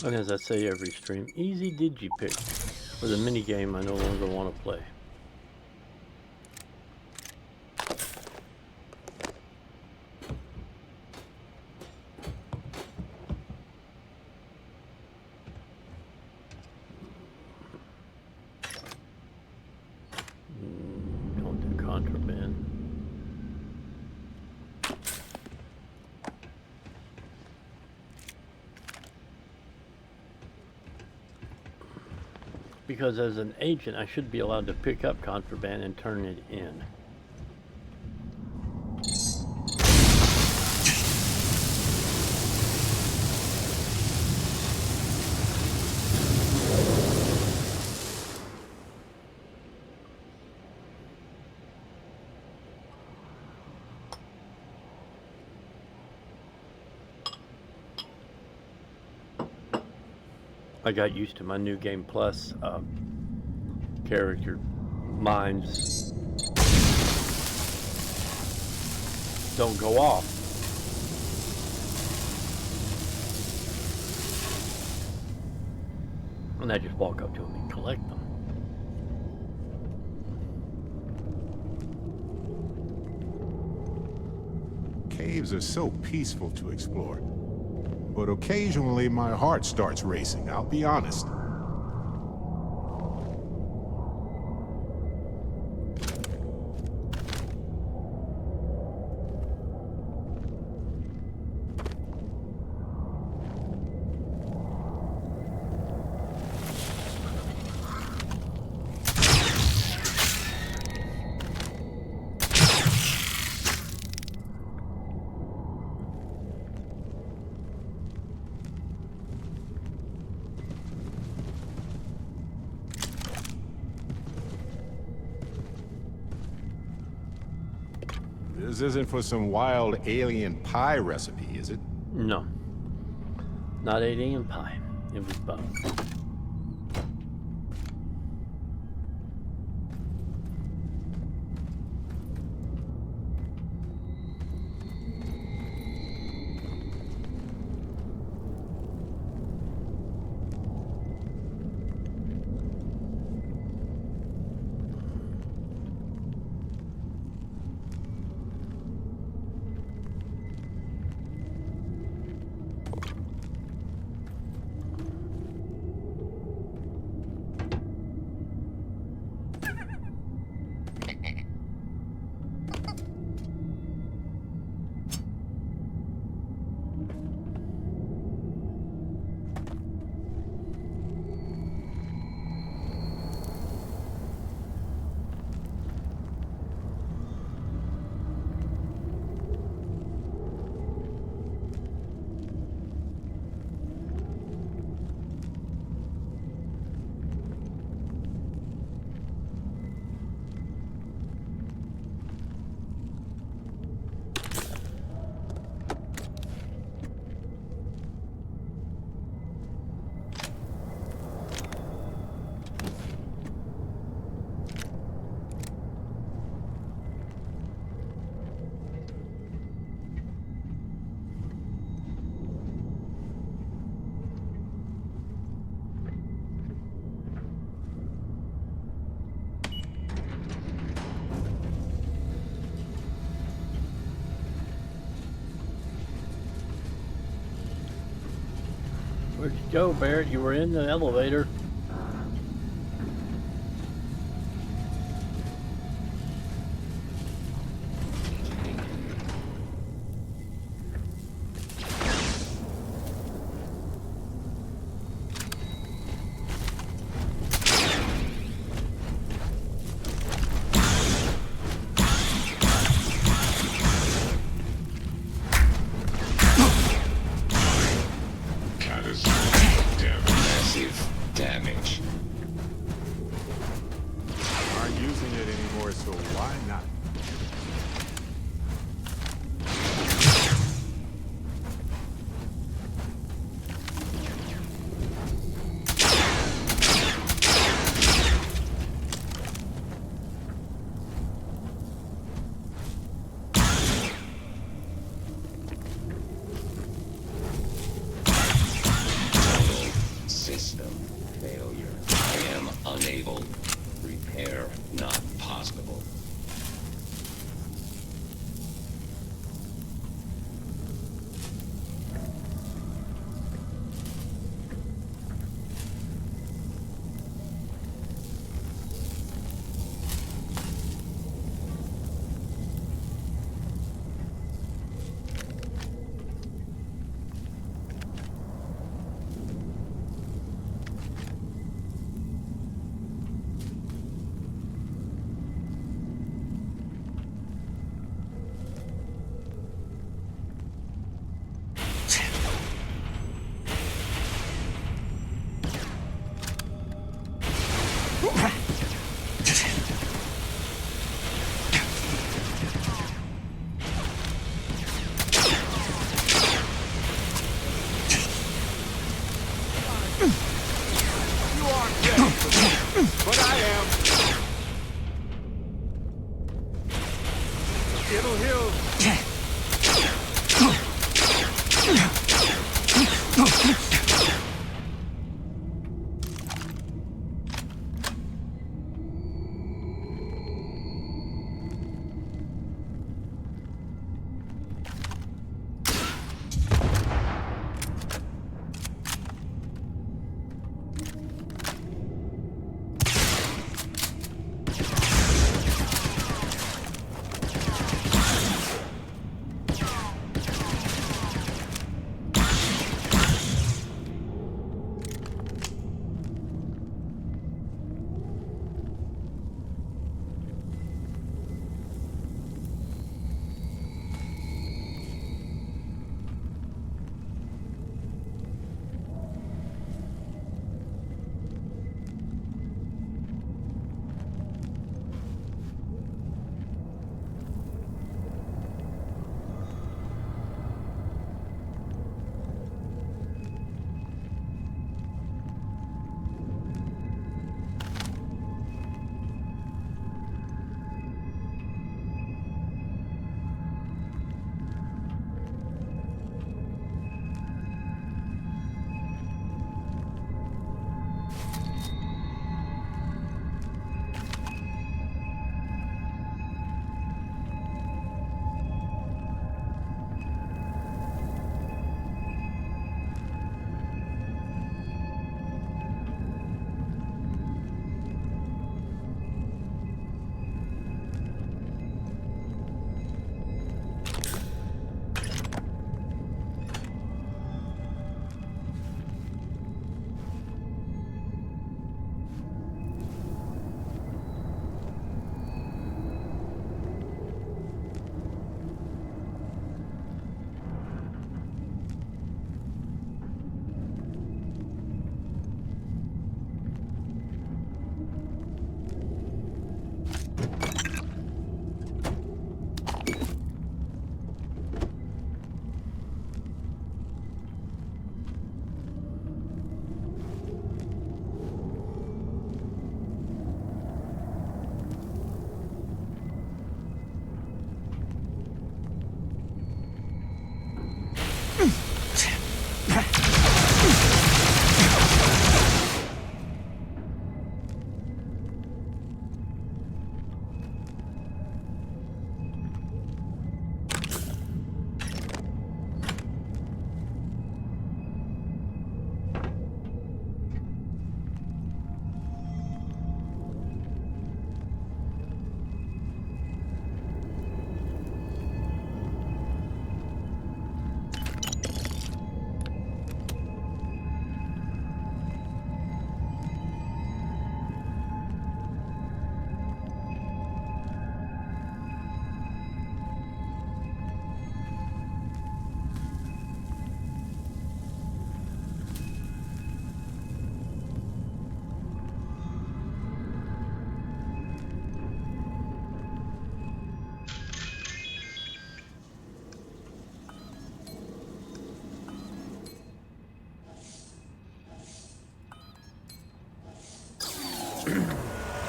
And as I say every stream, easy digipick with a mini game I no longer want to play. Don't do contraband. Because as an agent, I should be allowed to pick up contraband and turn it in. I got used to my New Game Plus character. Mines don't go off. And I just walk up to them and collect them. Caves are so peaceful to explore. But occasionally my heart starts racing, I'll be honest. This isn't for some wild alien pie recipe, is it? No. Not alien pie. It was bone. Where'd you go, Barrett? You were in the elevator. Massive damage. Aren't using it anymore, so why not? System failure. I am unable. Repair not possible. But I am. It'll heal.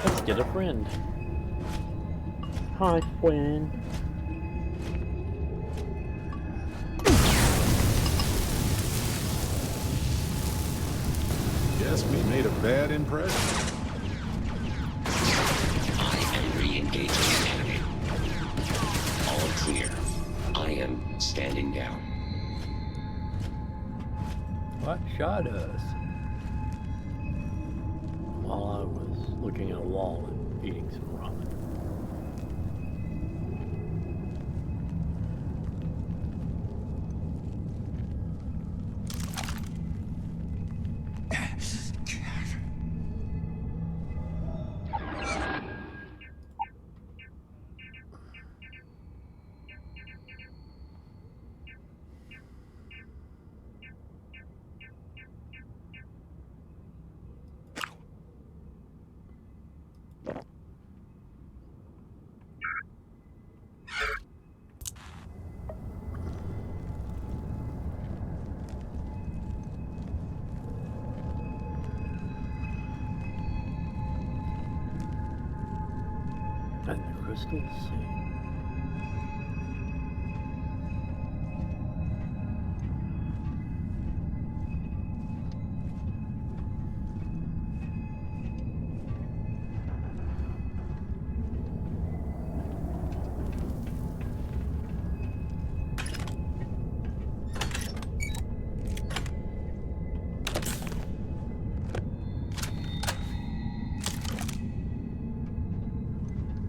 Let's get a friend. Hi, friend. Guess we made a bad impression. I am re-engaging the enemy. All clear. I am standing down. What shot us? While I was looking at a wall and eating some ramen. And the crystal sea.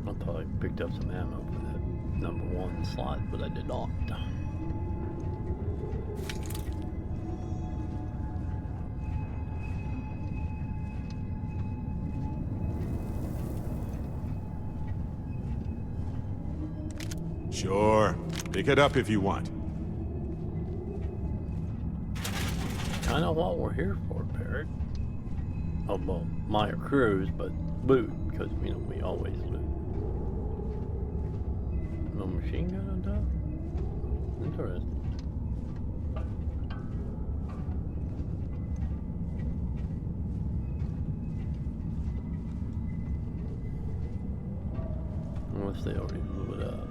I thought I picked up some ammo for that #1 slot, but I did not. Sure. Pick it up if you want. Kinda what we're here for, Barrett. Oh, well, Maya Cruz, but loot, because, you know, we always loot. No machine gun on top? Interesting. Unless they already blew it up.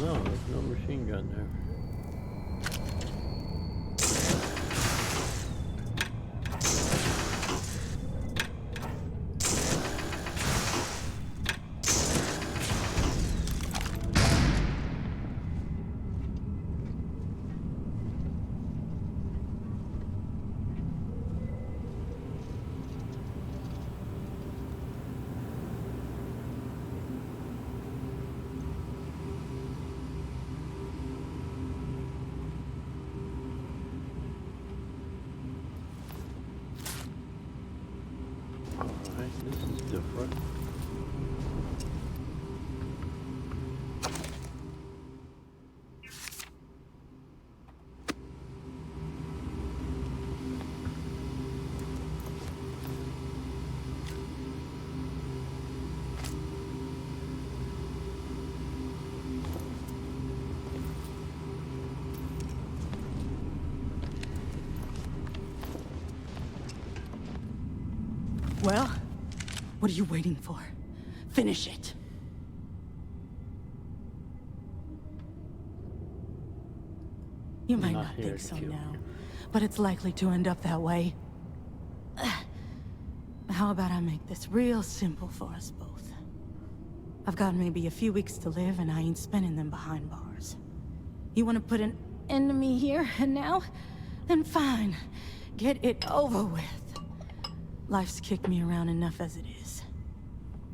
No, there's no machine gun there. Alright, this is different. Well, what are you waiting for? Finish it. You might not think so now, but it's likely to end up that way. How about I make this real simple for us both? I've got maybe a few weeks to live, and I ain't spending them behind bars. You want to put an end to me here and now? Then fine. Get it over with. Life's kicked me around enough as it is.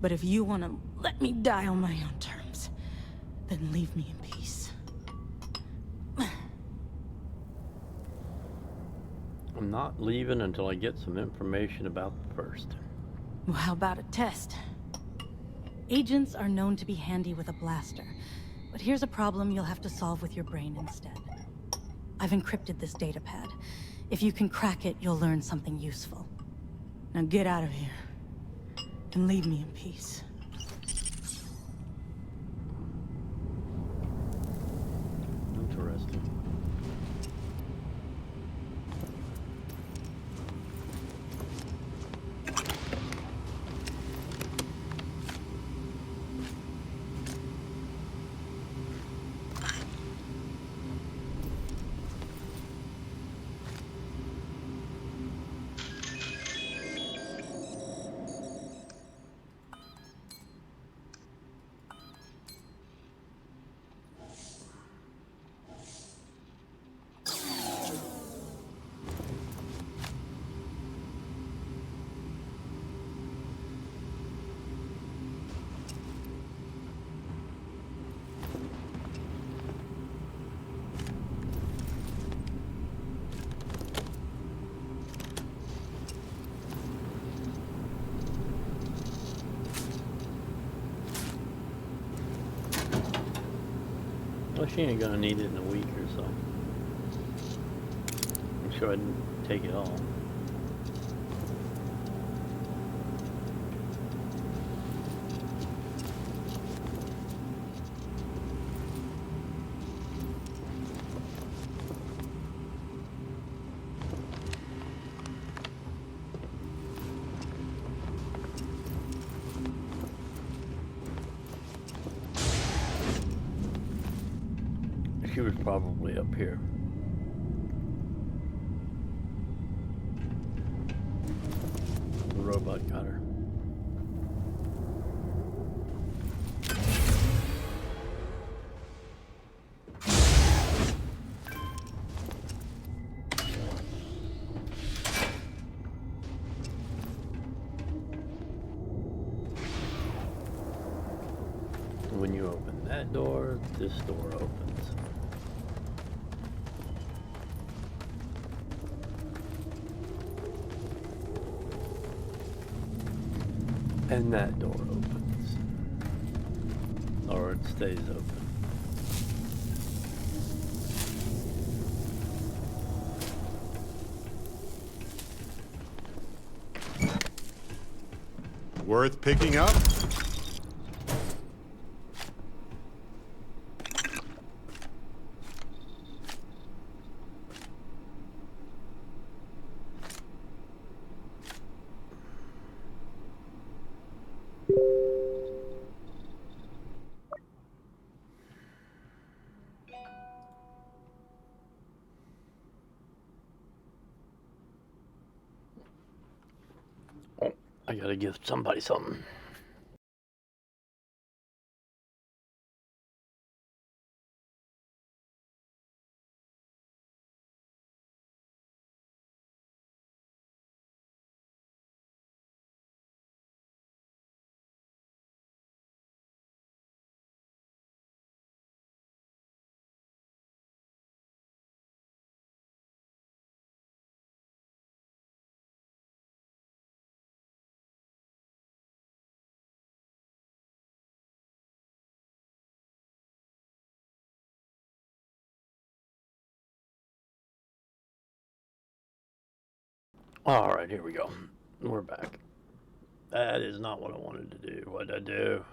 But if you want to let me die on my own terms, then leave me in peace. I'm not leaving until I get some information about the first. Well, how about a test? Agents are known to be handy with a blaster, but here's a problem you'll have to solve with your brain instead. I've encrypted this datapad. If you can crack it, you'll learn something useful. Now get out of here, and leave me in peace. Interesting. Well, she ain't gonna need it in a week or so. I'm sure I didn't take it all. She was probably up here. The robot got her. When you open that door, this door opens. And that door opens. Or it stays open. Worth picking up? I gotta give somebody something. All right, here we go. We're back. That is not what I wanted to do. What did I do?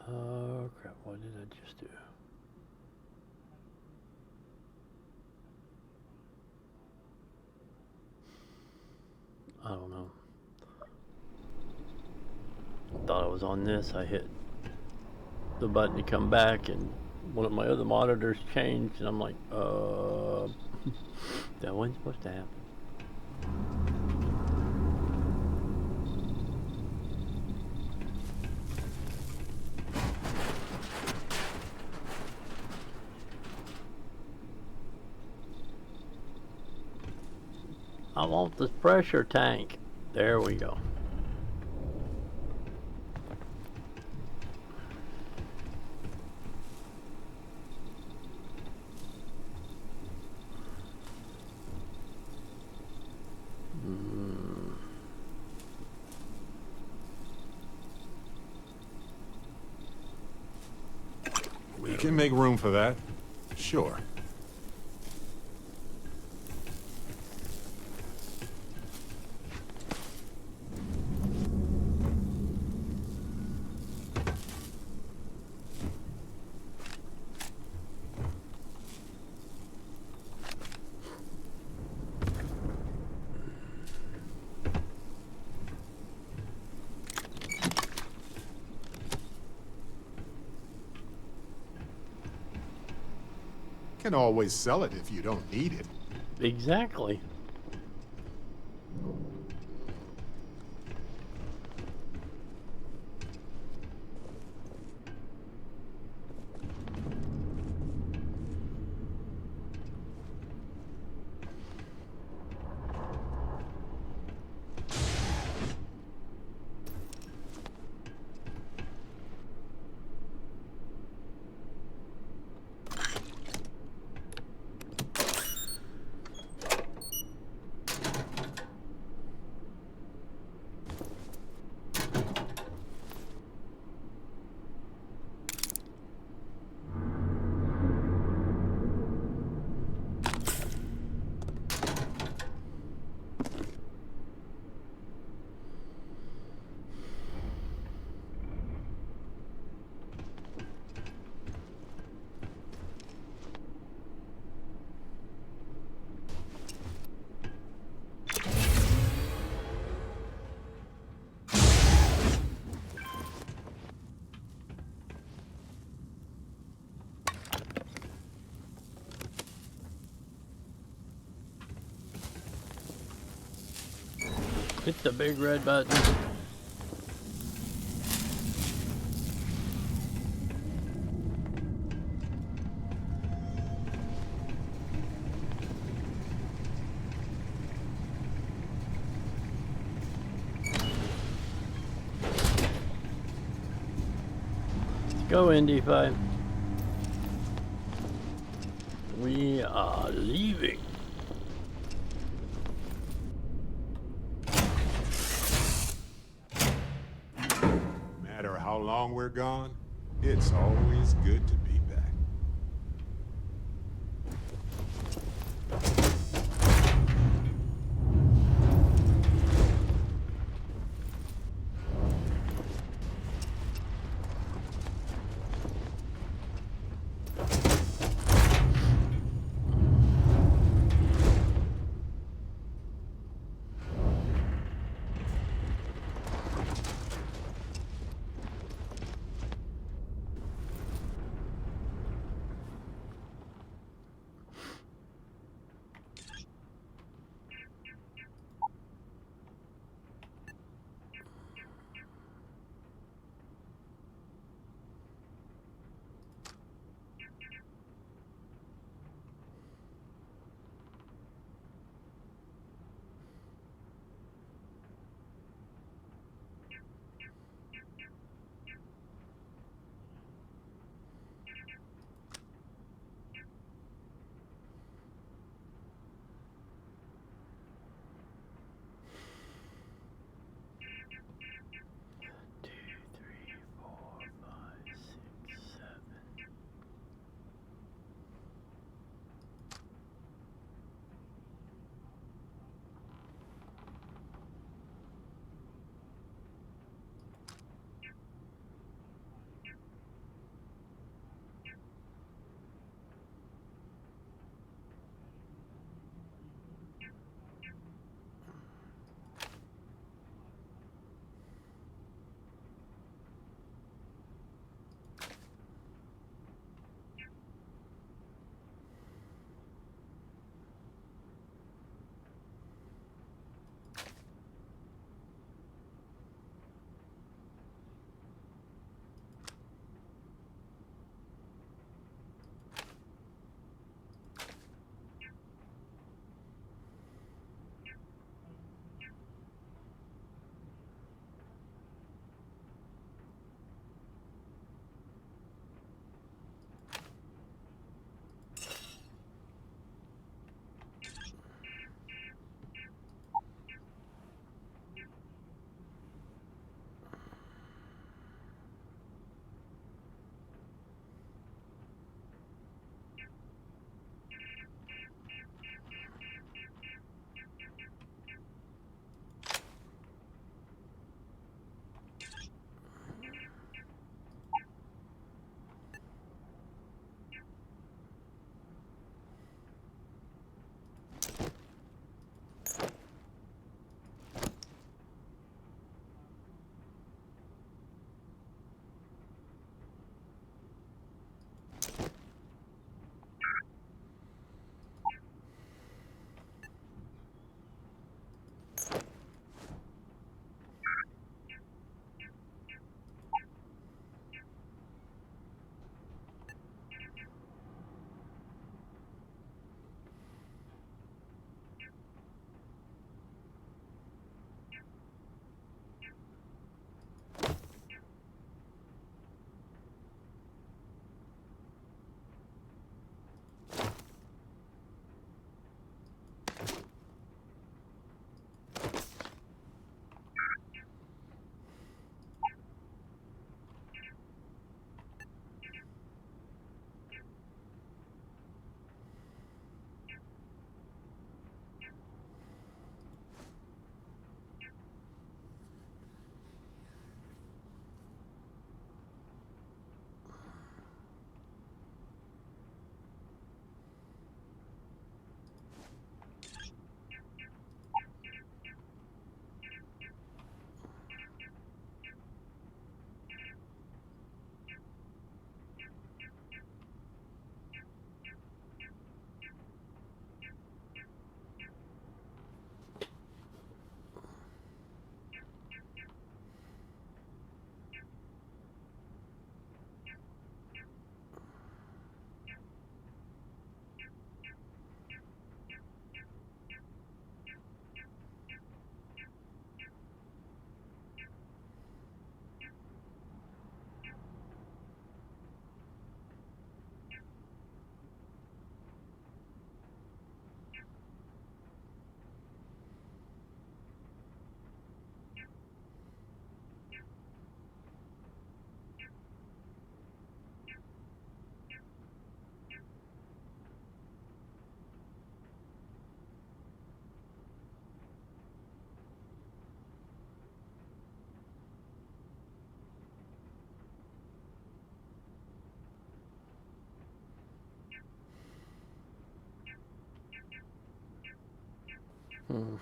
Oh, crap. What did I just do? I don't know. I thought I was on this. I hit the button to come back, and one of my other monitors changed, and I'm like, that wasn't supposed to happen. I want this pressure tank. There we go. We can make room for that. Sure. Can always sell it if you don't need it. Exactly. Hit the big red button. Go, Indy 5. We are leaving. No matter how long we're gone, it's always good to be back. Done.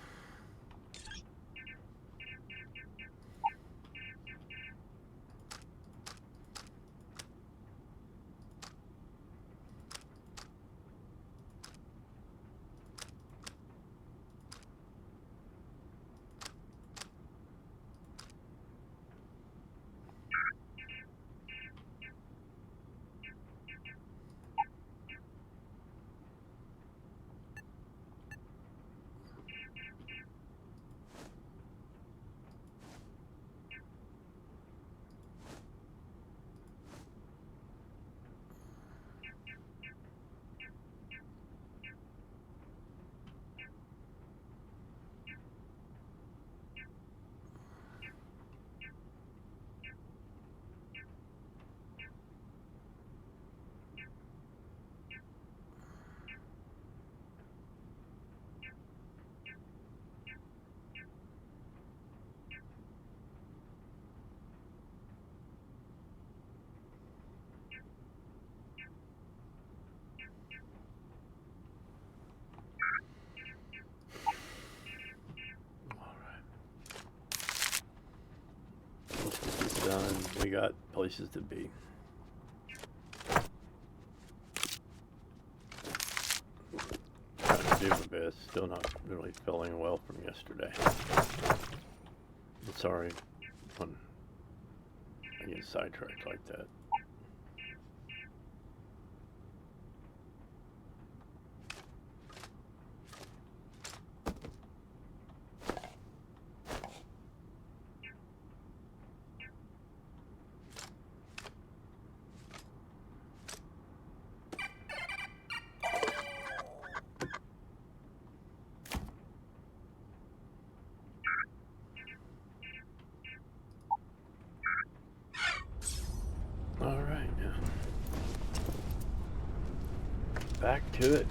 We got places to be. Trying to do my best. Still not really feeling well from yesterday. I'm sorry when I get sidetracked like that. Back to it.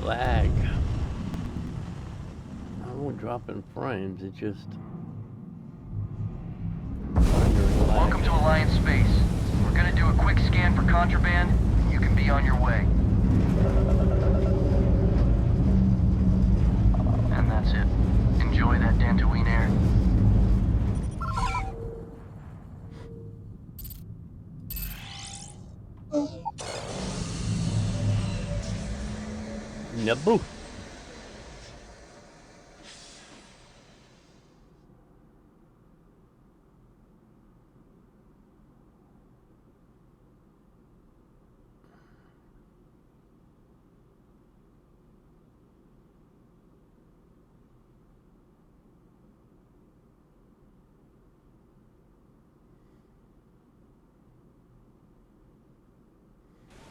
Lag. I won't drop in frames, it just... Welcome to Alliance Space. We're gonna do a quick scan for contraband. You can be on your way. And that's it. Enjoy that Dantooine air. Naboo.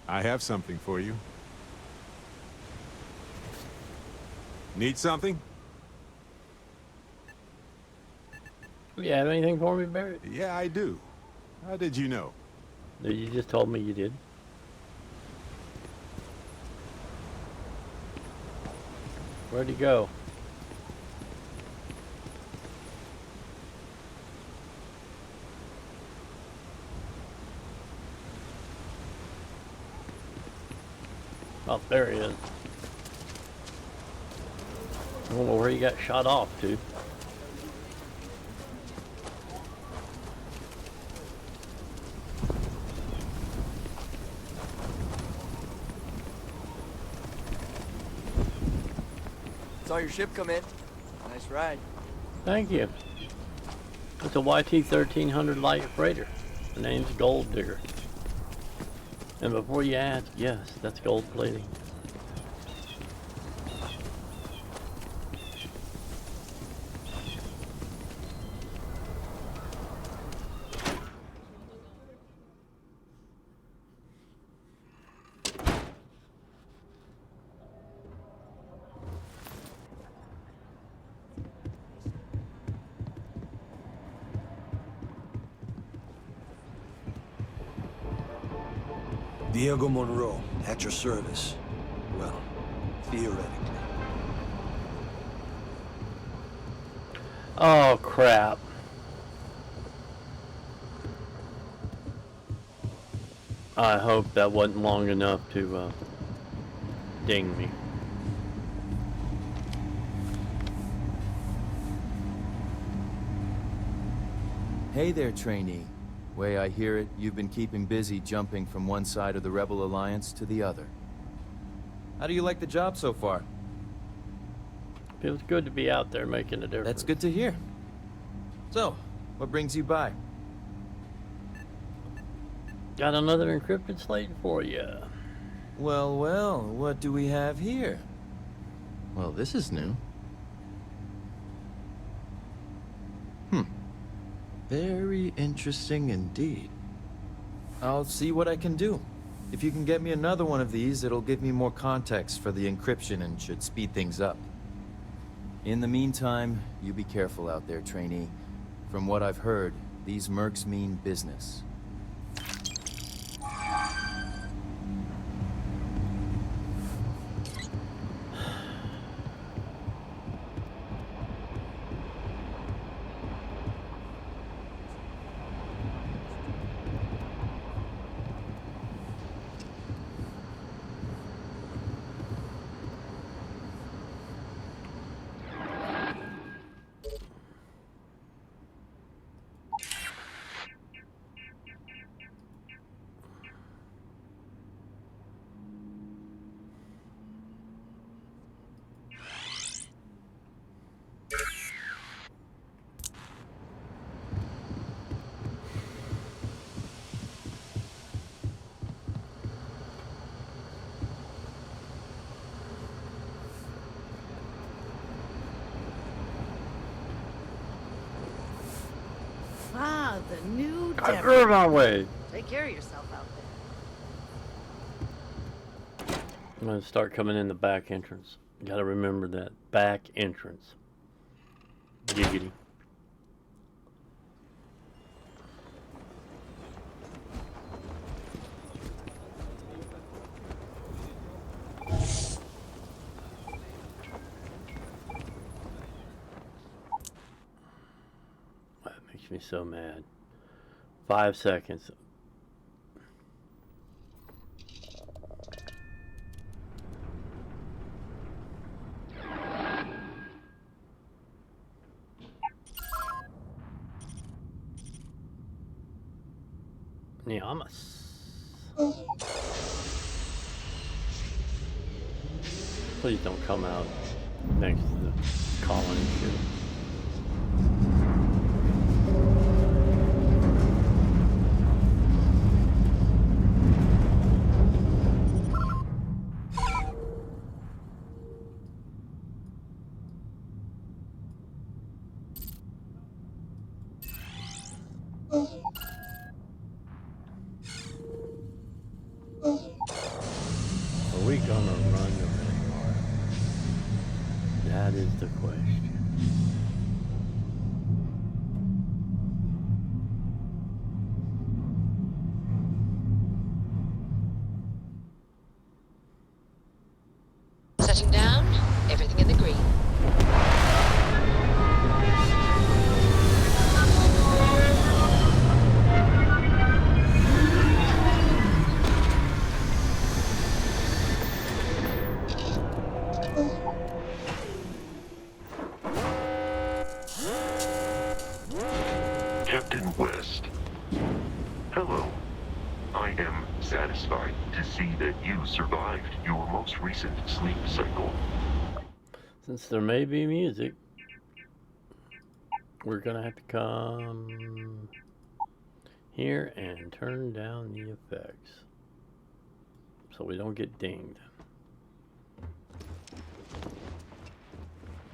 I have something for you. Need something? You have anything for me, Barrett? Yeah, I do. How did you know? You just told me you did. Where'd he go? Oh, there he is. I don't know where he got shot off to. Saw your ship come in. Nice ride. Thank you. It's a YT 1300 light freighter. The name's Gold Digger. And before you ask, yes, that's gold plating. Diego Monroe, at your service. Well, theoretically. Oh, crap. I hope that wasn't long enough to ding me. Hey there, trainee. Way I hear it, you've been keeping busy jumping from one side of the Rebel Alliance to the other. How do you like the job so far? Feels good to be out there making a difference. That's good to hear. So, what brings you by? Got another encrypted slate for you. Well, well, what do we have here? Well, this is new. Very interesting indeed. I'll see what I can do. If you can get me another one of these, it'll give me more context for the encryption and should speed things up. In the meantime, you be careful out there, trainee. From what I've heard, these mercs mean business. Ah, the new I Deborah. grew my way. Take care of yourself out there. I'm gonna start coming in the back entrance. Gotta remember that. Back entrance. Giggity. That makes me so mad. 5 seconds. Yeah, I'm a... Please don't come out next to the colony ship. Are we gonna run the red bar? That is the question. Setting down, everything in the green. Captain West. Hello. I am satisfied to see that you survived your most recent sleep cycle. Since there may be music, we're gonna have to come here and turn down the effects so we don't get dinged.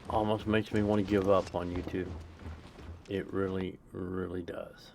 Almost makes me want to give up on YouTube. It really, really does.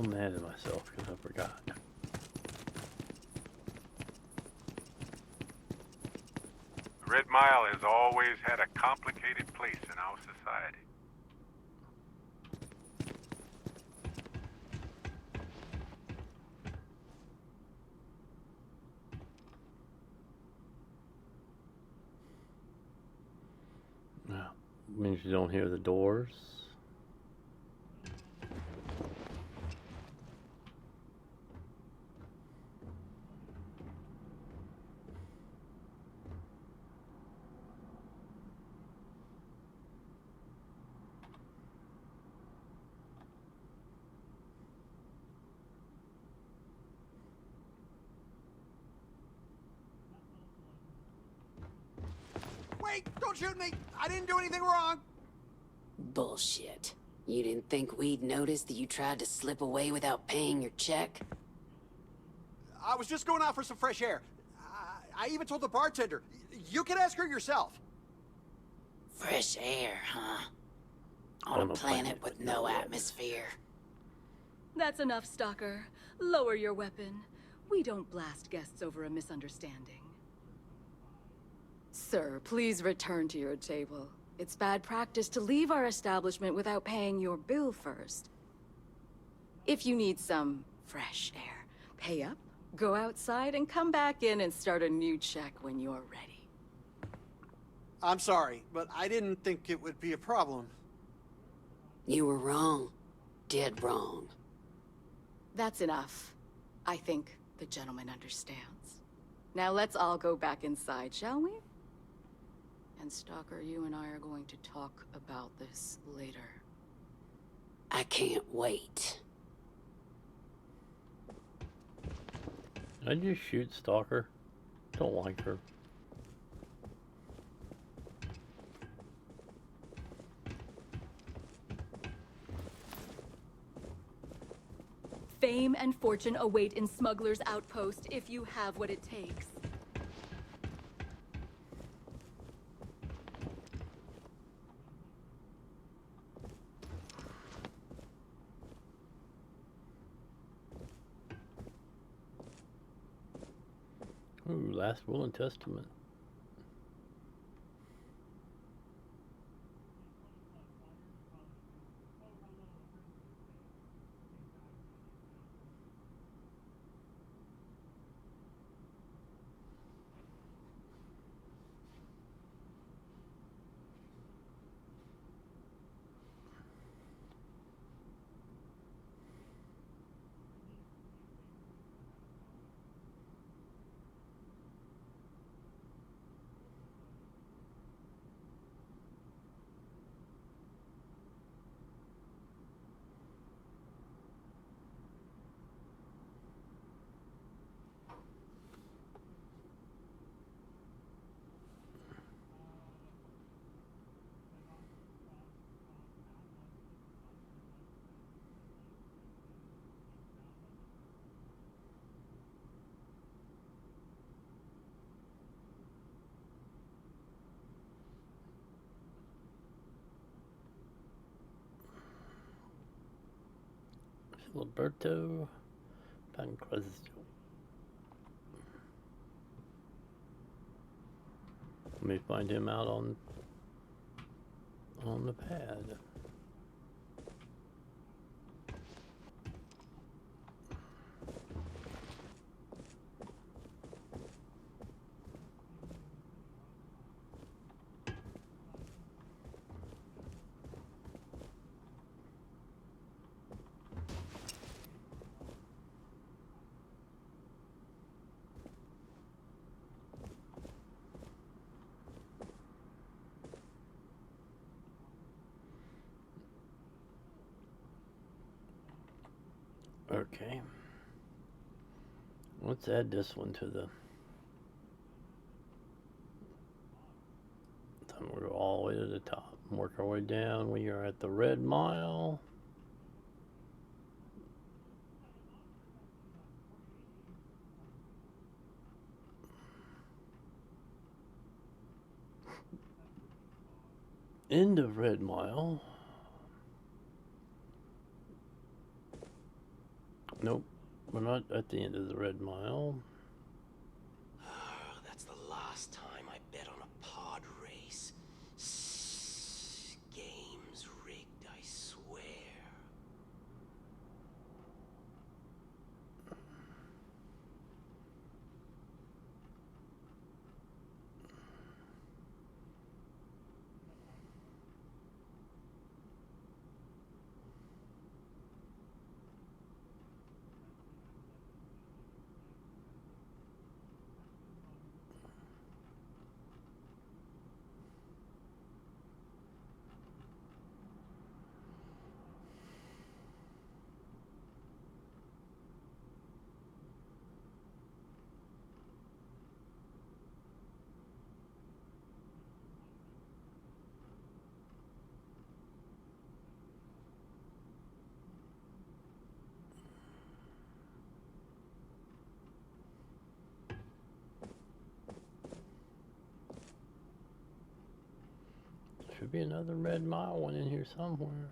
so mad at myself because I forgot. The Red Mile has always had a complicated place in our society. Yeah, means you don't hear the doors. Wait! Don't shoot me! I didn't do anything wrong! Bullshit. You didn't think we'd notice that you tried to slip away without paying your check? I was just going out for some fresh air. I even told the bartender. You can ask her yourself. Fresh air, huh? On a planet with no atmosphere. That's enough, Stalker. Lower your weapon. We don't blast guests over a misunderstanding. Sir, please return to your table. It's bad practice to leave our establishment without paying your bill first. If you need some fresh air, pay up, go outside, and come back in and start a new check when you're ready. I'm sorry, but I didn't think it would be a problem. You were wrong. Dead wrong. That's enough. I think the gentleman understands. Now let's all go back inside, shall we? And Stalker, you and I are going to talk about this later. I can't wait. Did I just shoot Stalker? Don't like her. Fame and fortune await in Smuggler's Outpost if you have what it takes. Ooh, Last Will and Testament. Roberto Pancrazio. Let me find him out on the pad. Okay. Let's add this one to the... Then we'll go all the way to the top. Work our way down. We are at the Red Mile. End of Red Mile. Nope. We're not at the end of the Red Mile. That's the last time I bet on a pod race. Game's rigged, I swear. Should be another Red Mile one in here somewhere.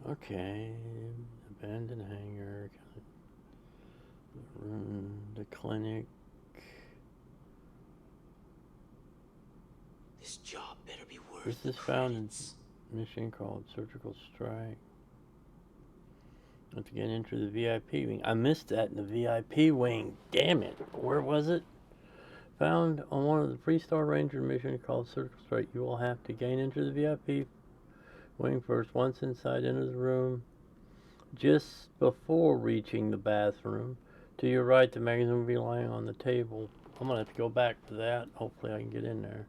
Okay, abandoned hangar, the room, the clinic. This job better be worth This the is found in credits. mission called Surgical Strike. Have to get into the VIP wing. I missed that in the VIP wing. Damn it. Where was it? Found on one of the Freestar Ranger mission called Surgical Strike. You will have to gain into the VIP wing first. Once inside, enter the room. Just before reaching the bathroom, to your right, the magazine will be lying on the table. I'm going to have to go back to that. Hopefully I can get in there.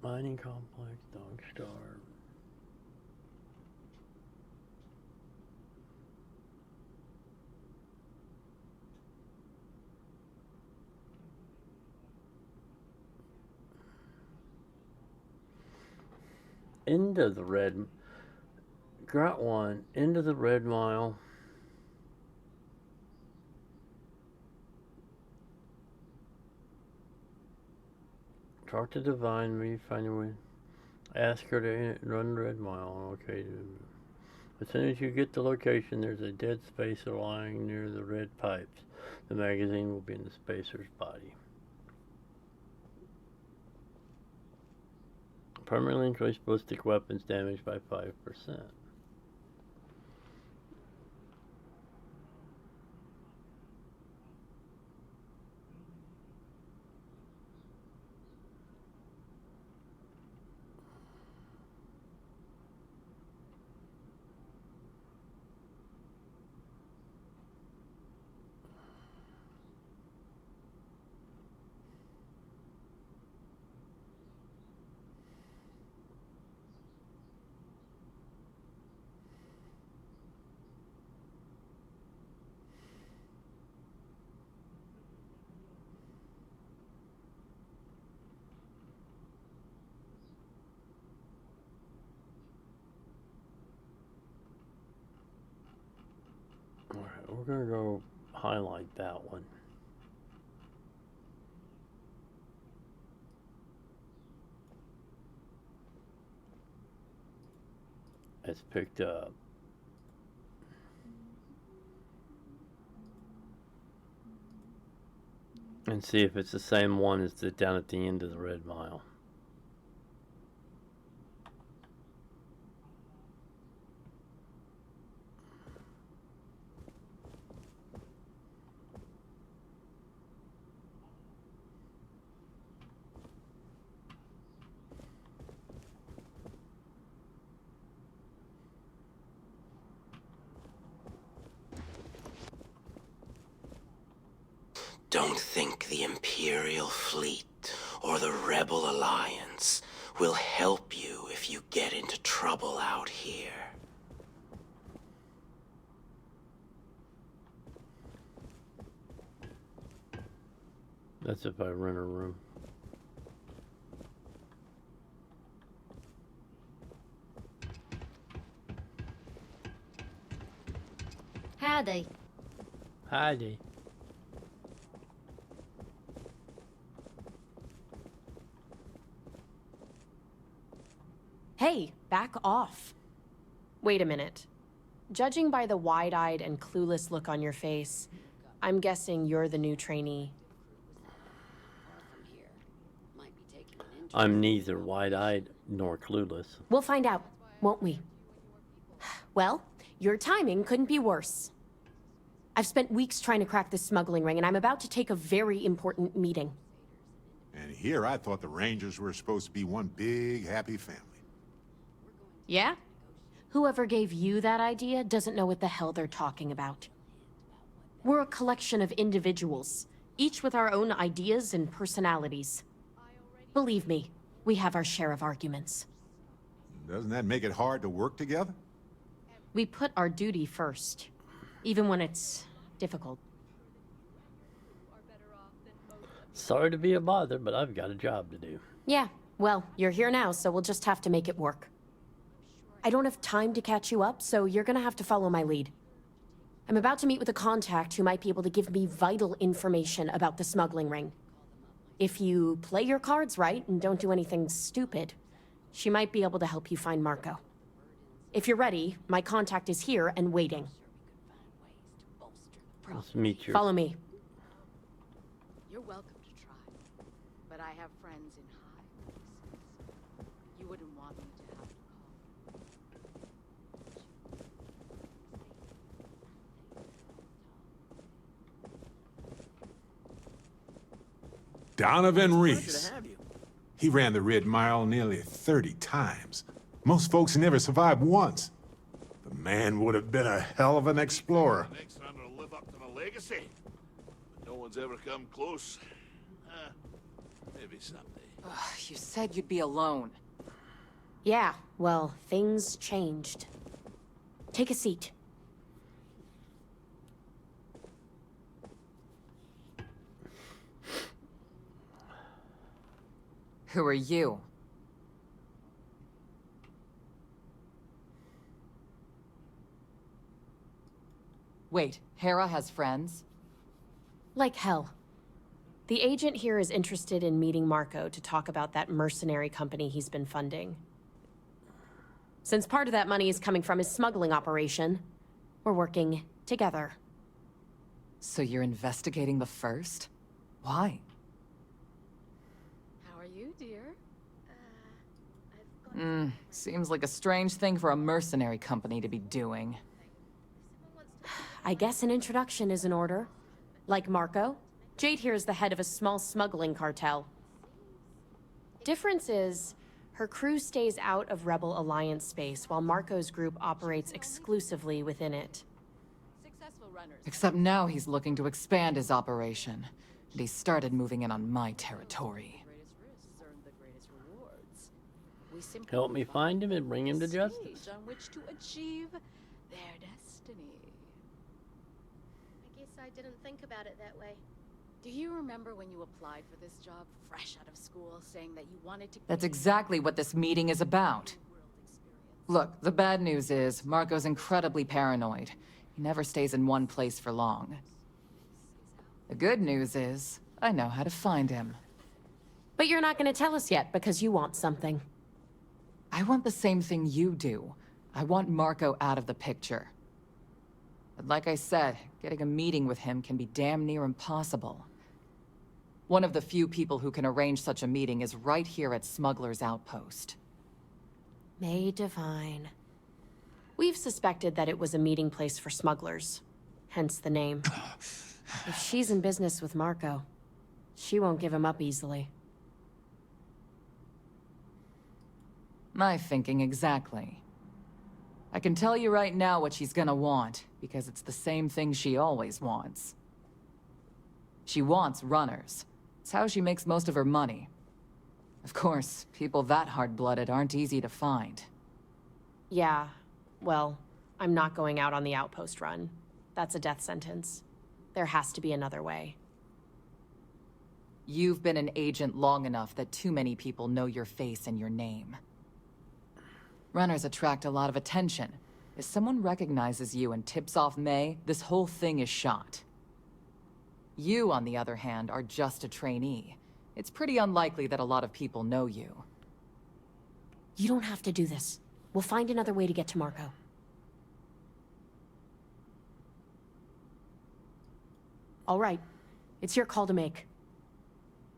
Mining complex, Dog Star. Into the red. Got one. Into the Red Mile. Talk to Divine, maybe find a way. Ask her to run the Red Mile. Okay. As soon as you get the location, there's a dead spacer lying near the red pipes. The magazine will be in the spacer's body. Permanently increase ballistic weapons damage by 5%. we're gonna go highlight that one. It's picked up. And see if it's the same one as the down at the end of the red mile. Don't think the Imperial Fleet or the Rebel Alliance will help you if you get into trouble out here. That's if I rent a room. Howdy. Howdy. Hey, back off. Wait a minute. Judging by the wide-eyed and clueless look on your face, I'm guessing you're the new trainee. I'm neither wide-eyed nor clueless. We'll find out, won't we? Well, your timing couldn't be worse. I've spent weeks trying to crack this smuggling ring, and I'm about to take a very important meeting. And here I thought the Rangers were supposed to be one big, happy family. Yeah? Whoever gave you that idea doesn't know what the hell they're talking about. We're a collection of individuals, each with our own ideas and personalities. Believe me, we have our share of arguments. Doesn't that make it hard to work together? We put our duty first, even when it's difficult. Sorry to be a bother, but I've got a job to do. Yeah, well, you're here now, so we'll just have to make it work. I don't have time to catch you up, so you're gonna have to follow my lead. I'm about to meet with a contact who might be able to give me vital information about the smuggling ring. If you play your cards right and don't do anything stupid, she might be able to help you find Marco. If you're ready, my contact is here and waiting. Let's meet you. Follow me. You're welcome to try, but I have friends in high places. You wouldn't want me to have to Donovan Reese. He ran the Red Mile nearly 30 times. Most folks never survived once. The man would have been a hell of an explorer. Next time to live up to the legacy. But no one's ever come close. Maybe someday. You said you'd be alone. Yeah, well, things changed. Take a seat. Who are you? Wait, Hera has friends? Like hell. The agent here is interested in meeting Marco to talk about that mercenary company he's been funding. Since part of that money is coming from his smuggling operation, we're working together. So you're investigating the First? Why? How are you, dear? Seems like a strange thing for a mercenary company to be doing. I guess an introduction is in order. Like Marco, Jade here is the head of a small smuggling cartel. Difference is, her crew stays out of Rebel Alliance space while Marco's group operates exclusively within it. Except now he's looking to expand his operation. And he started moving in on my territory. Help me find him and bring him to justice. On which to achieve their destiny. I guess I didn't think about it that way. Do you remember when you applied for this job fresh out of school, saying that you wanted to... That's exactly what this meeting is about. Look, the bad news is, Marco's incredibly paranoid. He never stays in one place for long. The good news is, I know how to find him. But you're not gonna tell us yet because you want something. I want the same thing you do. I want Marco out of the picture. But like I said, getting a meeting with him can be damn near impossible. One of the few people who can arrange such a meeting is right here at Smuggler's Outpost. May Divine. We've suspected that it was a meeting place for smugglers, hence the name. If she's in business with Marco, she won't give him up easily. My thinking exactly. I can tell you right now what she's gonna want, because it's the same thing she always wants. She wants runners. It's how she makes most of her money. Of course, people that hard-blooded aren't easy to find. Yeah, well, I'm not going out on the outpost run. That's a death sentence. There has to be another way. You've been an agent long enough that too many people know your face and your name. Runners attract a lot of attention. If someone recognizes you and tips off May, this whole thing is shot. You, on the other hand, are just a trainee. It's pretty unlikely that a lot of people know you. You don't have to do this. We'll find another way to get to Marco. All right. It's your call to make.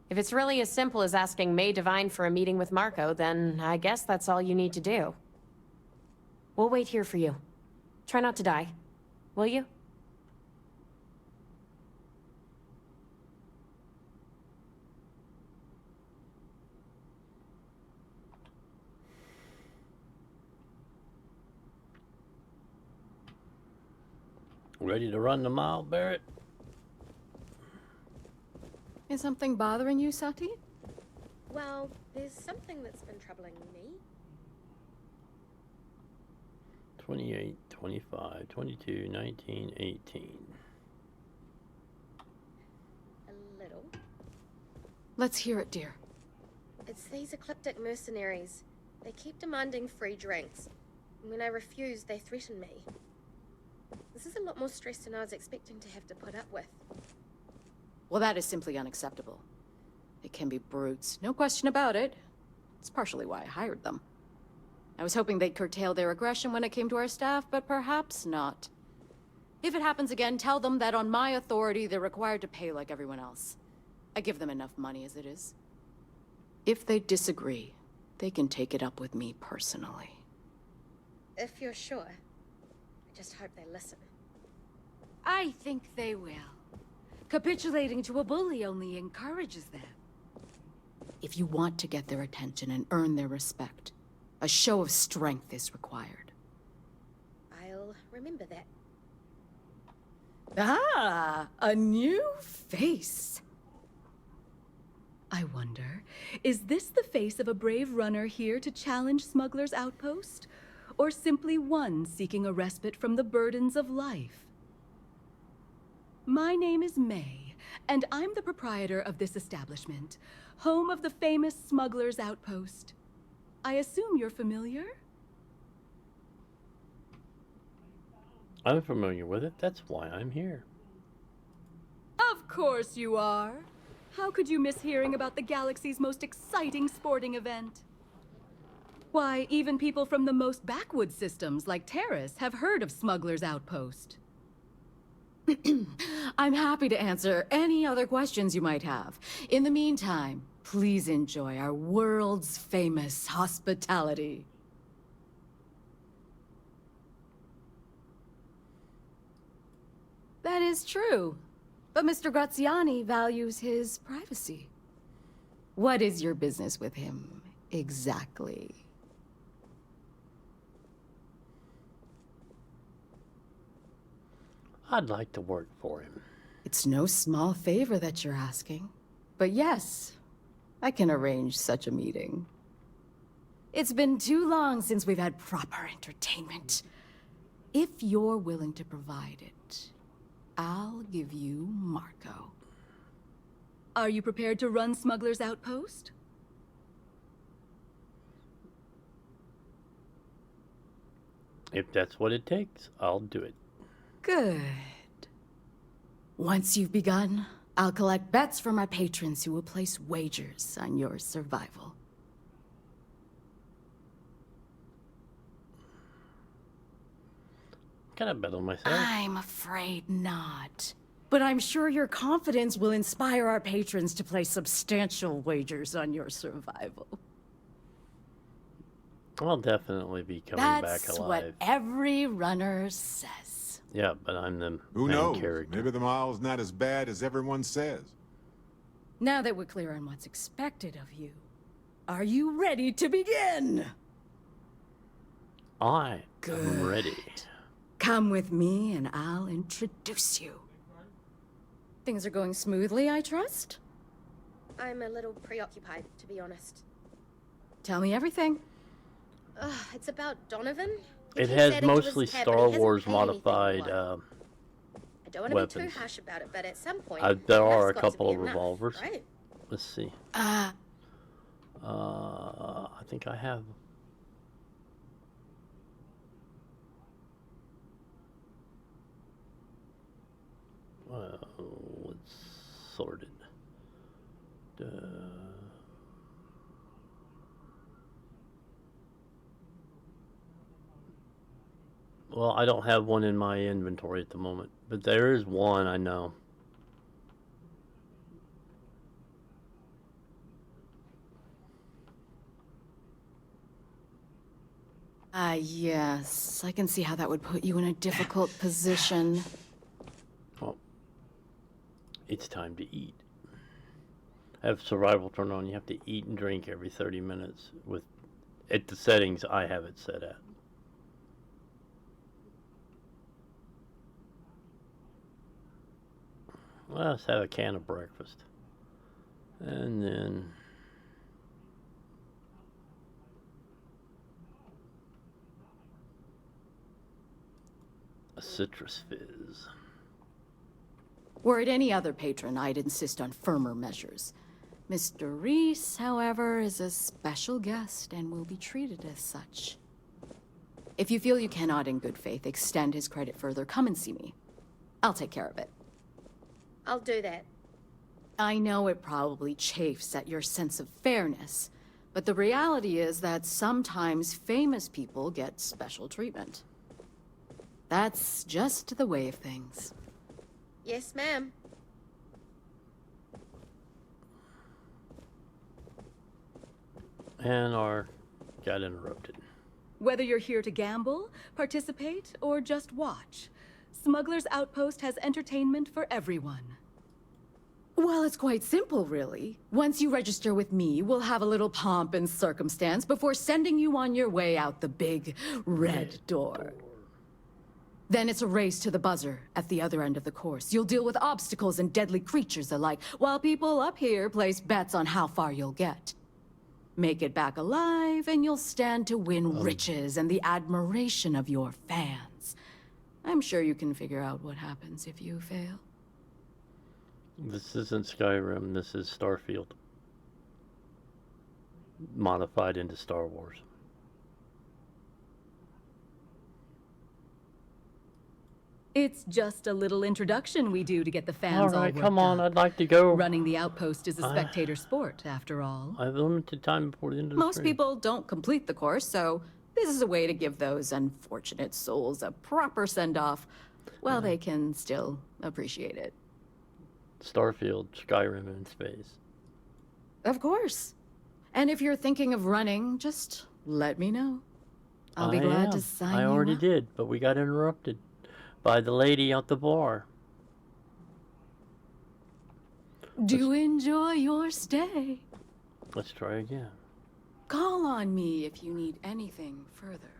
If it's really as simple as asking May Divine for a meeting with Marco, then I guess that's all you need to do. We'll wait here for you. Try not to die. Will you? Ready to run the mile, Barrett? Is something bothering you, Sati? Well, there's something that's been troubling me. 28, 25, 22, 19, 18. A little. Let's hear it, dear. It's these ecliptic mercenaries. They keep demanding free drinks. When I refuse, they threaten me. This is a lot more stress than I was expecting to have to put up with. Well, that is simply unacceptable. They can be brutes, no question about it. It's partially why I hired them. I was hoping they'd curtail their aggression when it came to our staff, but perhaps not. If it happens again, tell them that on my authority, they're required to pay like everyone else. I give them enough money as it is. If they disagree, they can take it up with me personally. If you're sure. I just hope they listen. I think they will. Capitulating to a bully only encourages them. If you want to get their attention and earn their respect, a show of strength is required. I'll remember that. Ah, a new face. I wonder, is this the face of a brave runner here to challenge Smuggler's Outpost? Or simply one seeking a respite from the burdens of life? My name is May, and I'm the proprietor of this establishment, home of the famous Smuggler's Outpost. I assume you're familiar? I'm familiar with it. That's why I'm here. Of course you are. How could you miss hearing about the galaxy's most exciting sporting event? Why, even people from the most backwoods systems, like Terrace, have heard of Smuggler's Outpost. I'm happy to answer any other questions you might have. In the meantime, please enjoy our world's famous hospitality. That is true. But Mr. Graziani values his privacy. What is your business with him, exactly? I'd like to work for him. It's no small favor that you're asking. But yes, I can arrange such a meeting. It's been too long since we've had proper entertainment. If you're willing to provide it, I'll give you Marco. Are you prepared to run Smuggler's Outpost? If that's what it takes, I'll do it. Good. Once you've begun, I'll collect bets from my patrons who will place wagers on your survival. Can I bet on myself? I'm afraid not. But I'm sure your confidence will inspire our patrons to place substantial wagers on your survival. I'll definitely be coming That's back alive. what every runner says. Yeah, but I'm the Who main knows? character. Maybe the mile's not as bad as everyone says. Now that we're clear on what's expected of you, are you ready to begin? I am ready. Come with me and I'll introduce you. Things are going smoothly, I trust? I'm a little preoccupied, to be honest. Tell me everything. It's about Donovan. He It keeps has adding to his mostly tab, but Star he hasn't Wars paid anything modified for one. I don't want to be weapons. too harsh about it, but at some point, There are a that's got to couple be of enough, revolvers. right? Let's see. Ah. I think I have. Well, let's sort it. Well, I don't have one in my inventory at the moment, but there is one I know. Yes. I can see how that would put you in a difficult position. Well, it's time to eat. I have survival turned on. You have to eat and drink every 30 minutes at the settings I have it set at. Well, let's have a can of breakfast. And then a citrus fizz. Were it any other patron, I'd insist on firmer measures. Mr. Reese, however, is a special guest and will be treated as such. If you feel you cannot, in good faith, extend his credit further, come and see me. I'll take care of it. I'll do that. I know it probably chafes at your sense of fairness, but the reality is that sometimes famous people get special treatment. That's just the way of things. Yes, ma'am. And got interrupted. Whether you're here to gamble, participate, or just watch, Smuggler's Outpost has entertainment for everyone. Well, it's quite simple, really. Once you register with me, we'll have a little pomp and circumstance before sending you on your way out the big red door. Then it's a race to the buzzer at the other end of the course. You'll deal with obstacles and deadly creatures alike, while people up here place bets on how far you'll get. Make it back alive, and you'll stand to win riches and the admiration of your fans. I'm sure you can figure out what happens if you fail. This isn't Skyrim, this is Starfield. Modified into Star Wars. It's just a little introduction we do to get the fans all Alright, worked come on, up. I'd like to go. Running the outpost is a spectator sport, after all. I have limited time before the end of the Most stream. people don't complete the course, so this is a way to give those unfortunate souls a proper send-off while they can still appreciate it. Starfield, Skyrim in space. Of course. And if you're thinking of running, just let me know. I'll be glad to sign I you already up. did, but we got interrupted by the lady at the bar. Do enjoy your stay. Let's try again. Call on me if you need anything further.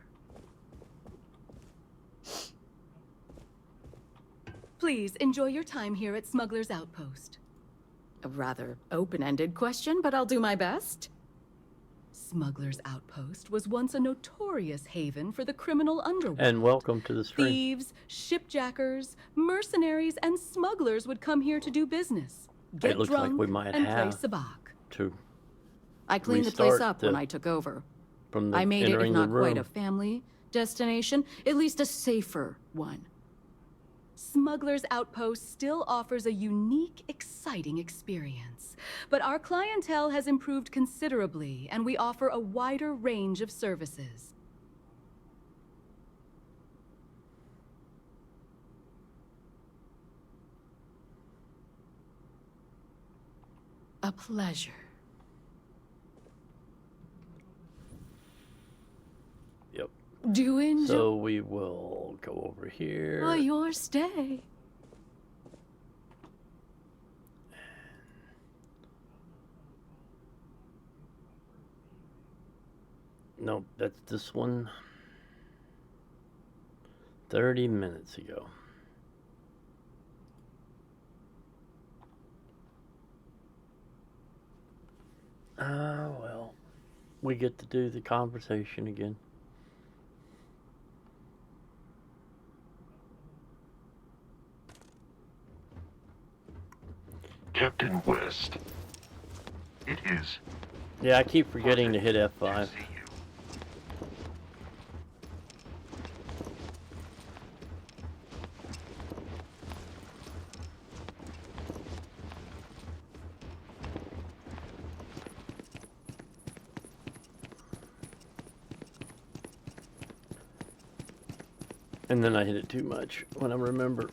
Please enjoy your time here at Smuggler's Outpost. A rather open-ended question, but I'll do my best. Smuggler's Outpost was once a notorious haven for the criminal underworld. And welcome to the stream. Thieves, shipjackers, mercenaries, and smugglers would come here to do business. Get It looks drunk like we might and play have sabacc. to I cleaned the place restart up when I took over. from the I made it, if entering the not quite room. a family destination, at least a safer one. Smuggler's Outpost still offers a unique, exciting experience. But our clientele has improved considerably, and we offer a wider range of services. A pleasure. Yep. Do enjoy. So we will go over here. Oh, your stay. Nope, that's this one. 30 minutes ago. Well, we get to do the conversation again. Captain West. It is. Yeah, I keep forgetting to hit F5. And then I hit it too much when I remember.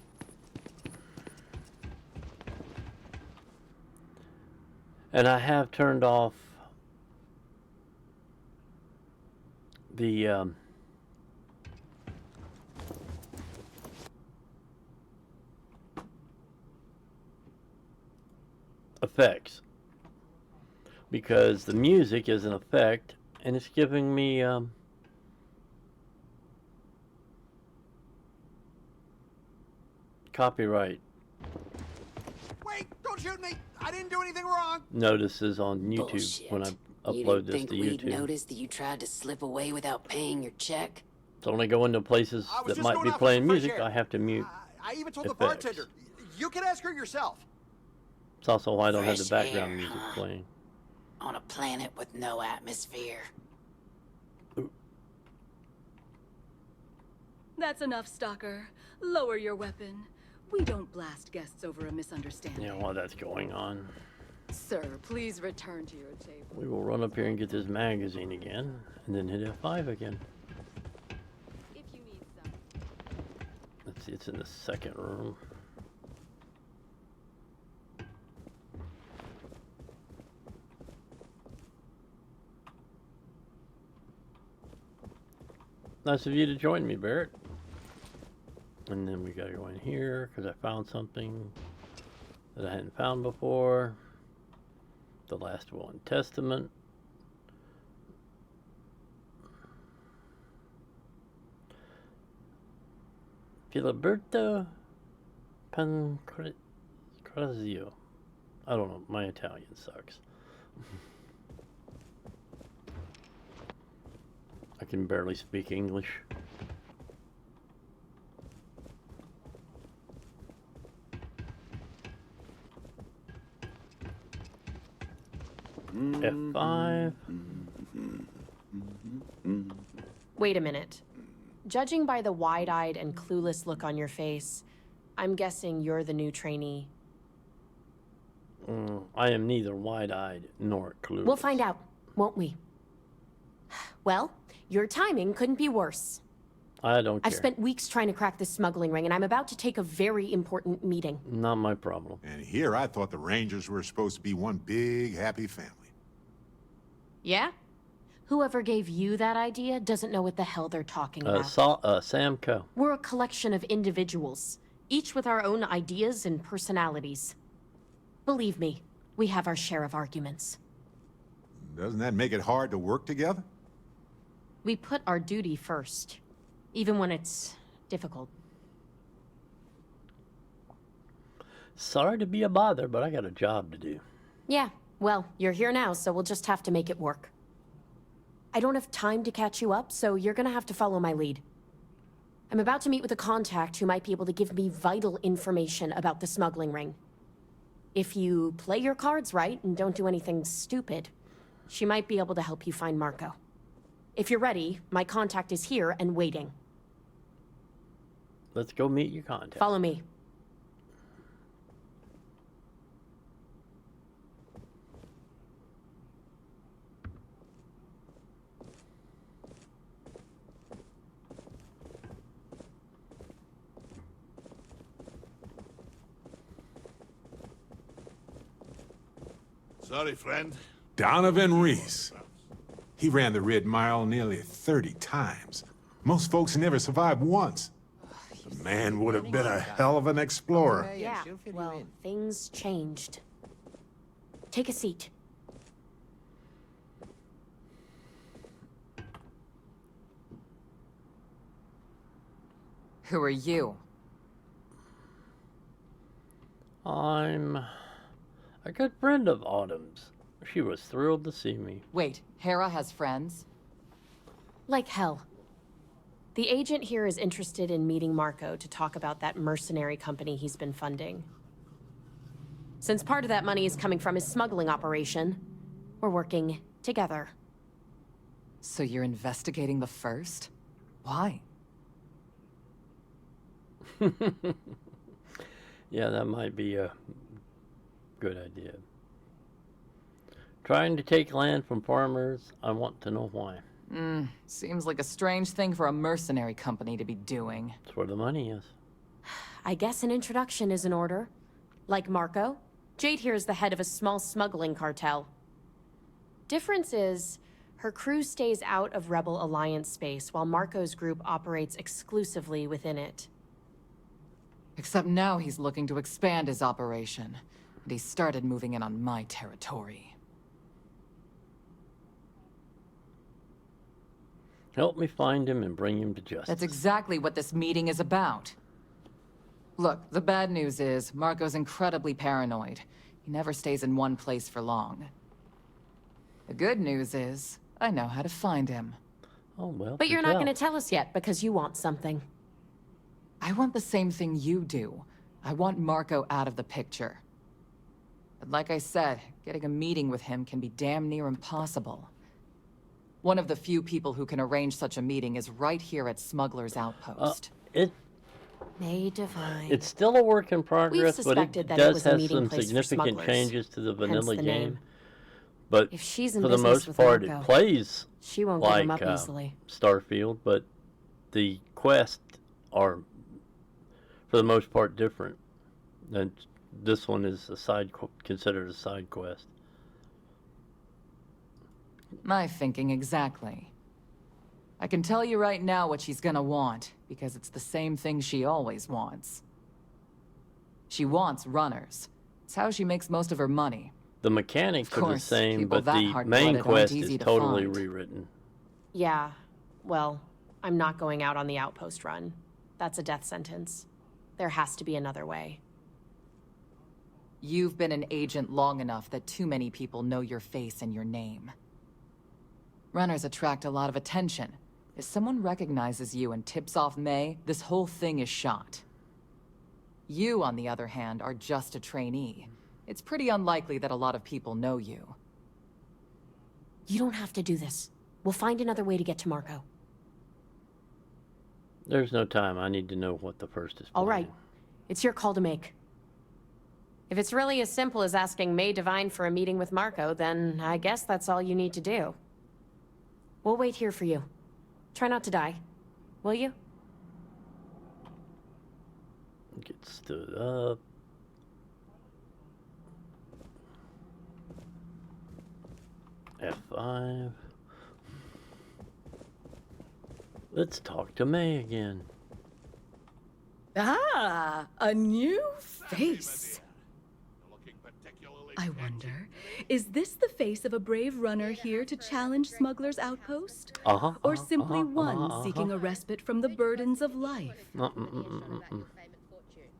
And I have turned off the effects, because the music is an effect and it's giving me copyright Wait, don't shoot me. I didn't do anything wrong. notices on YouTube Bullshit. when I You upload didn't this think to we'd YouTube. notice that you tried to slip away without paying your check? To only go into places I was that just might going be out for playing some fresh music, air. I have to mute. I even told effects. the bartender. You can ask her yourself. It's also why I don't have the Fresh background air, music huh? playing. On a planet with no atmosphere. That's enough, Stalker. Lower your weapon. We don't blast guests over a misunderstanding. Yeah, while that's going on, Sir, please return to your table. we will run up here and get this magazine again, and then hit F5 again. If you need some. Let's see, it's in the second room. Nice of you to join me, Barrett. And then we gotta go in here because I found something that I hadn't found before. The last will and testament. Filiberto Pancrazio. I don't know, my Italian sucks. I can barely speak English. F5. Wait a minute. Judging by the wide-eyed and clueless look on your face, I'm guessing you're the new trainee. I am neither wide-eyed nor clueless. We'll find out, won't we? Well, your timing couldn't be worse. I don't care. I've spent weeks trying to crack this smuggling ring, and I'm about to take a very important meeting. Not my problem. And here I thought the Rangers were supposed to be one big, happy family. Yeah? Whoever gave you that idea doesn't know what the hell they're talking about. Sam Coe. We're a collection of individuals, each with our own ideas and personalities. Believe me, we have our share of arguments. Doesn't that make it hard to work together? We put our duty first, even when it's difficult. Sorry to be a bother, but I got a job to do. Yeah, well, you're here now, so we'll just have to make it work. I don't have time to catch you up, so you're gonna have to follow my lead. I'm about to meet with a contact who might be able to give me vital information about the smuggling ring. If you play your cards right and don't do anything stupid, she might be able to help you find Marco. If you're ready, my contact is here and waiting. let's go meet your contact. Follow me. Sorry, friend. Donovan Reese. He ran the Red Mile nearly 30 times. Most folks never survive once. The man would have been a hell of an explorer. Yeah, well, things changed. Take a seat. Who are you? I'm a good friend of Autumn's. She was thrilled to see me. Wait, Hera has friends? Like hell. The agent here is interested in meeting Marco to talk about that mercenary company he's been funding. Since part of that money is coming from his smuggling operation, we're working together. So you're investigating the First? Why? Yeah, that might be a good idea. Trying to take land from farmers, I want to know why. Seems like a strange thing for a mercenary company to be doing. It's where the money is. I guess an introduction is in order. Like Marco, Jade here is the head of a small smuggling cartel. Difference is, her crew stays out of Rebel Alliance space while Marco's group operates exclusively within it. Except now he's looking to expand his operation, and he started moving in on my territory. Help me find him and bring him to justice. That's exactly what this meeting is about. Look, the bad news is, Marco's incredibly paranoid. He never stays in one place for long. The good news is, I know how to find him. Oh, well. But you're not going to tell us yet because you want something. I want the same thing you do. I want Marco out of the picture. But like I said, getting a meeting with him can be damn near impossible. One of the few people who can arrange such a meeting is right here at Smuggler's Outpost. May Divine. It's still a work in progress, but it suspected that it does was a have meeting some place for significant smugglers. changes to the vanilla the game. name. But If she's in for the business most with part, Marco, it plays she won't give like him up easily. Starfield, but the quests are, for the most part, different. And this one is considered a side quest. My thinking exactly. I can tell you right now what she's gonna want, because it's the same thing she always wants. She wants runners. It's how she makes most of her money. The mechanics are the course, same, people but that the hard-blooded main aren't quest easy is to totally find. rewritten. Yeah, well, I'm not going out on the outpost run. That's a death sentence. There has to be another way. You've been an agent long enough that too many people know your face and your name. Runners attract a lot of attention. If someone recognizes you and tips off May, this whole thing is shot. You, on the other hand, are just a trainee. It's pretty unlikely that a lot of people know you. You don't have to do this. We'll find another way to get to Marco. There's no time. I need to know what the First is. All right. It's your call to make. If it's really as simple as asking May Divine for a meeting with Marco, then I guess that's all you need to do. We'll wait here for you. Try not to die. Will you? Get stood up. F5. Let's talk to May again. Ah, a new face. I wonder, is this the face of a brave runner here to challenge Smuggler's Outpost? Or simply one seeking a respite from the burdens of life?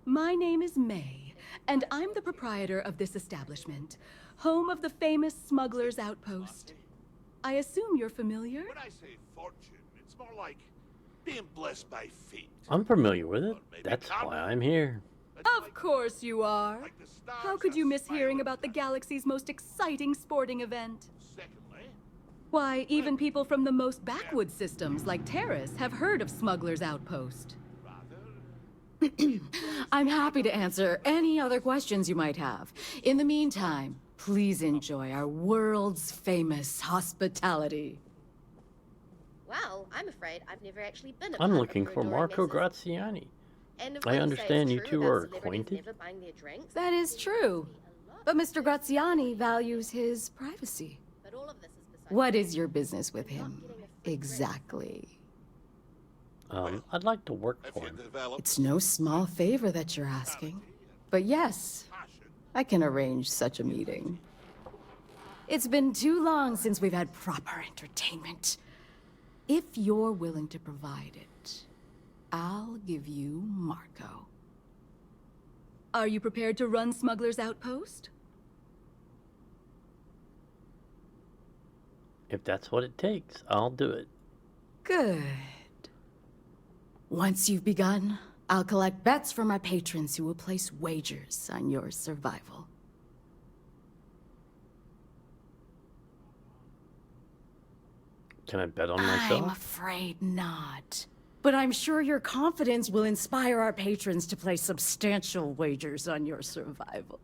My name is May, and I'm the proprietor of this establishment, home of the famous Smuggler's Outpost. I assume you're familiar? When I say fortune, it's more like being blessed by fate. I'm familiar with it. That's why I'm here. Of course you are. How could you miss hearing about the galaxy's most exciting sporting event? Why, even people from the most backwoods systems, like Terrace, have heard of Smuggler's Outpost. I'm happy to answer any other questions you might have. In the meantime, please enjoy our world's famous hospitality. Well, I'm afraid I've never actually been a I'm part looking of for Rodori Marco messes. Graziani. And if I what you say understand is you true two about are celebrities acquainted. never buying their drinks, That is true. But Mr. Graziani values his privacy. but all of this is beside What is your business with him? Exactly. I'd like to work for him. It's no small favor that you're asking. But yes, I can arrange such a meeting. It's been too long since we've had proper entertainment. If you're willing to provide it, I'll give you Marco. Are you prepared to run Smuggler's Outpost? If that's what it takes, I'll do it. Good. Once you've begun, I'll collect bets from my patrons who will place wagers on your survival. Can I bet on I'm myself? afraid not. But I'm sure your confidence will inspire our patrons to place substantial wagers on your survival.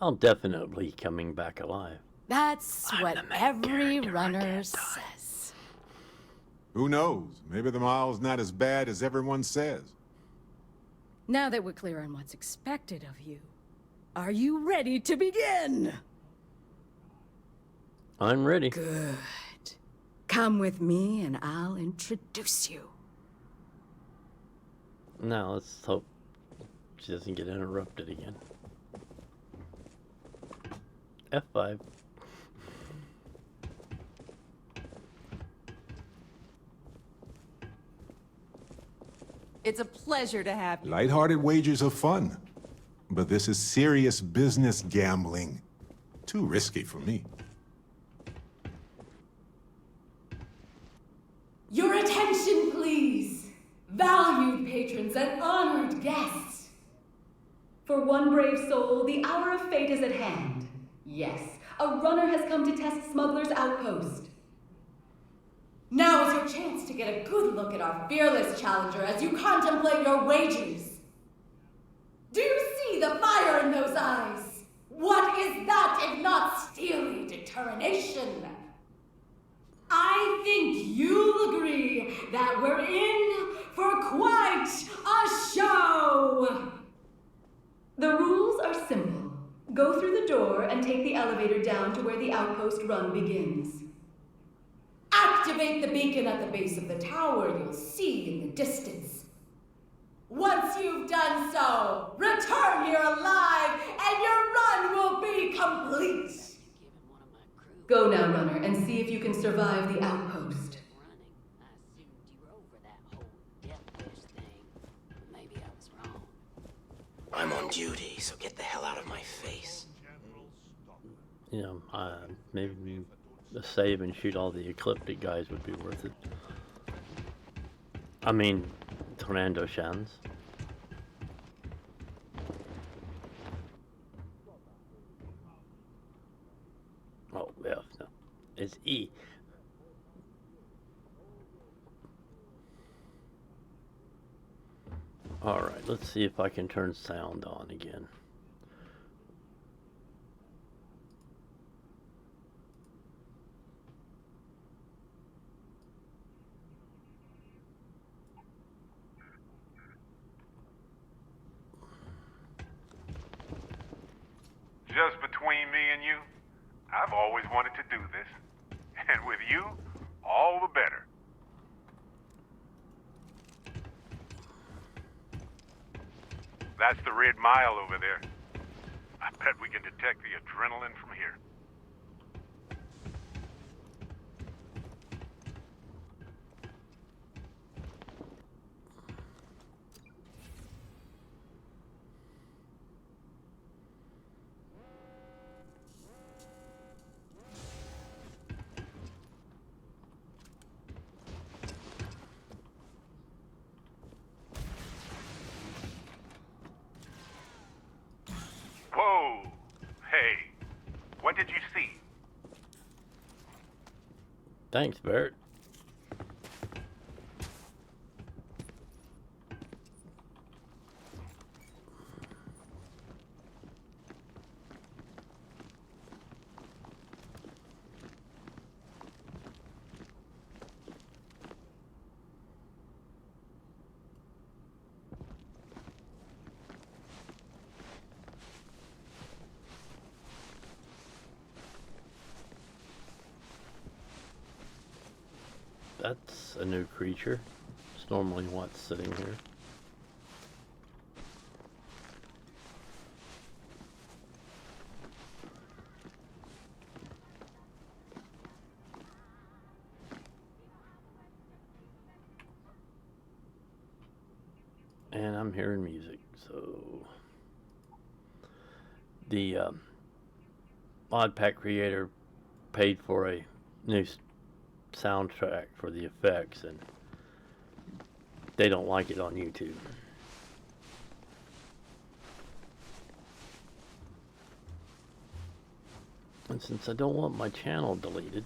I'll definitely be coming back alive. That's what every runner says. Who knows? Maybe the mile's not as bad as everyone says. Now that we're clear on what's expected of you, are you ready to begin? I'm ready. Good. Come with me and I'll introduce you. Now let's hope she doesn't get interrupted again. F5. It's a pleasure to have you. Lighthearted wagers are fun, but this is serious business gambling. Too risky for me. Your attention, please, valued patrons and honored guests. For one brave soul, the hour of fate is at hand. Yes, a runner has come to test Smuggler's Outpost. Now is your chance to get a good look at our fearless challenger as you contemplate your wagers. Do you see the fire in those eyes? What is that if not steely determination? I think you'll agree that we're in for quite a show! The rules are simple. Go through the door and take the elevator down to where the outpost run begins. Activate the beacon at the base of the tower you'll see in the distance. Once you've done so, return here alive and your run will be complete! Go now, runner, and see if you can survive the outpost. I'm on duty, so get the hell out of my face. You know, maybe a save and shoot all the Ecliptic guys would be worth it. I mean, Tornado Shans. Oh, yeah, no. It's E. Alright, let's see if I can turn sound on again. Just between me and you, I've always wanted to do this. And with you, all the better. That's the Red Mile over there. I bet we can detect the adrenaline from here. Whoa! Hey, what did you see? Thanks, Bert. That's a new creature. It's normally what's sitting here. And I'm hearing music, so the mod pack creator paid for a new soundtrack for the effects, and they don't like it on YouTube. And since I don't want my channel deleted,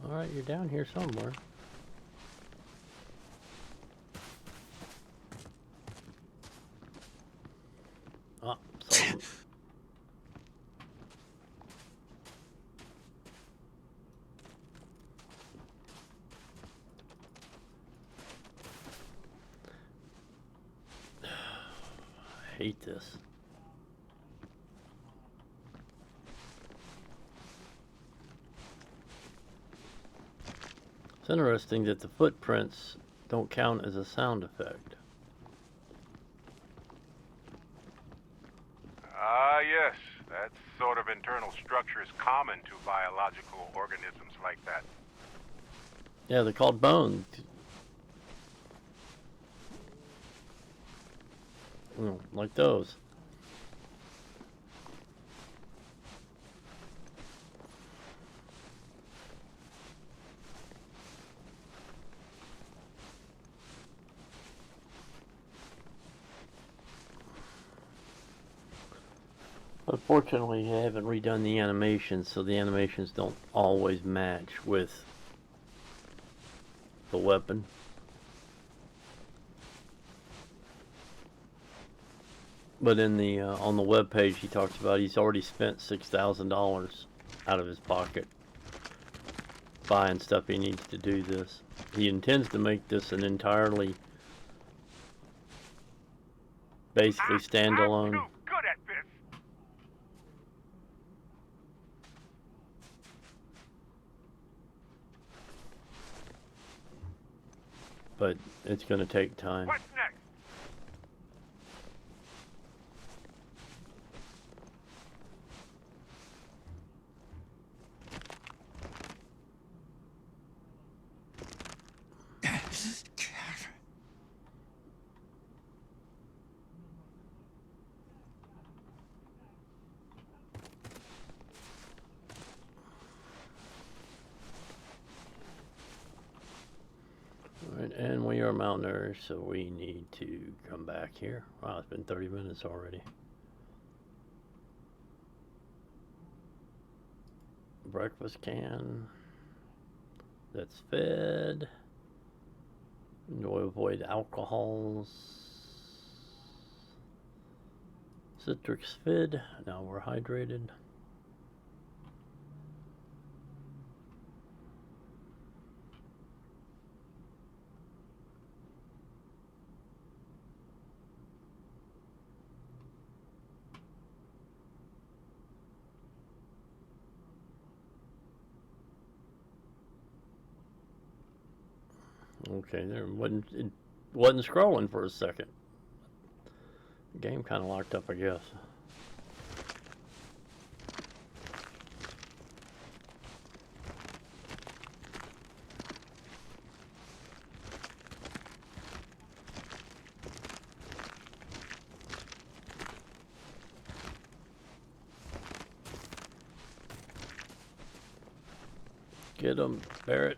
alright, you're down here somewhere. Ah, sorry. I hate this. It's interesting that the footprints don't count as a sound effect. Yes. That sort of internal structure is common to biological organisms like that. Yeah, they're called bones. Like those. Unfortunately, I haven't redone the animations, so the animations don't always match with the weapon. But in the on the web page, he talks about he's already spent $6,000 out of his pocket buying stuff he needs to do this. He intends to make this an entirely, basically standalone. I'm too good at this. But it's going to take time. What's next? Alright, and we are mountaineers, so we need to come back here. Wow, it's been 30 minutes already. Breakfast can that's fed. Avoid alcohols. Citrix fed. Now we're hydrated. Okay, it wasn't scrolling for a second. The game kind of locked up, I guess. Get him, Barrett.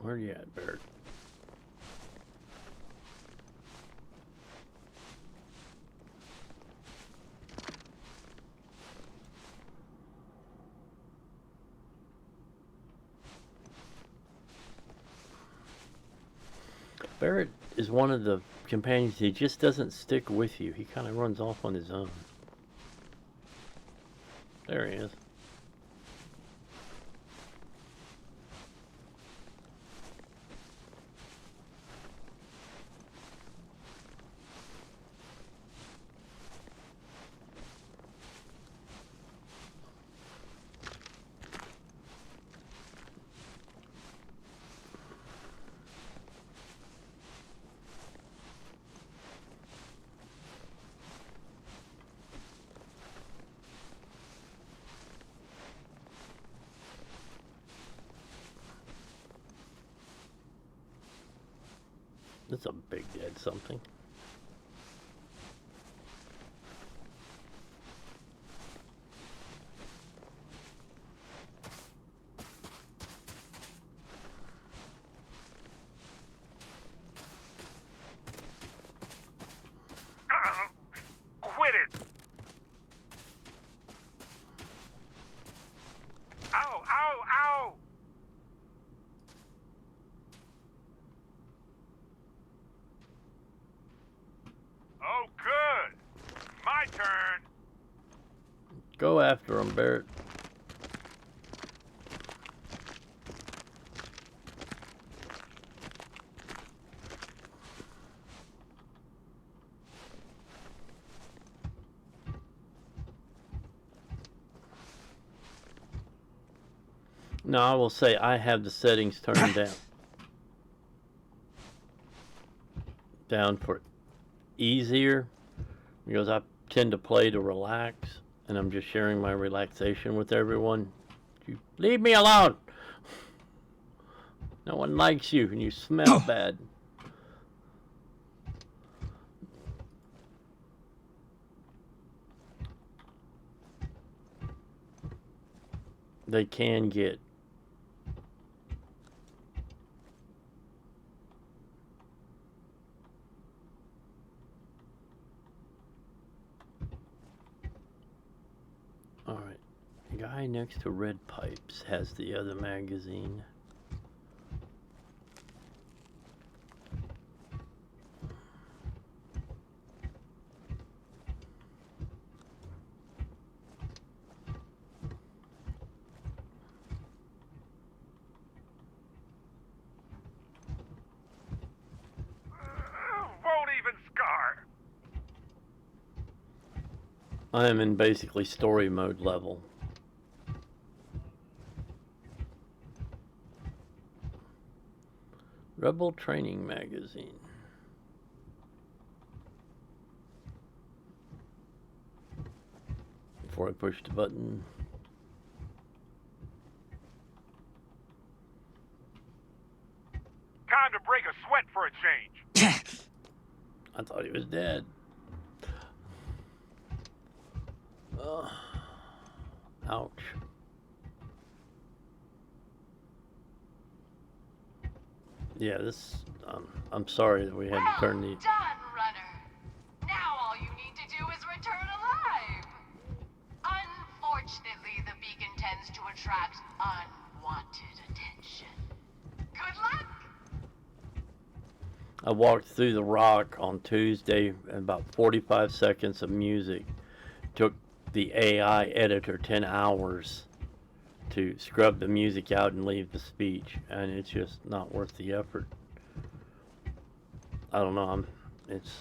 Where you at, Barrett? Barrett is one of the companions. He just doesn't stick with you. He kind of runs off on his own. There he is. That's a big dead something. Quit it! Ow, ow, ow! Oh, good. My turn. Go after him, Barrett. No, I will say I have the settings turned down for easier, because I tend to play to relax, and I'm just sharing my relaxation with everyone. You leave me alone. No one likes you, and you smell bad. They can get guy next to Red Pipes has the other magazine. Won't even scar. I am in basically story mode level. Rebel Training Magazine. Before I push the button. Time to break a sweat for a change. I thought he was dead. Ouch. Yeah, this, I'm sorry that we had to turn the... Done, runner. Now all you need to do is return alive. Unfortunately, the beacon tends to attract unwanted attention. Good luck. I walked through the rock on Tuesday, and about 45 seconds of music. Took the AI editor 10 hours to scrub the music out and leave the speech, and it's just not worth the effort. I don't know, it's...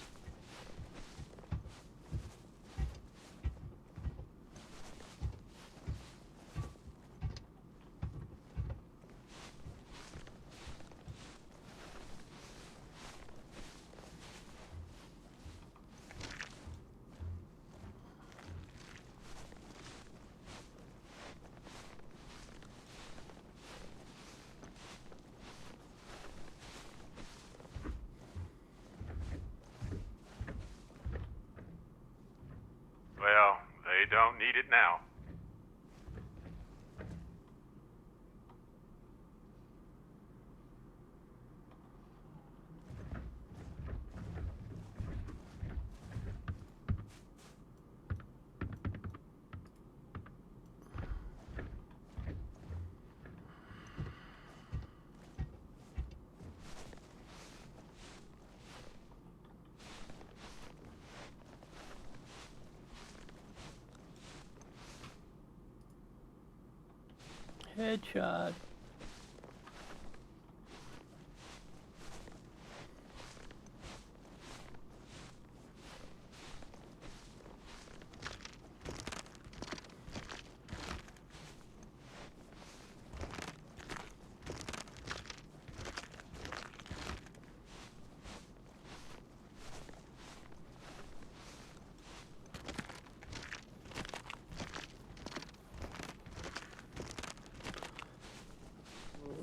Headshot.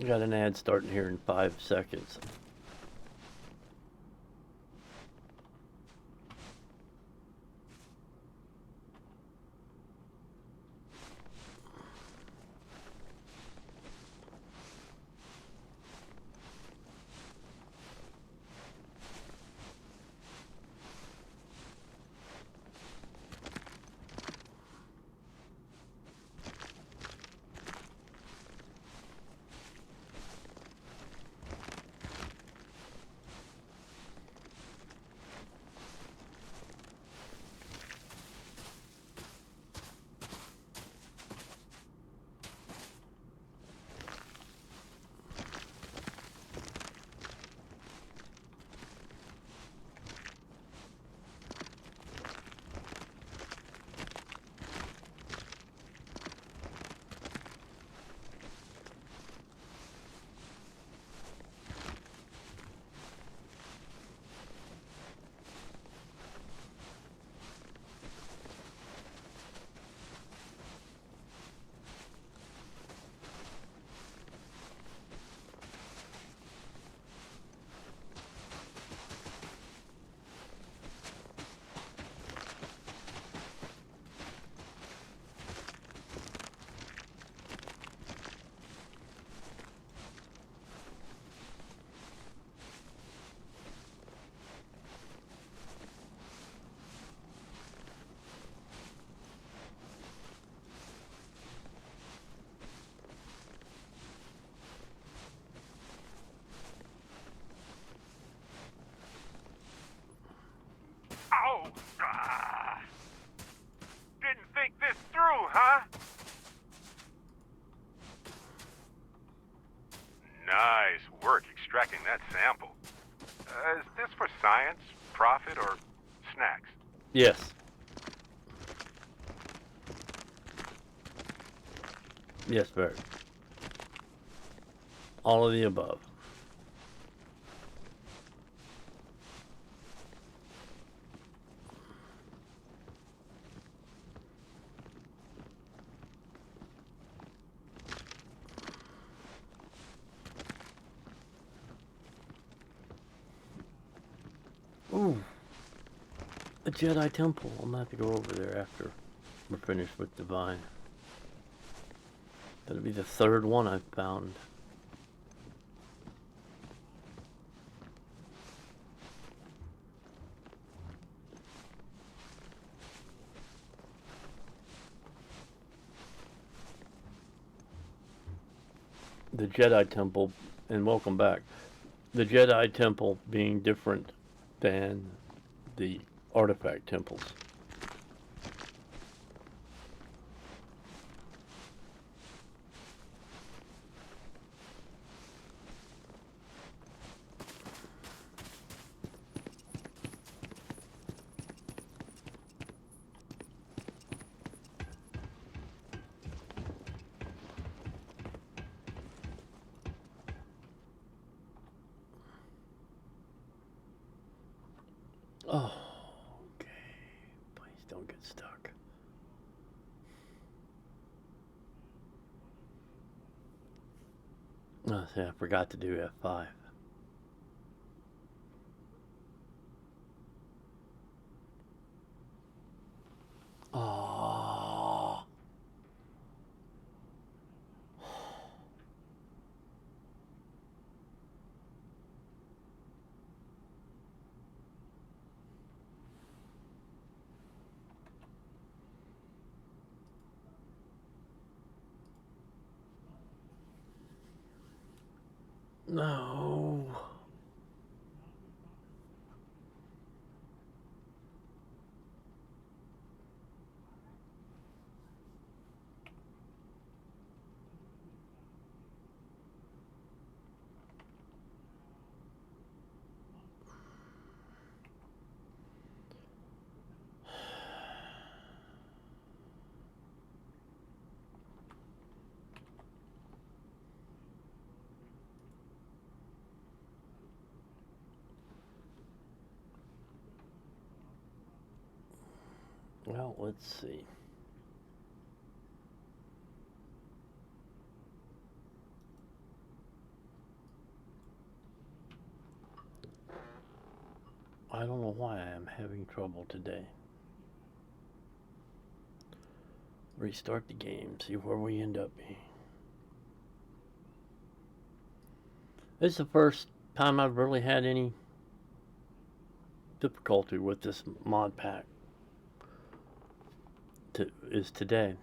Got an ad starting here in 5 seconds. Oh, ah. Didn't think this through, huh? Nice work extracting that sample. Is this for science, profit, or snacks? Yes. Yes, Bert. All of the above. Ooh. A Jedi Temple. I'm gonna have to go over there after we're finished with Divine. That'll be the third one I've found. The Jedi Temple, and welcome back. The Jedi Temple being different than the artifact temples. Oh, okay. Please don't get stuck. Oh, see, I forgot to do F5. Oh. No. let's see. I don't know why I am having trouble today. Restart the game, see where we end up being. This is the first time I've really had any difficulty with this mod pack. Is today.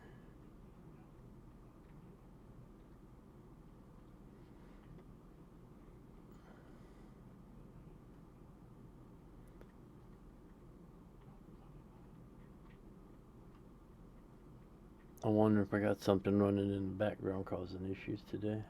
I wonder if I got something running in the background causing issues today.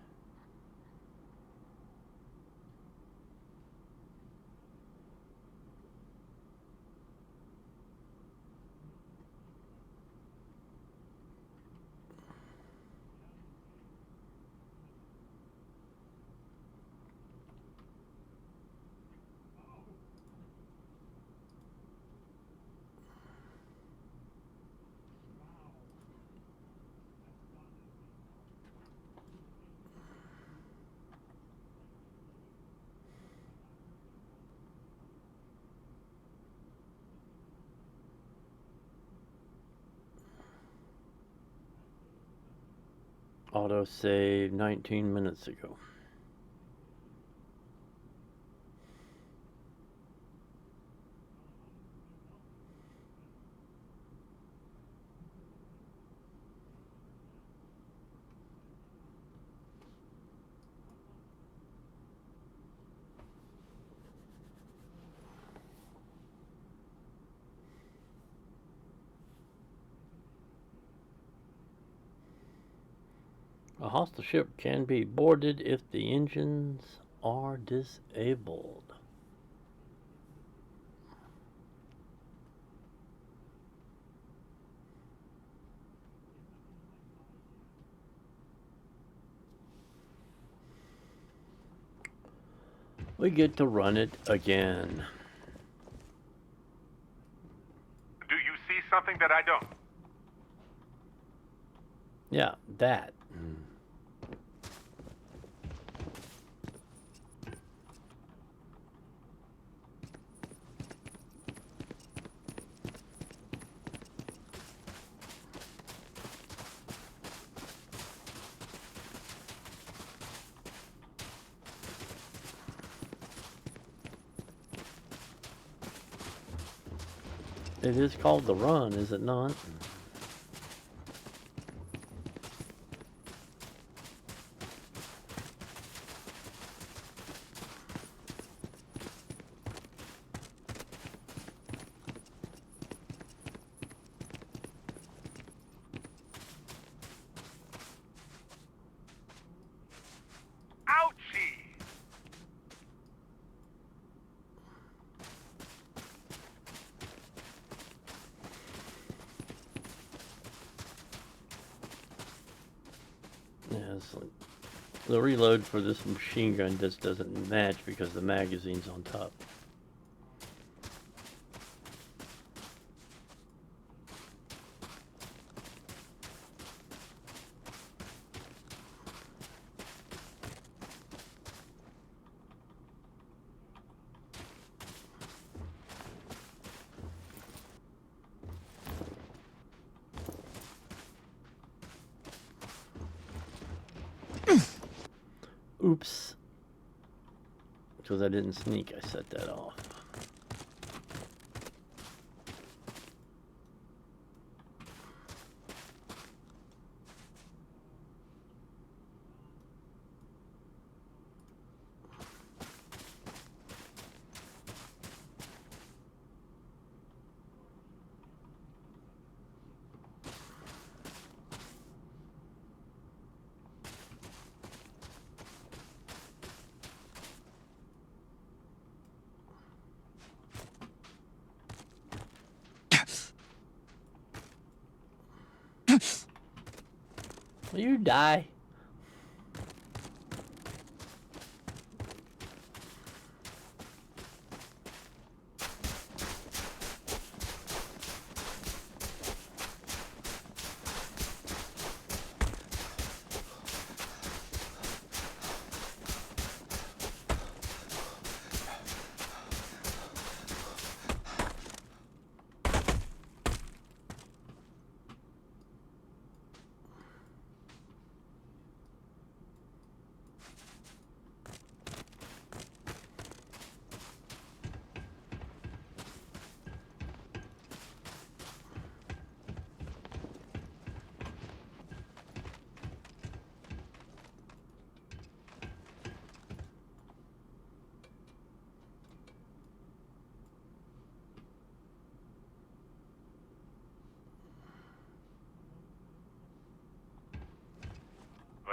Auto save 19 minutes ago. A hostile ship can be boarded if the engines are disabled. We get to run it again. Do you see something that I don't? Yeah, that. It is called the run, is it not? The reload for this machine gun just doesn't match because the magazine's on top. Oops. Because I didn't sneak, I set that off. Will you die?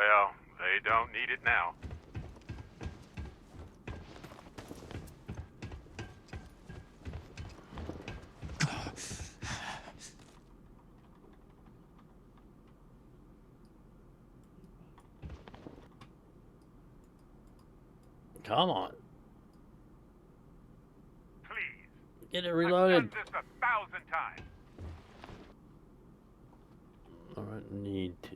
Well, they don't need it now. Come on. Please. Get it reloaded. I've done this 1,000 times. Alright, need to.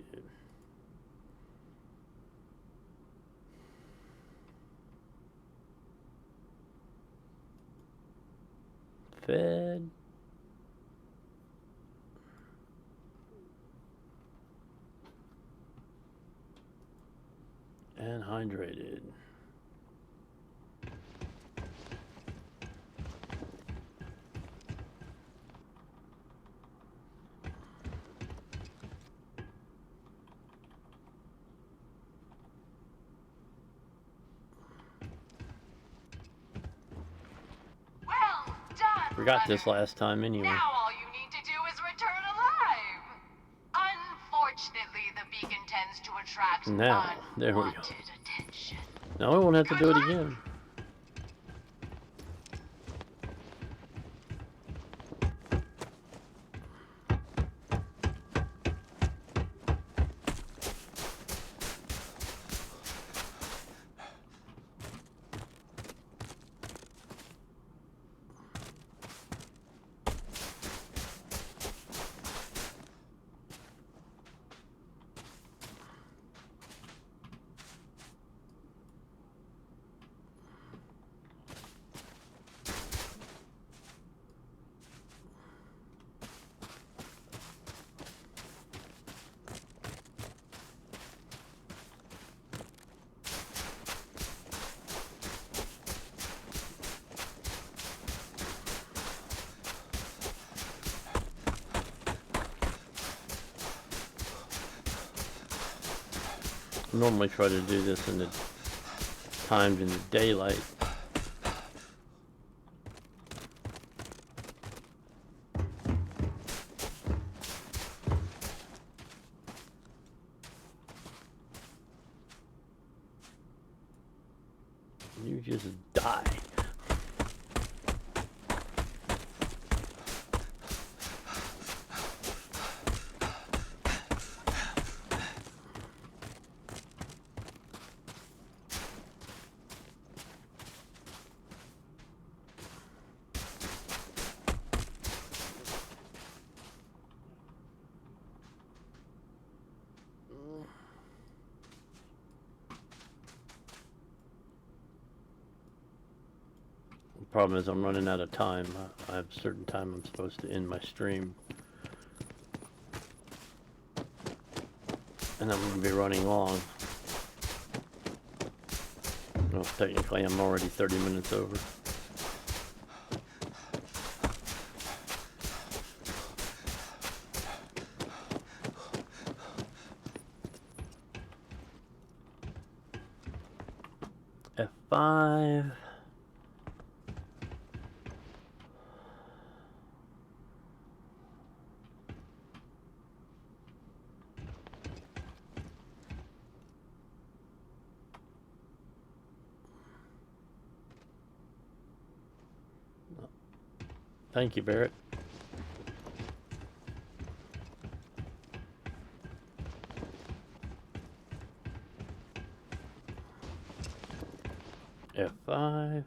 Fed. And hydrated. Well done, We got this runner. last time anyway. Now all you need to do is return alive. Unfortunately, the beacon tends to attract Now, there we go. unwanted attention. Now we won't have to do it again. I normally try to do this in the timed in the daylight. You just die. The problem is I'm running out of time. I have a certain time I'm supposed to end my stream. And I'm going to be running long. Well, technically I'm already 30 minutes over. F5. Thank you, Barrett. F5.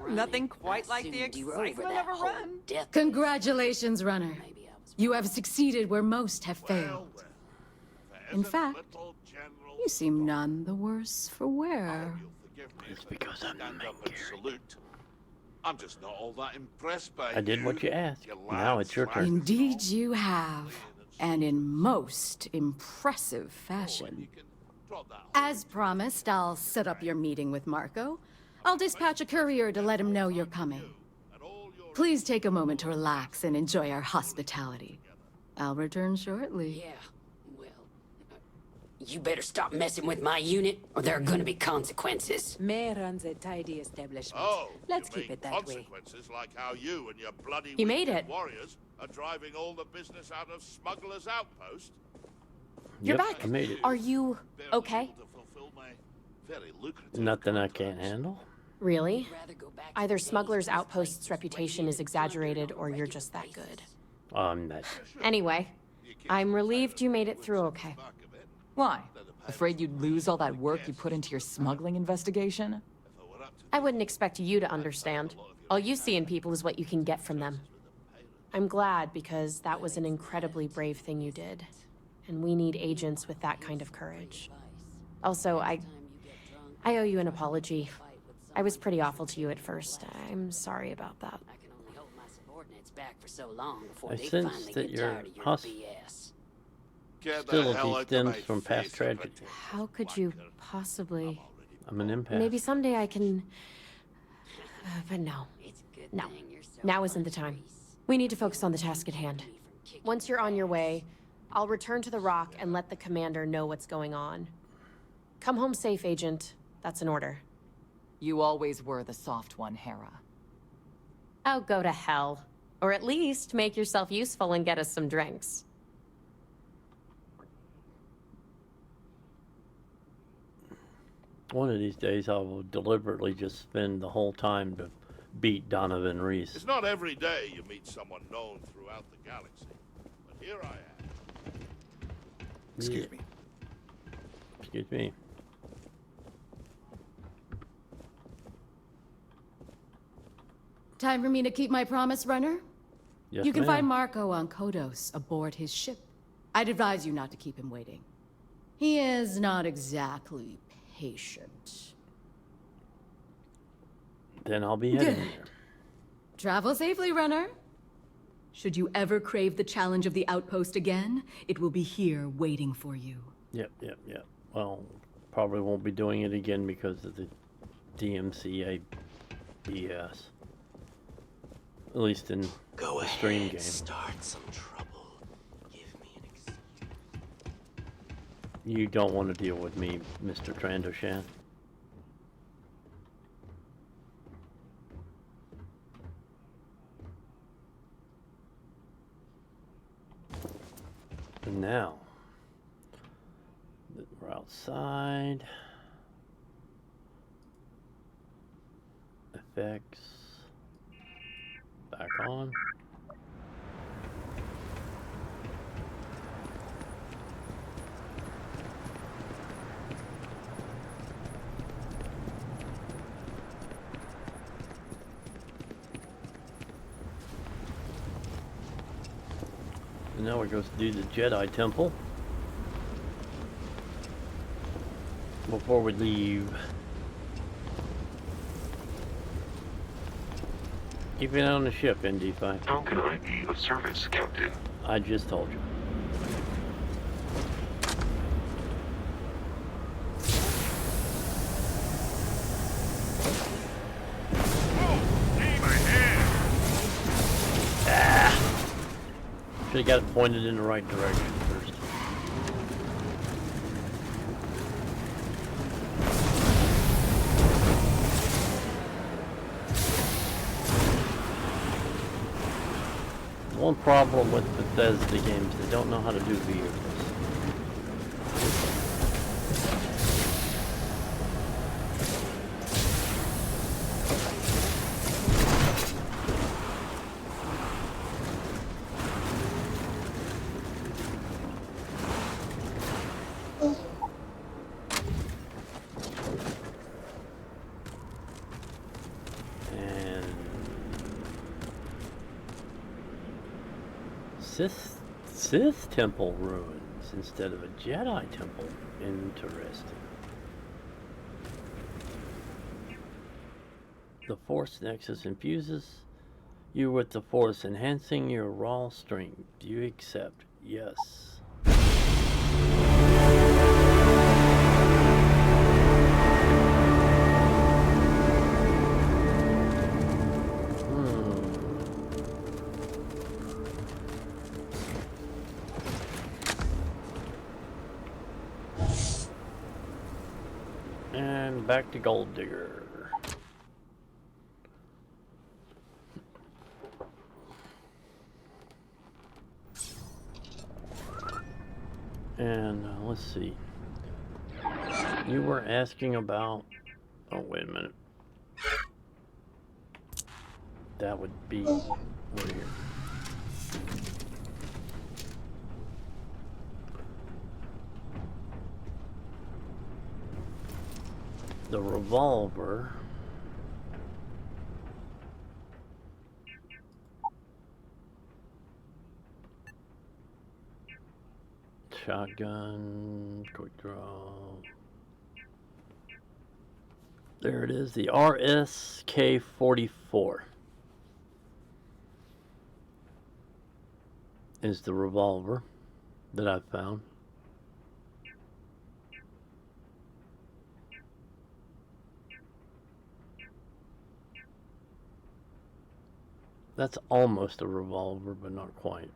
Nothing quite like the excitement of a run. Congratulations, runner. You have succeeded where most have failed. In fact, you seem none the worse for wear. It's because I'm the main character. I'm just not all that impressed by I did what you asked. Now it's your turn. Indeed you have. and in most impressive fashion. As promised, I'll set up your meeting with Marco. I'll dispatch a courier to let him know you're coming. Please take a moment to relax and enjoy our hospitality. I'll return shortly. Yeah, well, you better stop messing with my unit, or there are gonna be consequences. May runs a tidy establishment. Oh, Let's you keep mean it that way. consequences like how you and your bloody You made weekend it. warriors are driving all the business out of Smuggler's Outpost? You're Yep, back. I made it. Are you okay? Very lucrative. Nothing I can't handle. Really? Either Smuggler's Outpost's reputation is exaggerated, or you're just that good. That. Anyway, I'm relieved you made it through okay. Why? Afraid you'd lose all that work you put into your smuggling investigation? I wouldn't expect you to understand. All you see in people is what you can get from them. I'm glad, because that was an incredibly brave thing you did. And we need agents with that kind of courage. Also, I owe you an apology. I was pretty awful to you at first. I'm sorry about that. I can only hold my subordinates back for so long before I they sense finally that get your tired of your BS. hostility stems from past tragedy. How could you possibly... I'm an empath. Maybe someday I can... but no. No. Now isn't the time. We need to focus on the task at hand. Once you're on your way, I'll return to the Rock and let the commander know what's going on. Come home safe, Agent. That's an order. You always were the soft one, Hera. Oh, go to hell. Or at least make yourself useful and get us some drinks. One of these days I will deliberately just spend the whole time to beat Donovan Reese. It's not every day you meet someone known throughout the galaxy, but here I am. Excuse me. Excuse me. Time for me to keep my promise, Runner? Yes, You can ma'am. find Marco on Kodos aboard his ship. I'd advise you not to keep him waiting. He is not exactly patient. Then I'll be heading there. Travel safely, Runner. Should you ever crave the challenge of the outpost again, it will be here waiting for you. Yep. Well, probably won't be doing it again because of the DMCA BS. At least in Go the stream ahead, game. start some trouble. You don't want to deal with me, Mr. Trandoshan. And now, we're outside. Effects. Back on. And now we're going to do the Jedi Temple. Before we leave. Keep it on the ship, ND5. How can I be of service, Captain? I just told you. Should have got it pointed in the right direction first. One problem with Bethesda games, they don't know how to do vehicles. Sith temple ruins instead of a Jedi temple. Interesting. The Force Nexus infuses you with the Force, enhancing your raw strength. Do you accept? Yes. And back to Gold Digger. And let's see. You were asking about. Oh, wait a minute. That would be over here. The revolver. Shotgun, quick draw. There it is, the RSK-44 is the revolver that I found. That's almost a revolver, but not quite.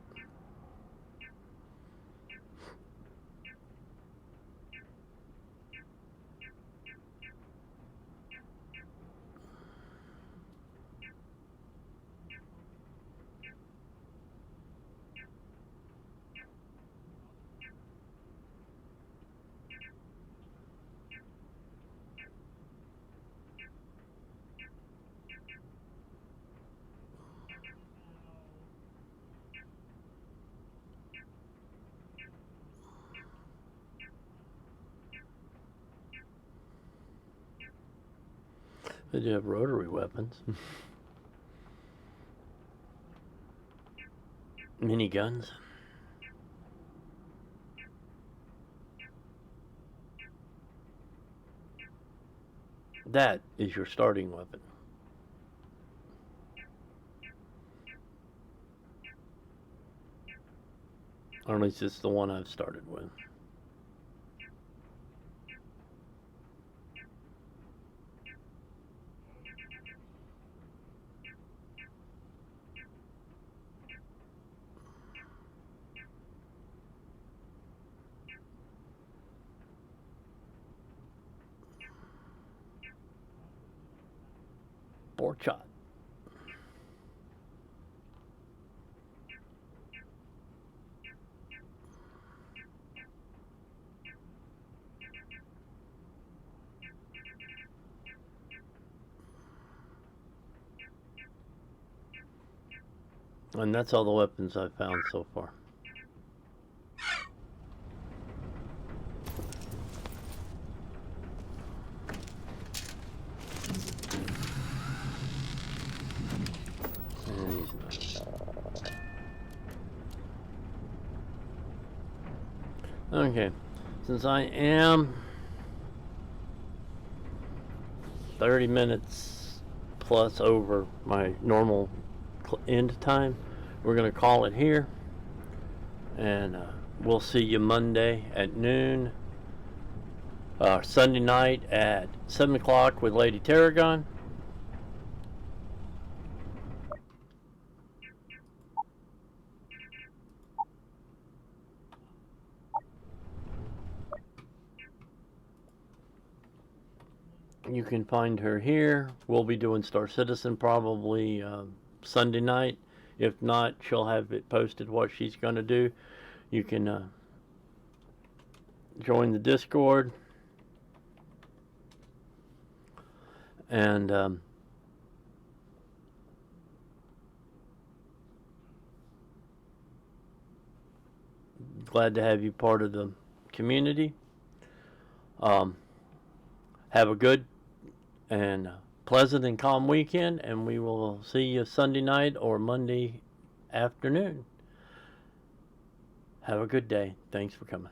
They do have rotary weapons. Miniguns. That is your starting weapon. Or at least it's the one I've started with. Board shot. And that's all the weapons I've found so far. Okay, since I am 30 minutes plus over my normal end time, we're going to call it here, and we'll see you Monday at noon, Sunday night at 7 o'clock with Lady Tarragon. You can find her here. We'll be doing Star Citizen probably Sunday night. If not, she'll have it posted what she's going to do. You can join the Discord. And glad to have you part of the community. Have a good and pleasant and calm weekend, and we will see you Sunday night or Monday afternoon. Have a good day. Thanks for coming.